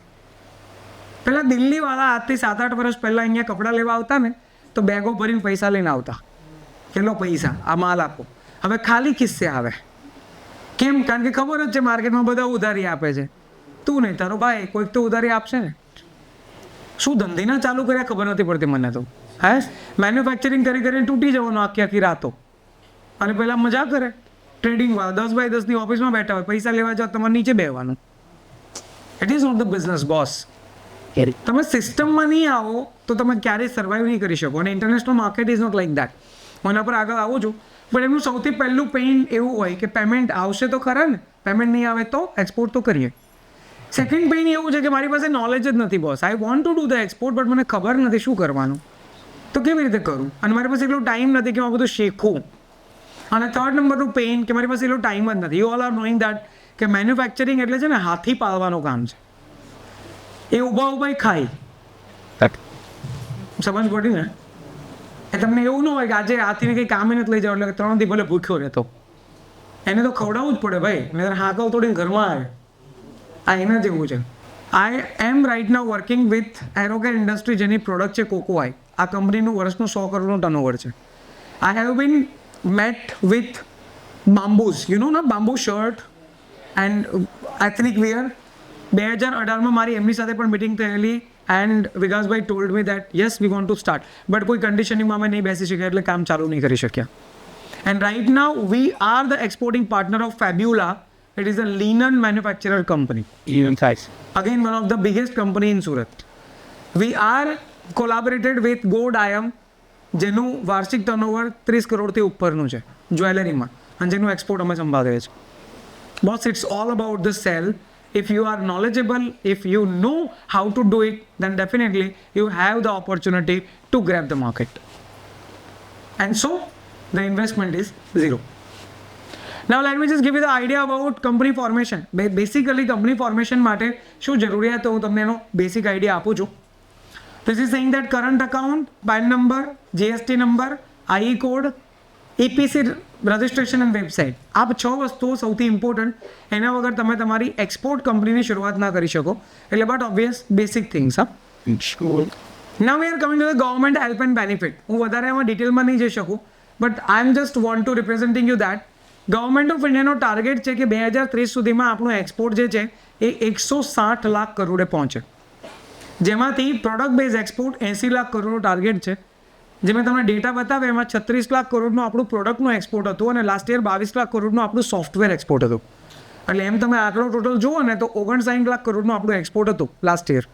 Speaker 1: પહેલાં દિલ્હીવાળા આજથી 7-8 વર્ષ પહેલાં અહીંયા કપડાં લેવા આવતા ને તો બેગો ભરીને પૈસા લઈને આવતા, કેટલો પૈસા, આ માલ આપો. હવે ખાલી કિસ્સે આવે. કેમ? કારણ કે ખબર જ છે માર્કેટમાં બધા ઉધારી આપે છે. તું નહીં, તારો ભાઈ કોઈક તો ઉધારી આપશે ને. શું ધંધીના ચાલુ કર્યા ખબર નથી પડતી મને તો. હે, મેન્યુફેક્ચરિંગ કરી કરીને તૂટી જવાનું આખી રાતો. અને પહેલાં મજા કરે ટ્રેડિંગવાળા 10x10ની ઓફિસમાં બેઠા હોય, પૈસા લેવા જાઓ તમારે નીચે બેસવાનું. It is not the business boss. તમે સિસ્ટમમાં નહીં આવો તો તમે ક્યારેય સર્વાઈવ નહીં કરી શકો. અને international market is not like that. હું એના પર આગળ આવું છું. પણ એમનું સૌથી પહેલું પેઇન એવું હોય કે પેમેન્ટ આવશે તો ખરા ને, પેમેન્ટ નહીં આવે તો એક્સપોર્ટ તો કરીએ. સેકન્ડ પેઇન એવું છે કે મારી પાસે નોલેજ જ નથી boss. I want to do the export, but મને ખબર નથી શું કરવાનું, તો કેવી રીતે કરું. અને મારી પાસે એટલો ટાઈમ નથી કે હું બધું શીખું. અને થર્ડ નંબરનું પેઇન કે મારી પાસે એટલો ટાઈમ જ નથી. You all are knowing that કે મેન્યુફેક્ચરિંગ એટલે છે ને હાથી પાળવાનું કામ છે. એ ઊભા ખાય, સમજ પડી ને? એ તમને એવું ન હોય કે આજે હાથીને કંઈ કામે નથી લઈ જાવ એટલે 3 દી ભલે ભૂખ્યો રહેતો, એને તો ખવડાવવું જ પડે ભાઈ, મેં હાકવ તોડીને ઘરમાં આવે. આ એના જેવું છે. I am right now working with Aerocare industry, જેની પ્રોડક્ટ છે કોકોઆઈ. આ કંપનીનું વર્ષનું 100 કરોડનું ટર્નઓવર છે. I have been met with Bamboos, you know ના, bamboo shirt and ethnic wear. 2018માં મારી એમની સાથે પણ મિટિંગ થયેલી. એન્ડ વિકાસભાઈ told me that yes we want to start, but કોઈ કન્ડિશનિંગમાં અમે નહીં બેસી શક્યા એટલે કામ ચાલુ નહીં કરી શક્યા. And right now we are the exporting partner of Fabula. It is a linen manufacturer company. Again, one of the biggest company in Surat. We are collaborated with ગોડાયમ, જેનું વાર્ષિક ટર્નઓવર 30 કરોડથી ઉપરનું છે જ્વેલરીમાં, અને જેનું એક્સપોર્ટ અમે સંભાળીએ છીએ. Boss, it's all about the sell. If you are knowledgeable, if you know how to do it, then definitely you have the opportunity to grab the market. And so the investment is zero. Now let me just give you the idea about company formation. Basically company formation માટે શું જરૂરિયાત હું તમને એનો basic idea આપું છું. This is saying that current account, PAN number, GST number, IE code, EPC registration and website, આ 6 વસ્તુઓ સૌથી ઇમ્પોર્ટન્ટ. એના વગર તમે તમારી એક્સપોર્ટ કંપનીની શરૂઆત ના કરી શકો. એટલે but obvious basic things. Now we are coming to the government help and benefit. હું વધારે એમાં ડિટેલમાં નહીં જઈ શકું, but I am just want to representing you that government of ઇન્ડિયાનો ટાર્ગેટ છે કે 2030 સુધીમાં આપણું એક્સપોર્ટ જે છે એ 160 લાખ કરોડે પહોંચે, જેમાંથી પ્રોડક્ટ બેઝ એક્સપોર્ટ 80 લાખ કરોડનો ટાર્ગેટ છે. જે મેં તમને ડેટા બતાવ્યા એમાં 36 લાખ કરોડનું આપણું પ્રોડક્ટનું એક્સપોર્ટ હતું, અને લાસ્ટ યર 22 લાખ કરોડનું આપણું સોફ્ટવેર એક્સપોર્ટ હતું. એટલે એમ તમે આંકડો ટોટલ જુઓ ને તો 59 લાખ કરોડનું આપણું એક્સપોર્ટ હતું લાસ્ટ યર.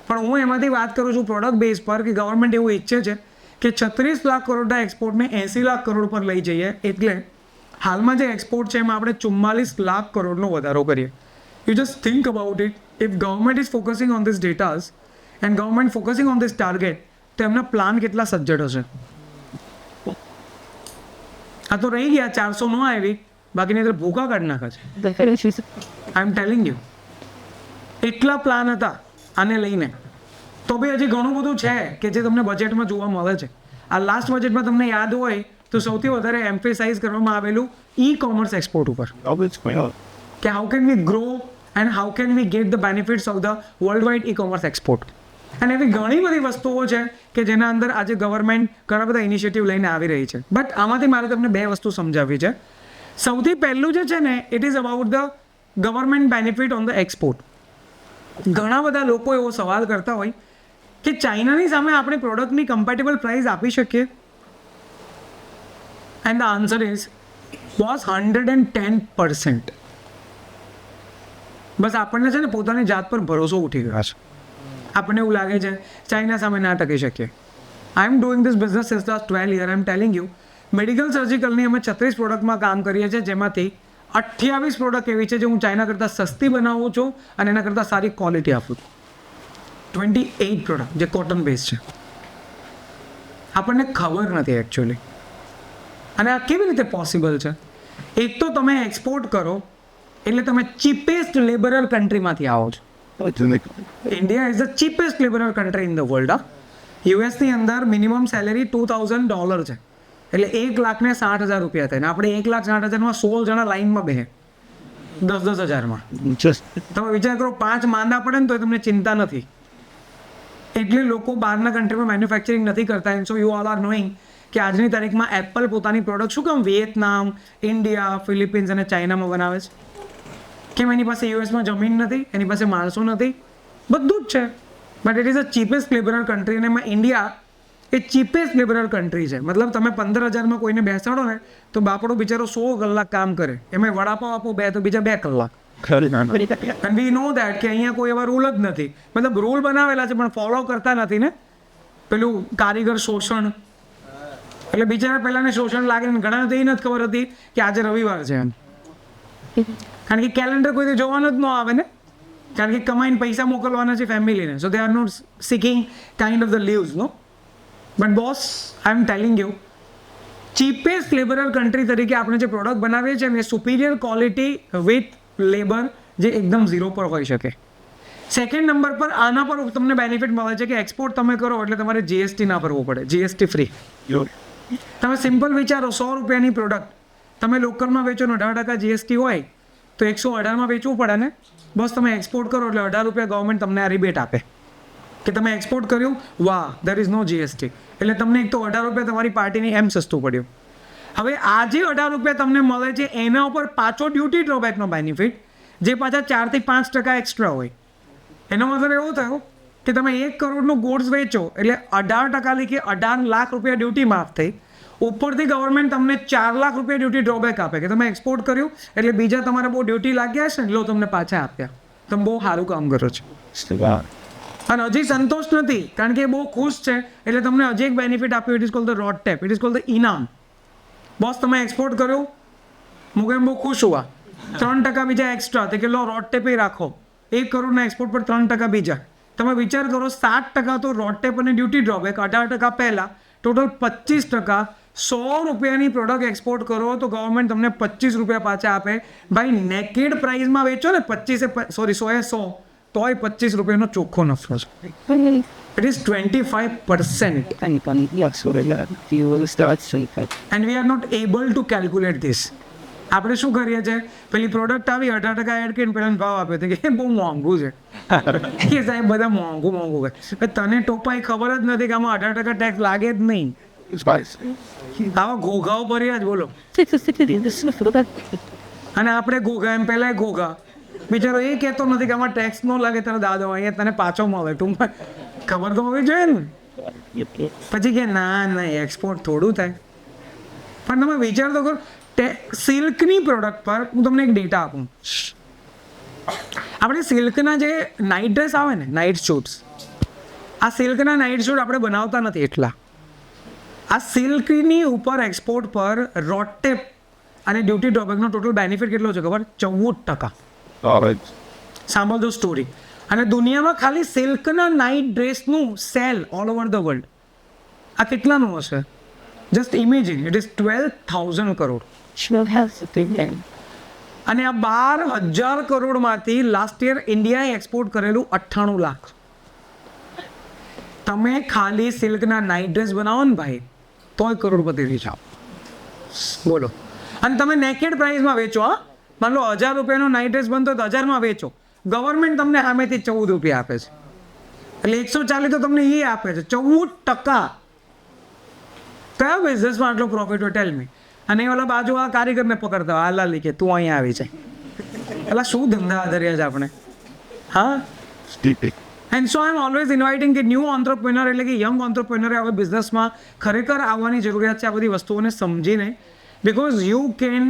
Speaker 1: પણ હું એમાંથી વાત કરું છું પ્રોડક્ટ બેઝ પર કે ગવર્મેન્ટ એવું ઈચ્છે છે કે 36 લાખ કરોડના એક્સપોર્ટને 80 લાખ કરોડ પર લઈ જઈએ. એટલે હાલમાં જે એક્સપોર્ટ છે એમાં આપણે 44 લાખ કરોડનો વધારો કરીએ. You just think about it. If government is focusing on this datas and government focusing on this target, તો એમના પ્લાન કેટલા સજ્જડ હશે. આ તો રહી ગયા 400 ન આવી, બાકીની અંદર ભૂકા કાઢી નાખે છે. આઈ એમ ટેલિંગ યુ, એટલા પ્લાન હતા આને લઈને. તો બી હજી ઘણું બધું છે કે જે તમને બજેટમાં જોવા મળે છે. આ લાસ્ટ બજેટમાં તમને યાદ હોય તો સૌથી વધારે એમ્ફેસાઇઝ કરવામાં આવેલું ઈ-કોમર્સ એક્સપોર્ટ ઉપર, કે how can V grow and how can we get the benefits of the world wide e-commerce export. અને એવી ઘણી બધી વસ્તુઓ છે કે જેના અંદર આજે ગવર્મેન્ટ ઘણા બધા ઇનિશિયેટિવ લઈને આવી રહી છે. બટ આમાંથી મારે તમને 2 વસ્તુ સમજાવવી છે. સૌથી પહેલું જે છે ને, it is about the government benefit on the export. ઘણા બધા લોકો એવો સવાલ કરતા હોય કે ચાઇનાની સામે આપણે પ્રોડક્ટની કમ્પેટેબલ પ્રાઇસ આપી શકીએ. And the answer is was 110%. બસ આપણને છે ને પોતાની જાત પર ભરોસો ઉઠી ગયો છે. આપણને એવું લાગે છે ચાઇના સામે ના ટકી શકીએ. I am doing this business since last 12 year. I am telling you, medical સર્જિકલની અમે 36 પ્રોડક્ટમાં કામ કરીએ છીએ, જેમાંથી 28 પ્રોડક્ટ એવી છે જે હું ચાઇના કરતાં સસ્તી બનાવું છું અને એના કરતાં સારી ક્વોલિટી આપું છું. 28 પ્રોડક્ટ જે કોટન બેઝ છે. આપણને ખબર નથી એકચ્યુઅલી. અને આ કેવી રીતે પોસિબલ છે? એક તો તમે એક્સપોર્ટ કરો એટલે તમે ચીપેસ્ટ લેબરર કન્ટ્રીમાંથી આવો છો. India is the cheapest labourer country in the world. યુએસની અંદર મિનિમમ સેલેરી $2,000 છે, એટલે 1,60,000 રૂપિયા થાય. ને આપણે 1,60,000માં 16 જણા લાઈનમાં બેસે 10,000માં. તમે વિચાર કરો, 5 માંદા પડે ને તો તમને ચિંતા નથી. એટલે લોકો બહારના કન્ટ્રીમાં મેન્યુફેક્ચરિંગ નથી કરતા. And so you all are knowing કે આજની તારીખમાં એપલ પોતાની પ્રોડક્ટ શું કામ વિયેતનામ, ઇન્ડિયા, ફિલિપિન્સ અને ચાઇનામાં બનાવે છે? કેમ? એની પાસે યુએસમાં જમીન નથી, એની પાસે માણસો નથી, બધું જ છે. But it is a cheapest labourer country. અને એમાં ઇન્ડિયા એ ચીપેસ્ટ લેબરર કન્ટ્રી છે. મતલબ તમે 15,000માં કોઈને બેસાડો ને તો બાપડો બિચારો 100 કલાક કામ કરે. એમાં વડાપાવ આપો 2 તો બીજા 2 કલાક. એન્ડ વી નો દેટ કે અહીંયા કોઈ એવા રૂલ જ નથી. મતલબ રૂલ બનાવેલા છે પણ ફોલો કરતા નથી ને. પેલું કારીગર શોષણ, એટલે બિચારા પહેલાંને શોષણ લાગે ને ઘણાને તો એ નથી ખબર હતી કે આજે રવિવાર છે એમ. કારણ કે કેલેન્ડર કોઈ જોવાનું જ ન આવે ને, કારણ કે કમાઈને પૈસા મોકલવાના છે ફેમિલીને. So they are not seeking kind of the leaves, no. But boss, I am telling you, cheapest labourer country તરીકે આપણે જે પ્રોડક્ટ બનાવીએ છીએ એ સુપિરિયર ક્વોલિટી વિથ લેબર જે એકદમ ઝીરો પર હોઈ શકે. સેકન્ડ નંબર પર આના પર તમને બેનિફિટ મળે છે કે એક્સપોર્ટ તમે કરો એટલે તમારે જીએસટી ના ભરવું પડે, જીએસટી ફ્રી. તમે સિમ્પલ વિચારો, 100 રૂપિયાની પ્રોડક્ટ તમે લોકલમાં વેચો ને 18% જીએસટી હોય તો 118માં વેચવું પડે ને. બસ તમે એક્સપોર્ટ કરો એટલે 18 રૂપિયા ગવર્મેન્ટ તમને આ રિબેટ આપે કે તમે એક્સપોર્ટ કર્યું, વાહ, દેર ઇઝ નો જીએસટી. એટલે તમને એક તો 18 રૂપિયા તમારી પાર્ટીની એમ સસ્તું પડ્યું. હવે આ જે 18 રૂપિયા તમને મળે છે એના ઉપર પાછો ડ્યુટી ડ્રોબેકનો બેનિફિટ જે પાછા 4 થી 5% એક્સ્ટ્રા હોય. એનો મતલબ એવો થયો કે તમે 1 કરોડનું ગોડ્સ વેચો એટલે 18% લીધે 18 લાખ રૂપિયા ડ્યુટી માફ થઈ. ઉપરથી ગવર્મેન્ટ તમને 4 લાખ રૂપિયા ડ્યુટી ડ્રોબેક આપે કે તમે એક્સપોર્ટ કર્યું એટલે બીજા તમારે બહુ ડ્યુટી લાગ્યા છે ને લો તમને પાછા આપ્યા. તમે બહુ સારું કામ કરો છો. અને હજી સંતોષ નથી, કારણ કે એ બહુ ખુશ છે, એટલે તમને હજી એક બેનિફિટ આપ્યું. It is called the RoDTEP, it is called the ઇનામ. બોસ તમે એક્સપોર્ટ કર્યો, હું કેમ બહુ ખુશ હુઆ, 3% બીજા એક્સ્ટ્રા, તો કે લો રોડ ટેપ એ રાખો, 1 કરોડના એક્સપોર્ટ પર 3% બીજા. તમે વિચાર કરો, 7% તો રોડ ટેપ અને ડ્યુટી ડ્રોબેક, 18% પહેલાં, ટોટલ 25%. 100 રૂપિયાની પ્રોડક્ટ એક્સપોર્ટ કરો તો ગવર્મેન્ટ તમને 25 રૂપિયા પાછા આપે. ભાઈ નેકેડ પ્રાઇસમાં વેચો ને 100 તોય 25 રૂપિયાનો ચોખ્ખો નફો છે. It is 25%. And we are not able to calculate this. આપણે શું કરીએ છીએ, પેલી પ્રોડક્ટ આવી 18% એડ કરીને પેલાને ભાવ આપ્યો તો કે બહુ મોંઘું છે, કે સાહેબ બધા મોંઘું કહે. તને ટોપાઈ ખબર જ નથી કે આમાં 18% ટેક્સ લાગે જ નહીં. આવા ઘોઘાઓ ભર્યા જ બોલો. અને આપણે ઘોઘા એમ પહેલાં ઘોઘા, બિચારો એ કહેતો નથી કે આમાં ટેક્સ ન લાગે, તારો દાદો અહીંયા તને પાછો મળે, તું ખબર તો હોવી જોઈએ ને. પછી કે ના એક્સપોર્ટ થોડું થાય. પણ તમે વિચાર તો કરો, સિલ્કની પ્રોડક્ટ પર હું તમને એક ડેટા આપું. આપણે સિલ્કના જે નાઇટ ડ્રેસ આવે ને, નાઇટ શૂટ્સ, આ સિલ્કના નાઇટ શૂટ આપણે બનાવતા નથી એટલા. આ સિલ્કની ઉપર એક્સપોર્ટ પર રોડ ટેપ અને ડ્યુટી ડ્રોબેકનો ટોટલ બેનિફિટ કેટલો છે ખબર? 14%. સાંભળજો સ્ટોરી. અને દુનિયામાં ખાલી સિલ્કના નાઇટ ડ્રેસનું sale all over the world આ કેટલાનું હશે? Just imagine, it is 12,000 crore. અને આ 12,000 કરોડમાંથી લાસ્ટ યર ઇન્ડિયાએ એક્સપોર્ટ કરેલું 98 લાખ. તમે ખાલી સિલ્કના નાઇટ ડ્રેસ બનાવો ને ભાઈ, તોય કરોડપતિ થઈ જાઓ. બોલો. અને તમે નેકેડ પ્રાઇસમાં વેચો. હા, માન લો 1,000 રૂપિયાનો નાઇટ ડ્રેસ બનતો તો 1,000માં વેચો, ગવર્મેન્ટ તમને સામેથી 14 રૂપિયા આપે છે, એટલે 140 તો તમને એ આપે છે. 14%. કયા બિઝનેસમાં આટલો પ્રોફિટ હોય? ટેલ મી. અને એ ઓલા બાજુ આ કારીગરને પકડતા હોય, હાલાલી કે તું અહીંયા આવી જાય, એટલે શું ધંધા આધર્યા છે આપણે. હા. And so I am always inviting કે ન્યૂ ઓન્ટરપ્રેન્યોર એટલે કે યંગ ઓન્ટરપ્રેન્યોરે હવે બિઝનેસમાં ખરેખર આવવાની જરૂરિયાત છે આ બધી વસ્તુઓને સમજીને, because you can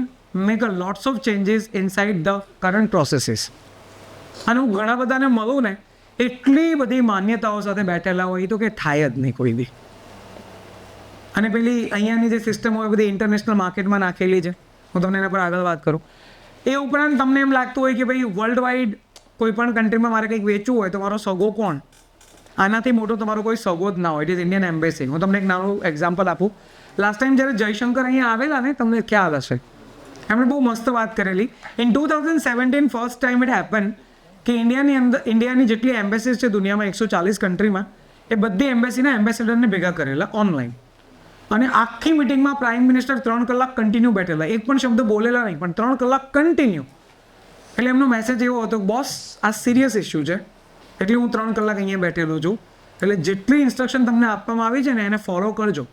Speaker 1: make a lots of changes inside the current processes. અને હું ઘણા બધાને મળું ને, એટલી બધી માન્યતાઓ સાથે બેઠેલા હોય તો કે થાય જ નહીં કોઈ બી. અને પેલી અહીંયાની જે સિસ્ટમ હોય બધી ઇન્ટરનેશનલ માર્કેટમાં નાખેલી છે, હું તમને એના પર આગળ વાત કરું. એ ઉપરાંત તમને એમ લાગતું હોય કે ભાઈ વર્લ્ડ વાઇડ કોઈ પણ કન્ટ્રીમાં મારે કંઈક વેચવું હોય તો મારો સગો કોણ? આનાથી મોટો તમારો કોઈ સગો જ ના હોય. It is Indian embassy. હું તમને એક નાનું એક્ઝામ્પલ આપું. લાસ્ટ ટાઈમ જ્યારે જયશંકર અહીંયા આવેલા ને, તમને ખ્યાલ હશે, એમણે બહુ મસ્ત વાત કરેલી. In 2017 first time it happen કે ઇન્ડિયાની જેટલી એમ્બેસીઝ છે દુનિયામાં 140 કન્ટ્રીમાં, એ બધી એમ્બેસીના એમ્બેસેડરને ભેગા કરેલા ઓનલાઈન. અને આખી મિટિંગમાં પ્રાઇમ મિનિસ્ટર 3 કલાક કન્ટિન્યુ બેઠેલા, એક પણ શબ્દ બોલેલા નહીં, પણ 3 કલાક કન્ટિન્યુ. એટલે એમનો મેસેજ એવો હતો, બોસ આ સિરિયસ ઇસ્યુ છે, એટલે હું 3 કલાક અહીંયા બેઠેલો છું, એટલે જેટલી ઇન્સ્ટ્રક્શન તમને આપવામાં આવી છે ને એને ફોલો કરજો.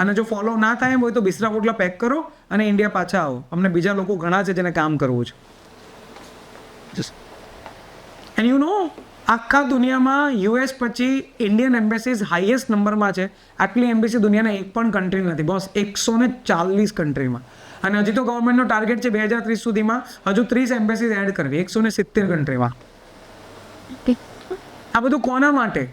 Speaker 1: અને જો ફોલો ના થાય એમ હોય તો બિસ્તરા પોટલા પેક કરો અને ઇન્ડિયા પાછા આવો. અમને બીજા લોકો ઘણા છે જેને કામ કરવું છે. એન્ડ યુ નો, આખા દુનિયામાં યુએસ પછી ઇન્ડિયન એમ્બેસીઝ હાઈએસ્ટ નંબરમાં છે. આટલી એમ્બેસી દુનિયાના એક પણ કન્ટ્રી નથી બોસ, 140 કન્ટ્રીમાં. અને હજી તો ગવર્મેન્ટનો ટાર્ગેટ છે 2030 સુધીમાં હજુ 30 એમ્બેસીઝ એડ કરવી 170 કન્ટ્રીમાં. આ બધું કોના માટે?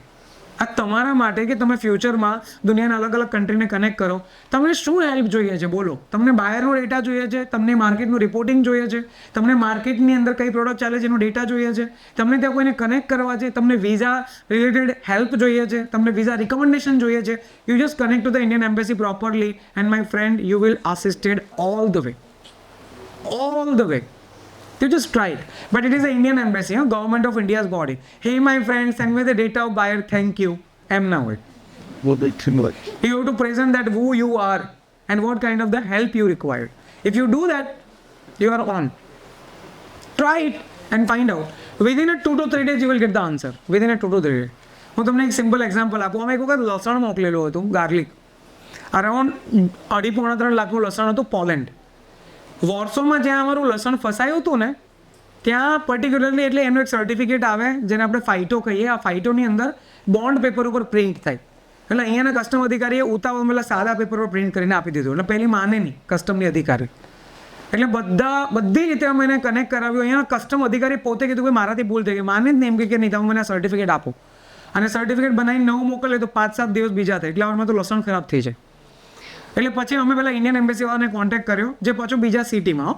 Speaker 1: આ તમારા માટે કે તમે ફ્યુચરમાં દુનિયાના અલગ અલગ કન્ટ્રીને કનેક્ટ કરો. તમને શું હેલ્પ જોઈએ છે બોલો? તમને બાયરનો ડેટા જોઈએ છે, તમને માર્કેટનું રિપોર્ટિંગ જોઈએ છે, તમને માર્કેટની અંદર કઈ પ્રોડક્ટ ચાલે છે એનો ડેટા જોઈએ છે, તમને ત્યાં કોઈને કનેક્ટ કરવા છે, તમને વિઝા રિલેટેડ હેલ્પ જોઈએ છે, તમને વિઝા રિકમેન્ડેશન જોઈએ છે. You just connect to the Indian embassy properly and my friend you will assisted all the way. You just try it. But it is the Indian embassy, government of India's body. Hey, my friend, send me the data of buyer. Thank you. I'm now it. You have to present that who you are and what kind of the help you require. If you do that, you are on. Try it and find out. Within a 2 to 3 days, you will get the answer. Within a 2 to 3 days. હું તમને એક simple example આપું. અમે એક વખત લસણ મોકલેલું હતું, garlic. Around 2.5-3 લાખનું લસણ હતું પોલેન્ડ. વોર્સોમાં જ્યાં અમારું લસણ ફસાયું હતું ને, ત્યાં પર્ટિક્યુલરલી એટલે એનું એક સર્ટિફિકેટ આવે જેને આપણે ફાઇટો કહીએ. આ ફાઇટોની અંદર બોન્ડ પેપર ઉપર પ્રિન્ટ થાય. એટલે અહીંયાના કસ્ટમ અધિકારીએ ઉતાવળ પેલા સાદા પેપર પર પ્રિન્ટ કરીને આપી દીધું. એટલે પહેલી માને નહીં કસ્ટમની અધિકારી. એટલે બધી રીતે અમે એને કનેક્ટ કરાવ્યું. અહીંયા કસ્ટમ અધિકારી પોતે કીધું કે મારાથી ભૂલ થઈ ગઈ. માને જ નહીં, એમ કે નહીં તમે મને સર્ટિફિકેટ આપો. અને સર્ટિફિકેટ બનાવીને નવું મોકલે તો 5-7 દિવસ બીજા થાય, એટલા વારમાં તો લસણ ખરાબ થઈ જાય. એટલે પછી અમે પહેલાં ઇન્ડિયન એમ્બેસીવાળાને કોન્ટેક્ટ કર્યો, જે પાછો બીજા સિટીમાં.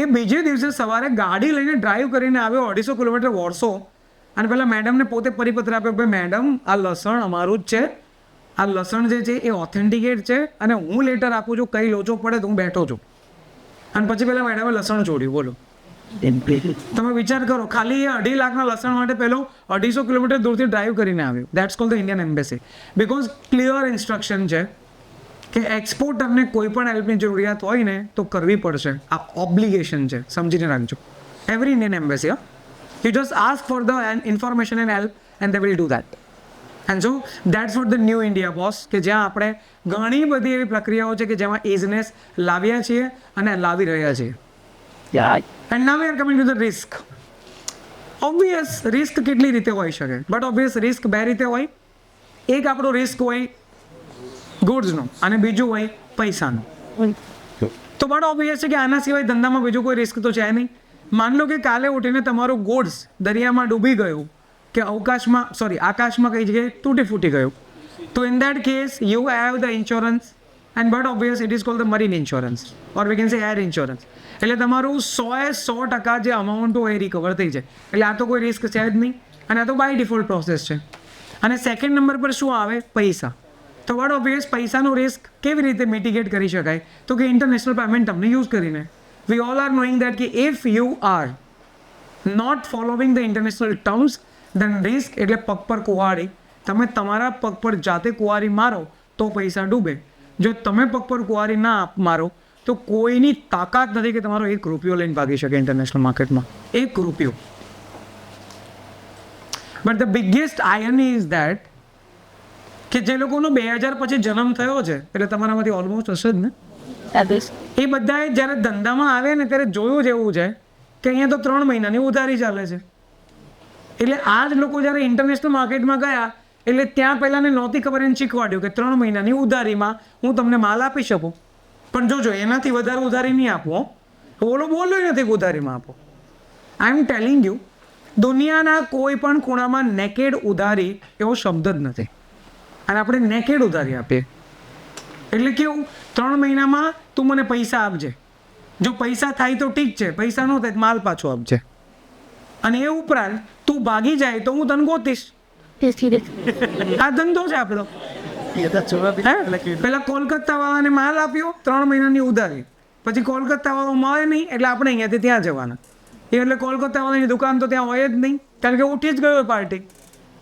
Speaker 1: એ બીજે દિવસે સવારે ગાડી લઈને ડ્રાઈવ કરીને આવ્યો 250 કિલોમીટર વોર્સો, અને પહેલાં મેડમને પોતે પરિપત્ર આપ્યો, ભાઈ મેડમ આ લસણ અમારું જ છે, આ લસણ જે છે એ ઓથેન્ટિકેટ છે, અને હું લેટર આપું છું, કંઈ લોચો પડે તો હું બેઠો છું. અને પછી પહેલાં મેડમે લસણ છોડ્યું. બોલો, તમે વિચાર કરો, ખાલી એ 2.5 લાખના લસણ માટે પહેલો 250 કિલોમીટર દૂરથી ડ્રાઈવ કરીને આવ્યો. That's called the Indian embassy. Because clear instruction છે કે એક્સપોર્ટરને કોઈ પણ હેલ્પની જરૂરિયાત હોય ને તો કરવી પડશે. આ ઓબ્લિગેશન છે, સમજીને રાખજો. Every Indian embassy, you just ask for the information and help and they will do that. And so that's what the new India boss, કે જ્યાં આપણે ઘણી બધી એવી પ્રક્રિયાઓ છે કે જેમાં ઇઝનેસ લાવ્યા છીએ અને લાવી રહ્યા છીએ. And now V are coming to the risk. Obvious risk કેટલી રીતે હોઈ શકે, બટ ઓબ્વિયસ રિસ્ક 2 રીતે હોય. એક આપણો રિસ્ક હોય ગુડ્સનો અને બીજું હોય પૈસાનો. તો બટ ઓબ્વિયસ છે કે આના સિવાય ધંધામાં બીજું કોઈ રિસ્ક તો છે નહીં. માન લો કે કાલે ઉઠીને તમારું ગુડ્સ દરિયામાં ડૂબી ગયું કે આકાશમાં કઈ જગ્યાએ તૂટી ફૂટી ગયું, તો in that case you have the insurance, and but obvious it is called the marine insurance or we can સે એર ઇન્સ્યોરન્સ. એટલે તમારું 100% જે અમાઉન્ટ હોય એ રિકવર થઈ જાય. એટલે આ તો કોઈ રિસ્ક છે જ નહીં, અને આ તો બાય ડિફોલ્ટ પ્રોસેસ છે. અને સેકન્ડ નંબર પર શું આવે? પૈસા. તો વોટ ઓબ્વિયસ પૈસાનો રિસ્ક કેવી રીતે મિટિગેટ કરી શકાય? તો કે ઇન્ટરનેશનલ પેમેન્ટ તમને યુઝ કરીને. We all are knowing that કે if you are not following the international terms, then risk એટલે પગ પર કુહાડી. તમે તમારા પગ પર જાતે કુહારી મારો તો પૈસા ડૂબે. જો તમે પગ પર કુહારી ના મારો તો કોઈની તાકાત નથી કે તમારો 1 રૂપિયો લઈને ભાગી શકે ઇન્ટરનેશનલ માર્કેટમાં. 1 રૂપિયો. But the biggest irony is that કે જે લોકોનો 2000 પછી જન્મ થયો છે, એટલે તમારામાંથી ઓલમોસ્ટ હશે જ ને, એ બધાએ જ્યારે ધંધામાં આવે ને ત્યારે જોયું જ એવું છે કે અહીંયા તો 3 મહિનાની ઉધારી ચાલે છે. એટલે આ જ લોકો જ્યારે ઇન્ટરનેશનલ માર્કેટમાં ગયા એટલે ત્યાં પહેલાંને નહોતી ખબર, એને શીખવાડ્યું કે 3 મહિનાની ઉધારીમાં હું તમને માલ આપી શકું, પણ જોજો એનાથી વધારે ઉધારી નહીં આપો. બોલ્યો નથી ઉધારીમાં આપો. આઈ એમ ટેલિંગ યુ, દુનિયાના કોઈ પણ ખૂણામાં નેકેડ ઉધારી એવો શબ્દ જ નથી, અને આપણે નેકેડ ઉધારી આપીએ. એટલે કેવું, 3 મહિનામાં તું મને પૈસા આપજે, જો પૈસા થાય તો ઠીક છે, પૈસા ન થાય માલ પાછો આપજે, અને એ ઉપરાંત તું ભાગી જાય તો હું તને ગોતીશ. આ ધંધો છે આપણો. પેલા કોલકાતા વાળાને માલ આપ્યો 3 મહિનાની ઉધારી, પછી કોલકાતા વાળો મળે નહીં એટલે આપણે અહીંયાથી ત્યાં જવાના. એટલે કોલકાતા વાળાની દુકાન તો ત્યાં હોય જ નહીં, કારણ કે ઉઠી જ ગયો પાર્ટી.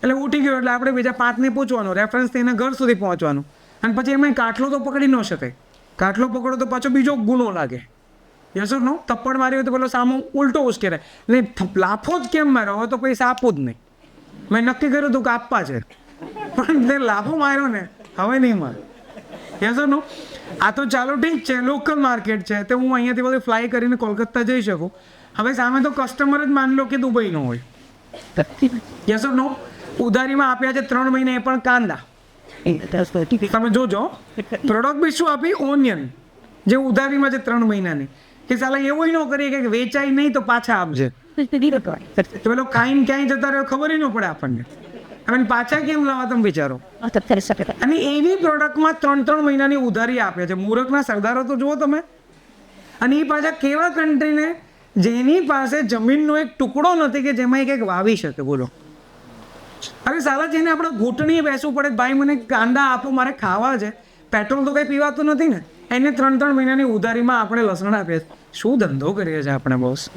Speaker 1: એટલે ઉઠી ગયો એટલે આપણે બીજા 5ને પૂછવાનું, રેફરન્સથી એના ઘર સુધી પહોંચવાનું, અને પછી એમાં કાટલો તો પકડી ન શકાય. કાટલો પકડો તો પાછો બીજો ગુનો લાગે. યસ ઓર નો? થપ્પડ માર્યો તો પેલો સામો ઉલટો ઉશ્કેરાય. એટલે લાફો જ કેમ માર્યો? હવે તો પૈસા આપું જ નહીં. મેં નક્કી કર્યું હતું કે આપવા છે, પણ તે લાફો માર્યો ને હવે નહીં મારે. યસ ઓર નો? આ તો ચાલો ઠીક છે, લોકલ માર્કેટ છે, તો હું અહીંયાથી બધું ફ્લાય કરીને કોલકાતા જઈ શકું. હવે સામે તો કસ્ટમર જ માન લો કે દુબઈનો હોય. યસ ઓર નો? ઉધારીમાં આપ્યા છે 3 મહિને, એ પણ કાંદા. તમે જોજો, પ્રોડક્ટ બી શું આપી? ઓનિયન, જે ઉધારીમાં છે 3 મહિનાની. કે સાલા એવું ન કરીએ કે વેચાય નહીં તો પાછા આપજે. તો પેલો ખાઈને ક્યાંય જતા રહ્યો ખબર ન પડે આપણને. હવે પાછા કેમ લાવવા તમે વિચારો. અને એવી પ્રોડક્ટમાં 3 મહિનાની ઉધારી આપે છે. મૂર્ખના સરદારો તો જુઓ તમે. અને એ પાછા કેવા કન્ટ્રીને જેની પાસે જમીનનો એક ટુકડો નથી કે જેમાં એ કંઈક વાવી શકે. બોલો, અરે સાલા જેને આપણે ઘૂંટણીએ બેસવું પડે, ભાઈ મને કાંદા આપો, મારે ખાવા છે, પેટ્રોલ તો કંઈ પીવાતું નથી ને, એને 3 મહિનાની ઉધારીમાં આપણે લસણ આપીએ. શું ધંધો કરીએ છીએ આપણે બોસ?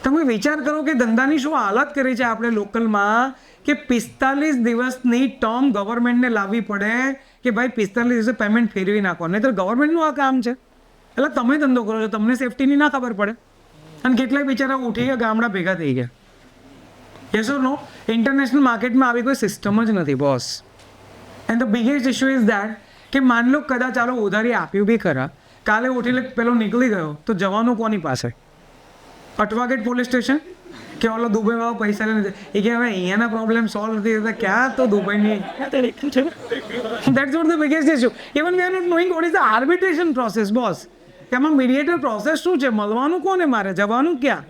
Speaker 1: તમે વિચાર કરો કે ધંધાની શું હાલત કરી છે આપણે લોકલમાં, કે 45 દિવસની ટર્મ ગવર્મેન્ટને લાવવી પડે કે ભાઈ 45 દિવસે પેમેન્ટ ફેરવી નાખો, નહીં તો ગવર્મેન્ટનું આ કામ છે. એટલે તમે ધંધો કરો છો, તમને સેફટીની ના ખબર પડે. અને કેટલાય બિચારા ઉઠી ગયા, ગામડા ભેગા થઈ ગયા. Yes or no? ઇન્ટરનેશનલ માર્કેટમાં આવી કોઈ સિસ્ટમ જ નથી boss. And the biggest issue is that કે માન લો કદાચ ચાલો ઉધારી આપ્યું બી ખરા, કાલે ઉઠીને પેલો નીકળી ગયો તો જવાનું કોની પાસે? અટવાગેટ પોલીસ સ્ટેશન કે ઓલો દુબઈવાળો પૈસા લઈને એ કે હવે અહીંયાના પ્રોબ્લેમ સોલ્વ નથી થતા, ક્યાં તો દુબઈની. That's what the biggest issue. Even we are not knowing what is the arbitration process boss. એમાં મીડિયેટર પ્રોસેસ શું છે? મળવાનું કોને મારે, જવાનું ક્યાં?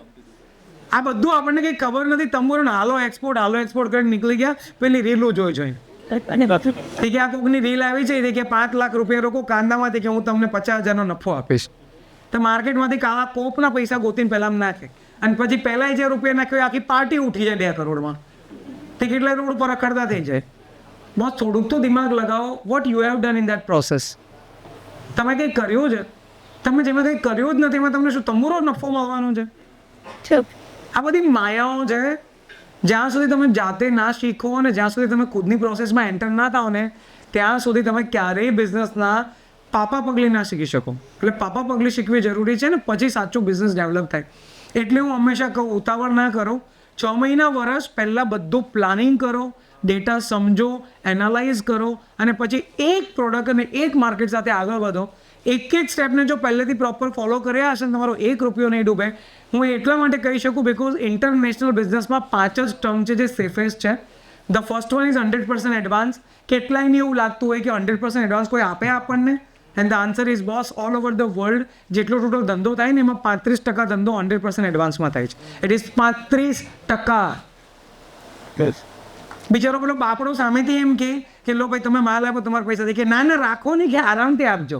Speaker 1: આ બધું આપણને કંઈ ખબર નથી. તંબુરો હાલો એક્સપોર્ટ કરીને નીકળી ગયા પેલી રીલો જોઈ કે આ કોકની રીલ આવી છે કે 5 લાખ રૂપિયા રોકો કાંદામાંથી કે હું તમને 50,000નો નફો આપીશ. તો માર્કેટમાંથી કાળા કોપના પૈસા ગોતીને પહેલાં નાખે અને પછી પહેલાં જે રૂપિયા નાખ્યો આખી પાર્ટી ઉઠી જાય 2 કરોડમાં. તે કેટલા રોડ પર રખડતા થઈ જાય. બસ થોડુંક તો દિમાગ લગાવો. What you have done in that process. તમે કંઈ કર્યું છે? તમે જેમાં કંઈ કર્યું જ નથી એમાં તમને શું તંબુરો નફો મળવાનો છે? આ બધી માયાઓ છે. જ્યાં સુધી તમે જાતે ના શીખો અને જ્યાં સુધી તમે ખુદની પ્રોસેસમાં એન્ટર ના થાઓ ને ત્યાં સુધી તમે ક્યારેય બિઝનેસના પાપા પગલી ના શીખી શકો. એટલે પાપા પગલી શીખવી જરૂરી છે ને પછી સાચું બિઝનેસ ડેવલપ થાય. એટલે હું હંમેશા કહું ઉતાવળ ના કરો. 6 મહિના વર્ષ પહેલાં બધું પ્લાનિંગ કરો, ડેટા સમજો, એનાલાઇઝ કરો અને પછી એક પ્રોડક્ટ અને એક માર્કેટ સાથે આગળ વધો. એક સ્ટેપને જો પહેલેથી પ્રોપર ફોલો કર્યા હશે ને તમારો 1 રૂપિયો નહીં ડૂબે. હું એટલા માટે કહી શકું બિકોઝ ઇન્ટરનેશનલ બિઝનેસમાં 5 જ ટર્મ છે જે સેફેસ્ટ છે. The first one is 100% advance. કેટલાયને એવું લાગતું હોય કે 100% એડવાન્સ કોઈ આપે આપણને? And the answer is boss all over the world જેટલો ટોટલ ધંધો થાય ને એમાં 35% ધંધો 100% એડવાન્સમાં થાય છે. It is 35%. બિચારો પેલો બાપડો સામેથી એમ કે લો ભાઈ તમે માલ આપો તમારા પૈસા કે ના રાખો ને કે આરામથી આપજો.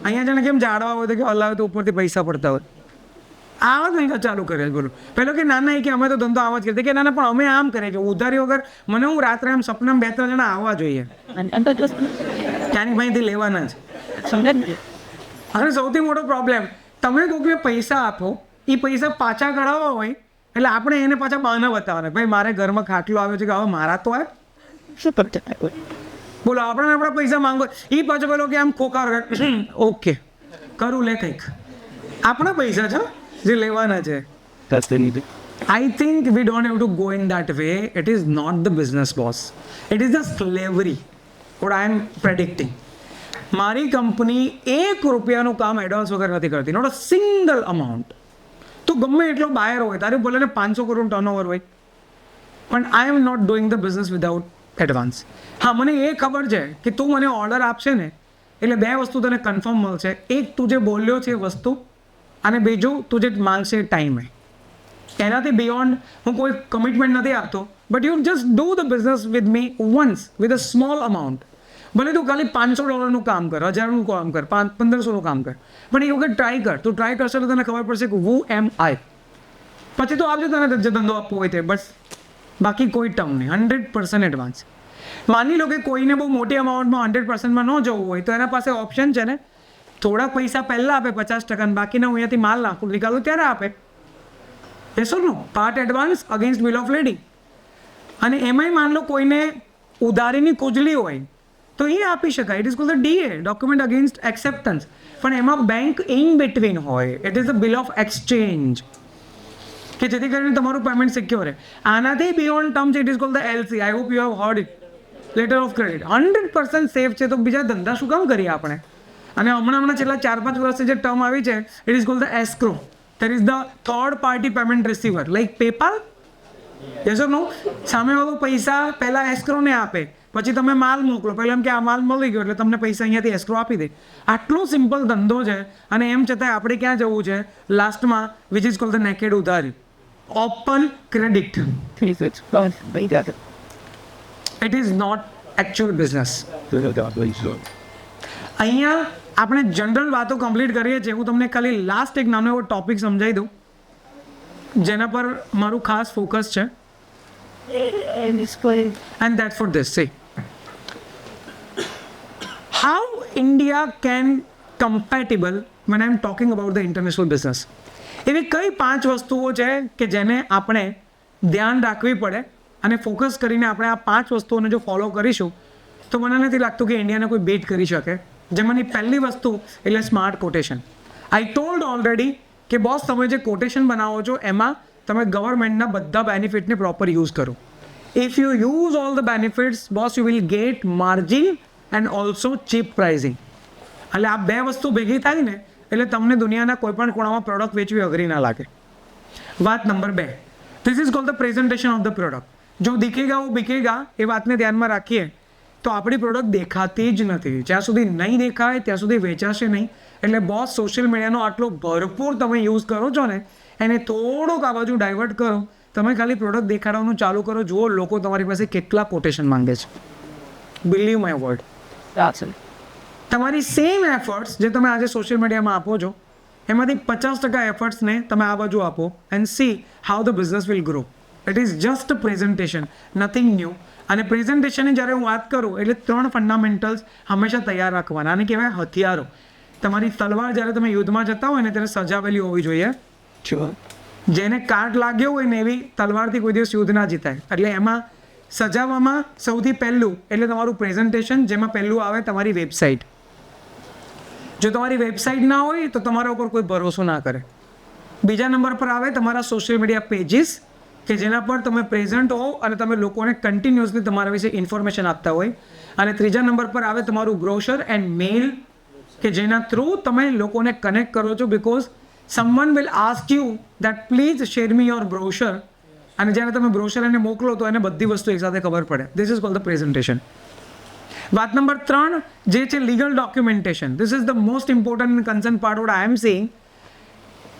Speaker 1: અહીંયા જાણે કેમ જાડવા હોય તો કે હલાવે તો ઉપરથી પૈસા પડતા હોય. આવા જ નહીં ચાલુ કરે બોલો. પેલો કે નાના કે અમે તો ધંધો આવા જ કરીએ કે નાના પણ અમે આમ કરીએ કે ઉધારી વગર મને હું રાત્રે આમ સપનામાં 2-3 જણા આવવા જોઈએ ક્યાંની ભાઈથી લેવાના છે. અને સૌથી મોટો પ્રોબ્લેમ તમે કોઈને પૈસા આપો એ પૈસા પાછા કઢાવવા હોય એટલે આપણે એને પાછા બહાના બતાવવાના ભાઈ મારે ઘરમાં ખાટલો આવ્યો છે કે હવે મારા તો બોલો આપણે આપણા પૈસા માંગો એ પાછો પેલો કે આમ ખોકાર ઓકે કરું લે કંઈક આપણા પૈસા છે જે લેવાના છે. I think we don't have to go in that way. It is not the business boss. It is the slavery. What I am predicting. મારી કંપની 1 રૂપિયાનું કામ એડવાન્સ વગર નથી કરતી. Not a single amount. તો ગમે એટલો બાયર હોય તારે બોલે ને 500 કરોડ ટર્નઓવર હોય પણ I am not doing the business without advance. હા મને એ ખબર છે કે તું મને ઓર્ડર આપશે ને એટલે 2 વસ્તુ તને કન્ફર્મ મળશે. એક તું જે બોલ્યો છે એ વસ્તુ અને બીજું તું જે માંગશે એ ટાઈમે. એનાથી બિયોન્ડ હું કોઈ કમિટમેન્ટ નથી આપતો but you just do the business with me once with a small amount. ભલે તું ખાલી $500 કામ કર, 1000નું કામ કર, 1500નું કામ કર પણ એ વખત ટ્રાય કર. તું ટ્રાય કરશે તો તને ખબર પડશે કે હુ એમ આઈ. પછી તો આપજો તને જે ધંધો આપવો હોય તે બસ બાકી કોઈ ટર્મ નહીં. 100% એડવાન્સ. માની લો કે કોઈને બહુ મોટી અમાઉન્ટમાં 100%માં ન જવું હોય તો એના પાસે ઓપ્શન છે ને થોડાક પૈસા પહેલાં આપે 50% અને બાકીના હું અહીંયાથી માલ નાખું નીકાળું ત્યારે આપે. No part advance against bill of lading. અને એમાંય માન લો કોઈને ઉધારીની કુજલી હોય તો એ આપી શકાય. It is called the DA document against acceptance. પણ એમાં બેંક ઇન બિટવીન હોય. It is the bill of exchange કે જેથી કરીને તમારું પેમેન્ટ સિક્યોર રહે. આનાથી બિયોન્ડ ટર્મ છે. It is called the LC. I hope you have hard it. Letter of credit 100% safe છે. તો બીજા ધંધા શું કામ કરીએ આપણે? અને હમણાં છેલ્લા 4-5 વર્ષથી જે ટર્મ આવી છે it is called the escrow. There is the third party payment receiver like PayPal. Yes or no? સામેવાળો પૈસા પહેલાં એસ્ક્રોને આપે પછી તમે માલ મોકલો પહેલાં એમ કે આ માલ મળી ગયો એટલે તમને પૈસા અહીંયાથી એસ્ક્રો આપી દે. આટલો સિમ્પલ ધંધો છે અને એમ છતાંય આપણે ક્યાં જવું છે લાસ્ટમાં which is called the naked ઉધારી. Open credit. It is not actual business. અહીંયા આપણે જનરલ વાતો કમ્પ્લીટ કરીએ છીએ. હું તમને ખાલી લાસ્ટ એક નાનો એવો ટોપિક સમજાવી દઉં જેના પર મારું ખાસ ફોકસ છે. And that for this C how India can compatible when I am talking about the international business. એવી કઈ 5 વસ્તુઓ છે કે જેને આપણે ધ્યાન રાખવી પડે અને ફોકસ કરીને આપણે આ 5 વસ્તુઓને જો ફોલો કરીશું તો મને નથી લાગતું કે ઇન્ડિયાને કોઈ બેટ કરી શકે. જેમાંની પહેલી વસ્તુ એટલે smart quotation. I told already કે બોસ તમે જે કોટેશન બનાવો છો એમાં તમે ગવર્મેન્ટના બધા બેનિફિટને પ્રોપર યુઝ કરો. If you use all the benefits boss you will get margin and also cheap pricing. એટલે આ 2 વસ્તુ ભેગી થાય ને એટલે તમને દુનિયાના કોઈપણ ખૂણામાં પ્રોડક્ટ વેચવી અઘરી ના લાગે. વાત number 2 this is called the presentation of the product. જો દિખેગા વો બિકેગા એ વાતને ધ્યાનમાં રાખીએ તો આપણી પ્રોડક્ટ દેખાતી જ નથી. જ્યાં સુધી નહીં દેખાય ત્યાં સુધી વેચાશે નહીં. એટલે બોસ સોશિયલ મીડિયાનો આટલો ભરપૂર તમે યુઝ કરો છો ને એને થોડુંક આ બાજુ ડાયવર્ટ કરો. તમે ખાલી પ્રોડક્ટ દેખાડવાનું ચાલુ કરો, જુઓ લોકો તમારી પાસે કેટલા કોટેશન માંગે છે. Believe my word. તમારી સેમ એફર્ટ્સ જે તમે આજે સોશિયલ મીડિયામાં આપો છો એમાંથી 50% એફર્ટ્સને તમે આ બાજુ આપો and C how the business will grow. It is just presentation, nothing new. અને પ્રેઝન્ટેશનની જ્યારે હું વાત કરું એટલે 3 ફંડામેન્ટલ્સ હંમેશા તૈયાર રાખવાના. આને કહેવાય હથિયારો. તમારી તલવાર જ્યારે તમે યુદ્ધમાં જતા હોય ને ત્યારે સજાવેલી હોવી જોઈએ. જેને કાટ લાગ્યો હોય ને એવી તલવારથી કોઈ દિવસ યુદ્ધ ના જીતાય. એટલે એમાં સજાવવામાં સૌથી પહેલું એટલે તમારું પ્રેઝન્ટેશન, જેમાં પહેલું આવે તમારી વેબસાઇટ. જો તમારી વેબસાઇટ ના હોય તો તમારા ઉપર કોઈ ભરોસો ના કરે. બીજા નંબર પર આવે તમારા સોશિયલ મીડિયા પેજીસ કે જેના પર તમે પ્રેઝન્ટ હો અને તમે લોકોને કન્ટિન્યુઅસલી તમારા વિશે ઇન્ફોર્મેશન આપતા હોય. અને ત્રીજા નંબર પર આવે તમારું બ્રોશર એન્ડ મેલ કે જેના થ્રુ તમે લોકોને કનેક્ટ કરો છો. Because someone will ask you that please share me your brochure. અને જ્યારે તમે બ્રોશર એને મોકલો તો એને બધી વસ્તુ એકસાથે ખબર પડે. This is called the presentation. વાત નંબર 3 જે છે legal documentation. This is the most important and concern part what I am saying.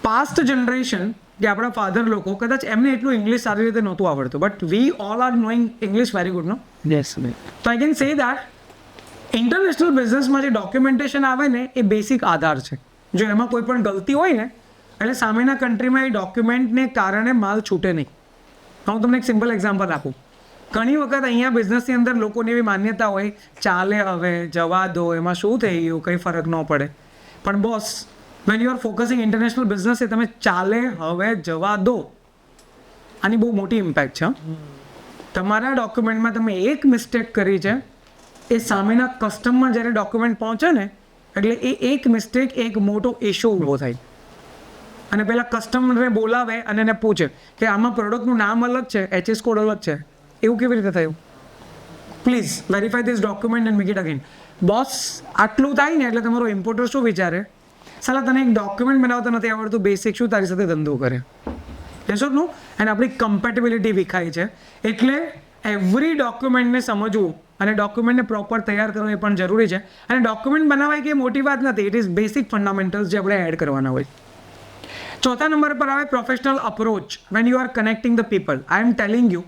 Speaker 1: Past generation કે આપણા ફાધર લોકો કદાચ એમને એટલું ઇંગ્લિશ સારી રીતે નહોતું આવડતું, but we all are knowing English very good, no?
Speaker 2: Yes.
Speaker 1: તો I can say that international બિઝનેસમાં જે ડોક્યુમેન્ટેશન આવે ને એ બેસિક આધાર છે. જો એમાં કોઈ પણ ગલતી હોય ને એટલે સામેના કન્ટ્રીમાં એ ડોક્યુમેન્ટને કારણે માલ છૂટે નહીં. હું તમને એક સિમ્પલ એક્ઝામ્પલ આપું. ઘણી વખત અહીંયા બિઝનેસની અંદર લોકોની એવી માન્યતા હોય ચાલે હવે જવા દો, એમાં શું થઈ ગયું, કંઈ ફરક ન પડે. પણ boss, when you are focusing international business એ તમે ચાલે હવે જવા દો, આની બહુ મોટી ઇમ્પેક્ટ છે. તમારા ડોક્યુમેન્ટમાં તમે એક મિસ્ટેક કરી છે, એ સામેના કસ્ટમમાં જ્યારે ડોક્યુમેન્ટ પહોંચે ને એટલે એ એક મિસ્ટેક એક મોટો ઇશ્યુ ઊભો થાય. અને પહેલાં કસ્ટમરને બોલાવે અને એને પૂછે કે આમાં પ્રોડક્ટનું નામ અલગ છે, HS કોડ અલગ છે, એવું કેવી રીતે થયું? Please verify this document and make it again. Boss, આટલું થાય ને એટલે તમારો ઇમ્પોર્ટર શું વિચારે? સાલા તને એક ડોક્યુમેન્ટ બનાવતા નથી આવડતું, બેસિક શું તારી સાથે ધંધો કરે? એસો નું. અને આપણી કમ્પેટેબિલિટી વિખાય છે. એટલે એવરી ડોક્યુમેન્ટને સમજવું અને ડોક્યુમેન્ટને પ્રોપર તૈયાર કરવું એ પણ જરૂરી છે. અને ડોક્યુમેન્ટ બનાવાય કે મોટી વાત નથી, ઇટ ઇઝ બેસિક ફંડામેન્ટલ્સ જે આપણે એડ કરવાના હોય. ચોથા નંબર પર આવે professional approach van you R connecting the people. I am telling you,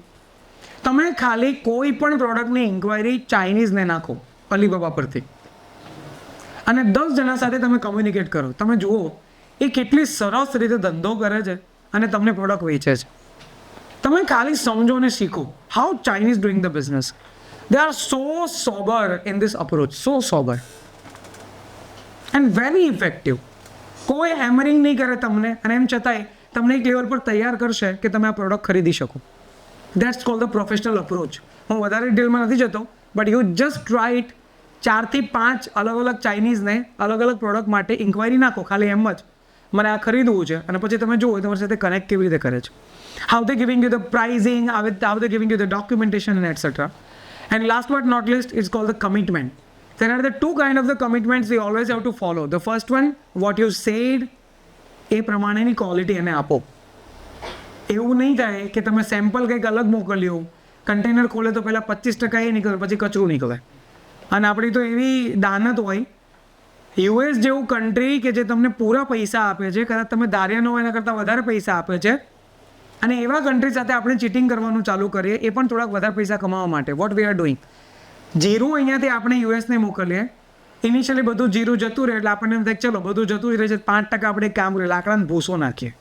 Speaker 1: તમે ખાલી કોઈ પણ પ્રોડક્ટની ઇન્ક્વાયરી ચાઇનીઝને નાખો અલીબાબા પરથી અને 10 જણા સાથે તમે કોમ્યુનિકેટ કરો. તમે જુઓ એ કેટલી સરસ રીતે ધંધો કરે છે અને તમને પ્રોડક્ટ વેચે છે. તમે ખાલી સમજો અને શીખો how Chinese doing the business. They are so sober in this approach, so sober and very effective. કોઈ હેમરિંગ નહીં કરે તમને અને એમ છતાંય તમને એક લેવલ પર તૈયાર કરશે કે તમે આ પ્રોડક્ટ ખરીદી શકો. That's called the professional approach. હું વધારે ડિટેલમાં નથી જતો, but you just try it. 4 થી 5 અલગ અલગ ચાઇનીઝને અલગ અલગ પ્રોડક્ટ માટે ઇન્ક્વાયરી નાખો, ખાલી એમ જ મને આ ખરીદવું છે, અને પછી તમે જુઓ તમારી સાથે કનેક્ટ કેવી રીતે કરે છે. How they giving you the pricing, how they giving you the documentation and etcetera. And last but not least, it's called the commitment. There are the 2 kind of the commitments we always have to follow. The first one, what you said, એ પ્રમાણેની quality એને આપો. એવું નહીં થાય કે તમે sample કંઈક અલગ મોકલ્યું, કન્ટેનર ખોલે તો પહેલાં 25% એ નીકળે, પછી કચરું નીકળે. અને આપણી તો એવી દાનત હોય, US જેવું કન્ટ્રી કે જે તમને પૂરા પૈસા આપે છે, કદાચ તમે ધાર્યા ન હોય એના કરતાં વધારે પૈસા આપે છે, અને એવા કન્ટ્રી સાથે આપણે ચીટિંગ કરવાનું ચાલુ કરીએ એ પણ થોડાક વધારે પૈસા કમાવા માટે. વોટ વી આર ડુઈંગ, જીરું અહીંયાથી આપણે યુએસને મોકલીએ, ઇનિશિયલી બધું જીરું જતું રહે એટલે આપણને એમ થાય ચલો બધું જતું રહે છે, 5% આપણે કામ કરીએ, લાકડાને ભૂસો નાખીએ.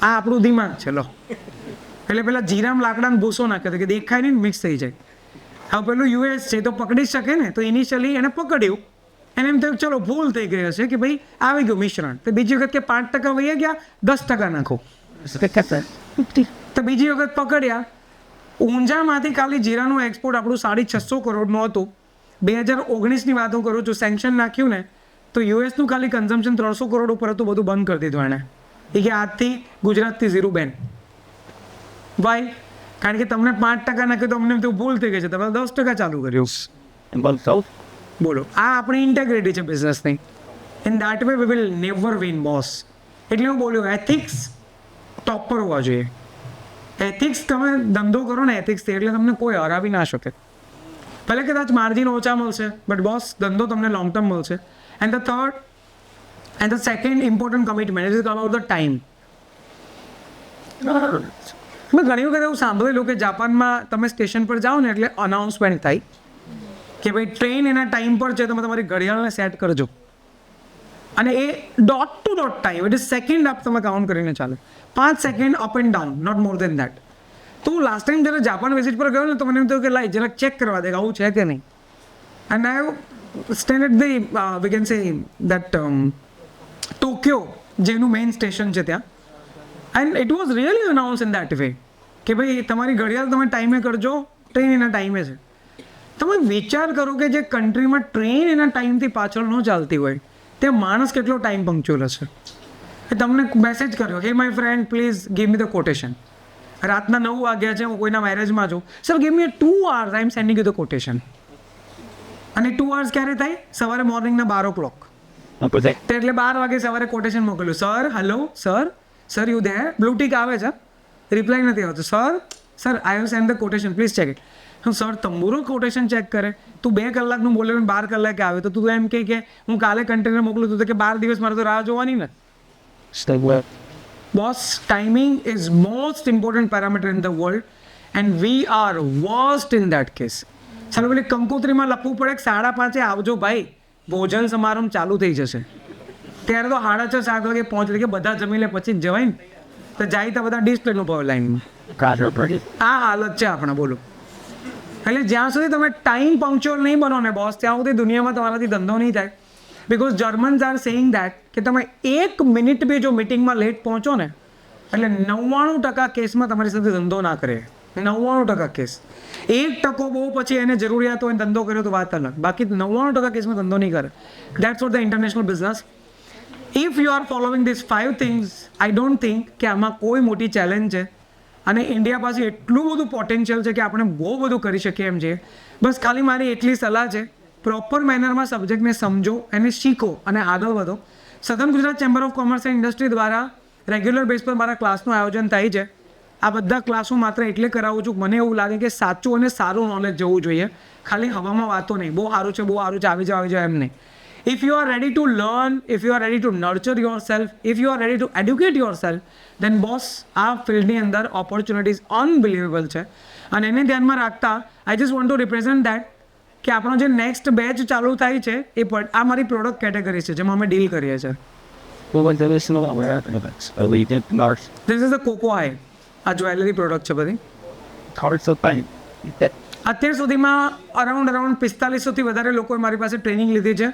Speaker 1: આ આપણું દિમાગ છે. લો એટલે પેલા જીરામાં લાકડાને ભૂસો નાખે કે દેખાય નહીં, મિક્સ થઈ જાય. હવે પેલું US છે તો પકડી શકે ને, તો ઇનિશિયલી એને પકડ્યું, એને એમ થયું ચલો ભૂલ થઈ ગઈ હશે કે ભાઈ આવી ગયું મિશ્રણ, તો બીજી વખત કે 5% વહી ગયા, 10% નાખો. તો બીજી વખત પકડ્યા, ઊંઝામાંથી ખાલી જીરાનું એક્સપોર્ટ આપણું 650 કરોડનું હતું. 2019ની વાત હું કરું છું, સેન્કશન નાખ્યું ને તો યુએસનું ખાલી કન્ઝમ્પશન 300 કરોડ ઉપર હતું, બધું બંધ કરી દીધું એણે. એ કે આજથી ગુજરાતથી ઝીરો બેન. વાય? કારણ કે તમને 5% નાખ્યું તો અમને તો ભૂલ થઈ ગઈ છે, તમે 10% ચાલુ કર્યું. બોલો, આ આપણી ઇન્ટેગ્રિટી છે બિઝનેસની. In that way we will never win boss. એટલે હું બોલ્યો એથિક્સ ટોપ પર હોવા જોઈએ. એથિક્સ તમે ધંધો કરો ને એથિક્સથી એટલે તમને કોઈ હરાવી ના શકે. ભલે કદાચ માર્જિન ઓછા મળશે, બટ બોસ ધંધો તમને લોંગ ટર્મ મળશે. And the second important commitment is about the time. મેં ઘણી વખત એવું સાંભળેલું કે જાપાનમાં તમે સ્ટેશન પર જાઓ ને એટલે અનાઉન્સમેન્ટ થાય કે ભાઈ ટ્રેન એના ટાઈમ પર છે, તમે તમારી ઘડિયાળને સેટ કરજો. અને એ ડોટ ટુ ડોટ ટાઈમ, એટલે સેકન્ડ અપ તમે કાઉન્ટ કરીને ચાલો, 5 second up and down, not more than that. તો હું લાસ્ટ ટાઈમ જ્યારે જાપાન વિઝિટ પર ગયો ને તો મને એમ થયું કે લાઈ જરાક ચેક કરવા દે આવું છે કે નહીં. And I stand at the we can say that Tokyo, જેનું મેઇન સ્ટેશન છે ત્યાં. And it was really announce in that way કે ભાઈ તમારી ઘડિયાળ તમે ટાઈમે કરજો, ટ્રેન એના ટાઈમે છે. તમે વિચાર કરો કે જે કન્ટ્રીમાં ટ્રેન એના ટાઈમથી પાછળ ન ચાલતી હોય ત્યાં માણસ કેટલો ટાઈમ પંક્ચ્યુઅલ હશે. એ તમને મેસેજ કર્યો, hey my friend please give me the quotation. રાતના 9 વાગ્યા છે, હું કોઈના મેરેજમાં છું, sir give me 2 hours, I am sending you the quotation. અને 2 hours ક્યારે થાય? સવારે મોર્નિંગના 12 o'clock. એટલે 12 વાગે સવારે કોટેશન મોકલ્યું. Sir hello sir you there? Blue tick આવે છે, રિપ્લાય નથી આવતો. Sir I have send the quotation, please check it. Sir તંબુરો કોટેશન ચેક કરે, તું 2 કલાકનું બોલે 12 કલાકે આવે તો તું એમ કે હું કાલે કન્ટેનર મોકલું, તું કે 12 દિવસ મારે તો રાહ જોવાની ને. Boss, timing is most important parameter in the world and we R worst in that case. ચાલો પેલી કંકોત્રીમાં લખવું પડે કે 5:30 આવજો ભાઈ, ભોજન સમારંભ ચાલુ થઈ જશે. ત્યારે તો 6:30-7 વાગે પહોંચે કે બધા જમી લે પછી જ જવાય ને. તો જાય તો બધા ડિસ્પ્લેનું ભાવ લાઈનમાં. આ હાલત છે આપણે, બોલો. એટલે જ્યાં સુધી તમે ટાઈમ પંક્ચ્યુઅલ નહીં બનો ને બોસ, ત્યાં સુધી દુનિયામાં તમારાથી ધંધો નહીં થાય. Because Germans are saying that કે તમે 1 મિનિટ બી જો મિટિંગમાં લેટ પહોંચો ને એટલે 99% કેસમાં તમારી સાથે ધંધો ના કરે. 99% કેસ. 1% બહુ પછી એને જરૂરિયાત હોય ધંધો કર્યો તો વાત અલગ, બાકી 99% કેસમાં ધંધો નહીં કરે. That's what the international business. If you R following this 5 things, I don't think કે આમાં કોઈ મોટી ચેલેન્જ છે. અને ઇન્ડિયા પાસે એટલું બધું પોટેન્શિયલ છે કે આપણે બહુ બધું કરી શકીએ એમ છે. બસ ખાલી મારી એટલી સલાહ છે, પ્રોપર મેનરમાં સબ્જેક્ટને સમજો, એને શીખો અને આગળ વધો. સધન Gujarat chamber of commerce and industry દ્વારા રેગ્યુલર બેઝ પર મારા ક્લાસનું આયોજન થાય છે. આ બધા ક્લાસ હું માત્ર એટલે કરાવું છું, મને એવું લાગે કે સાચું અને સારું નોલેજ જવું જોઈએ, ખાલી હવામાં વાતો નહીં, બહુ સારું છે આવી જાવ એમ નહીં. If you are ready to learn, if you are ready to nurture yourself, if you are ready to educate yourself, then boss, આ ફિલ્ડની અંદર ઓપોર્ચ્યુનિટીઝ અનબિલિવેબલ છે. અને એને ધ્યાનમાં રાખતા I just want two represent that કે આપણો જે નેક્સ્ટ બેચ ચાલુ થાય છે એ આ મારી પ્રોડક્ટ કેટેગરી છે જેમાં અમે ડીલ કરીએ છીએ. ધીસ ઇઝ ધ કોકો આઈ. આ જ્વેલરી પ્રોડક્ટ છે બધી. અત્યાર સુધીમાં અરાઉન્ડ 4500થી વધારે લોકોએ મારી પાસે ટ્રેનિંગ લીધી છે,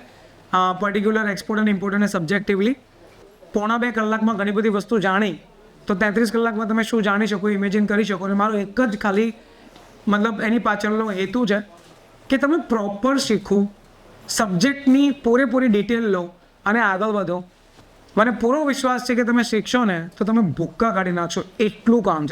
Speaker 1: પર્ટિક્યુલર એક્સપોર્ટ અને ઇમ્પોર્ટ અને સબ્જેક્ટિવલી. 1.5 કલાકમાં ઘણી બધી વસ્તુ જાણી તો 33 કલાકમાં તમે શું જાણી શકો, ઇમેજિન કરી શકો. અને મારો એક જ ખાલી મતલબ એની પાછળનો હેતુ છે કે તમે પ્રોપર શીખો, સબ્જેક્ટની પૂરેપૂરી ડિટેલ લો અને આગળ વધો. મને પૂરો વિશ્વાસ છે કે તમે શીખશો ને તો તમે ભૂક્કા કાઢી નાખશો, એટલું કામ છે.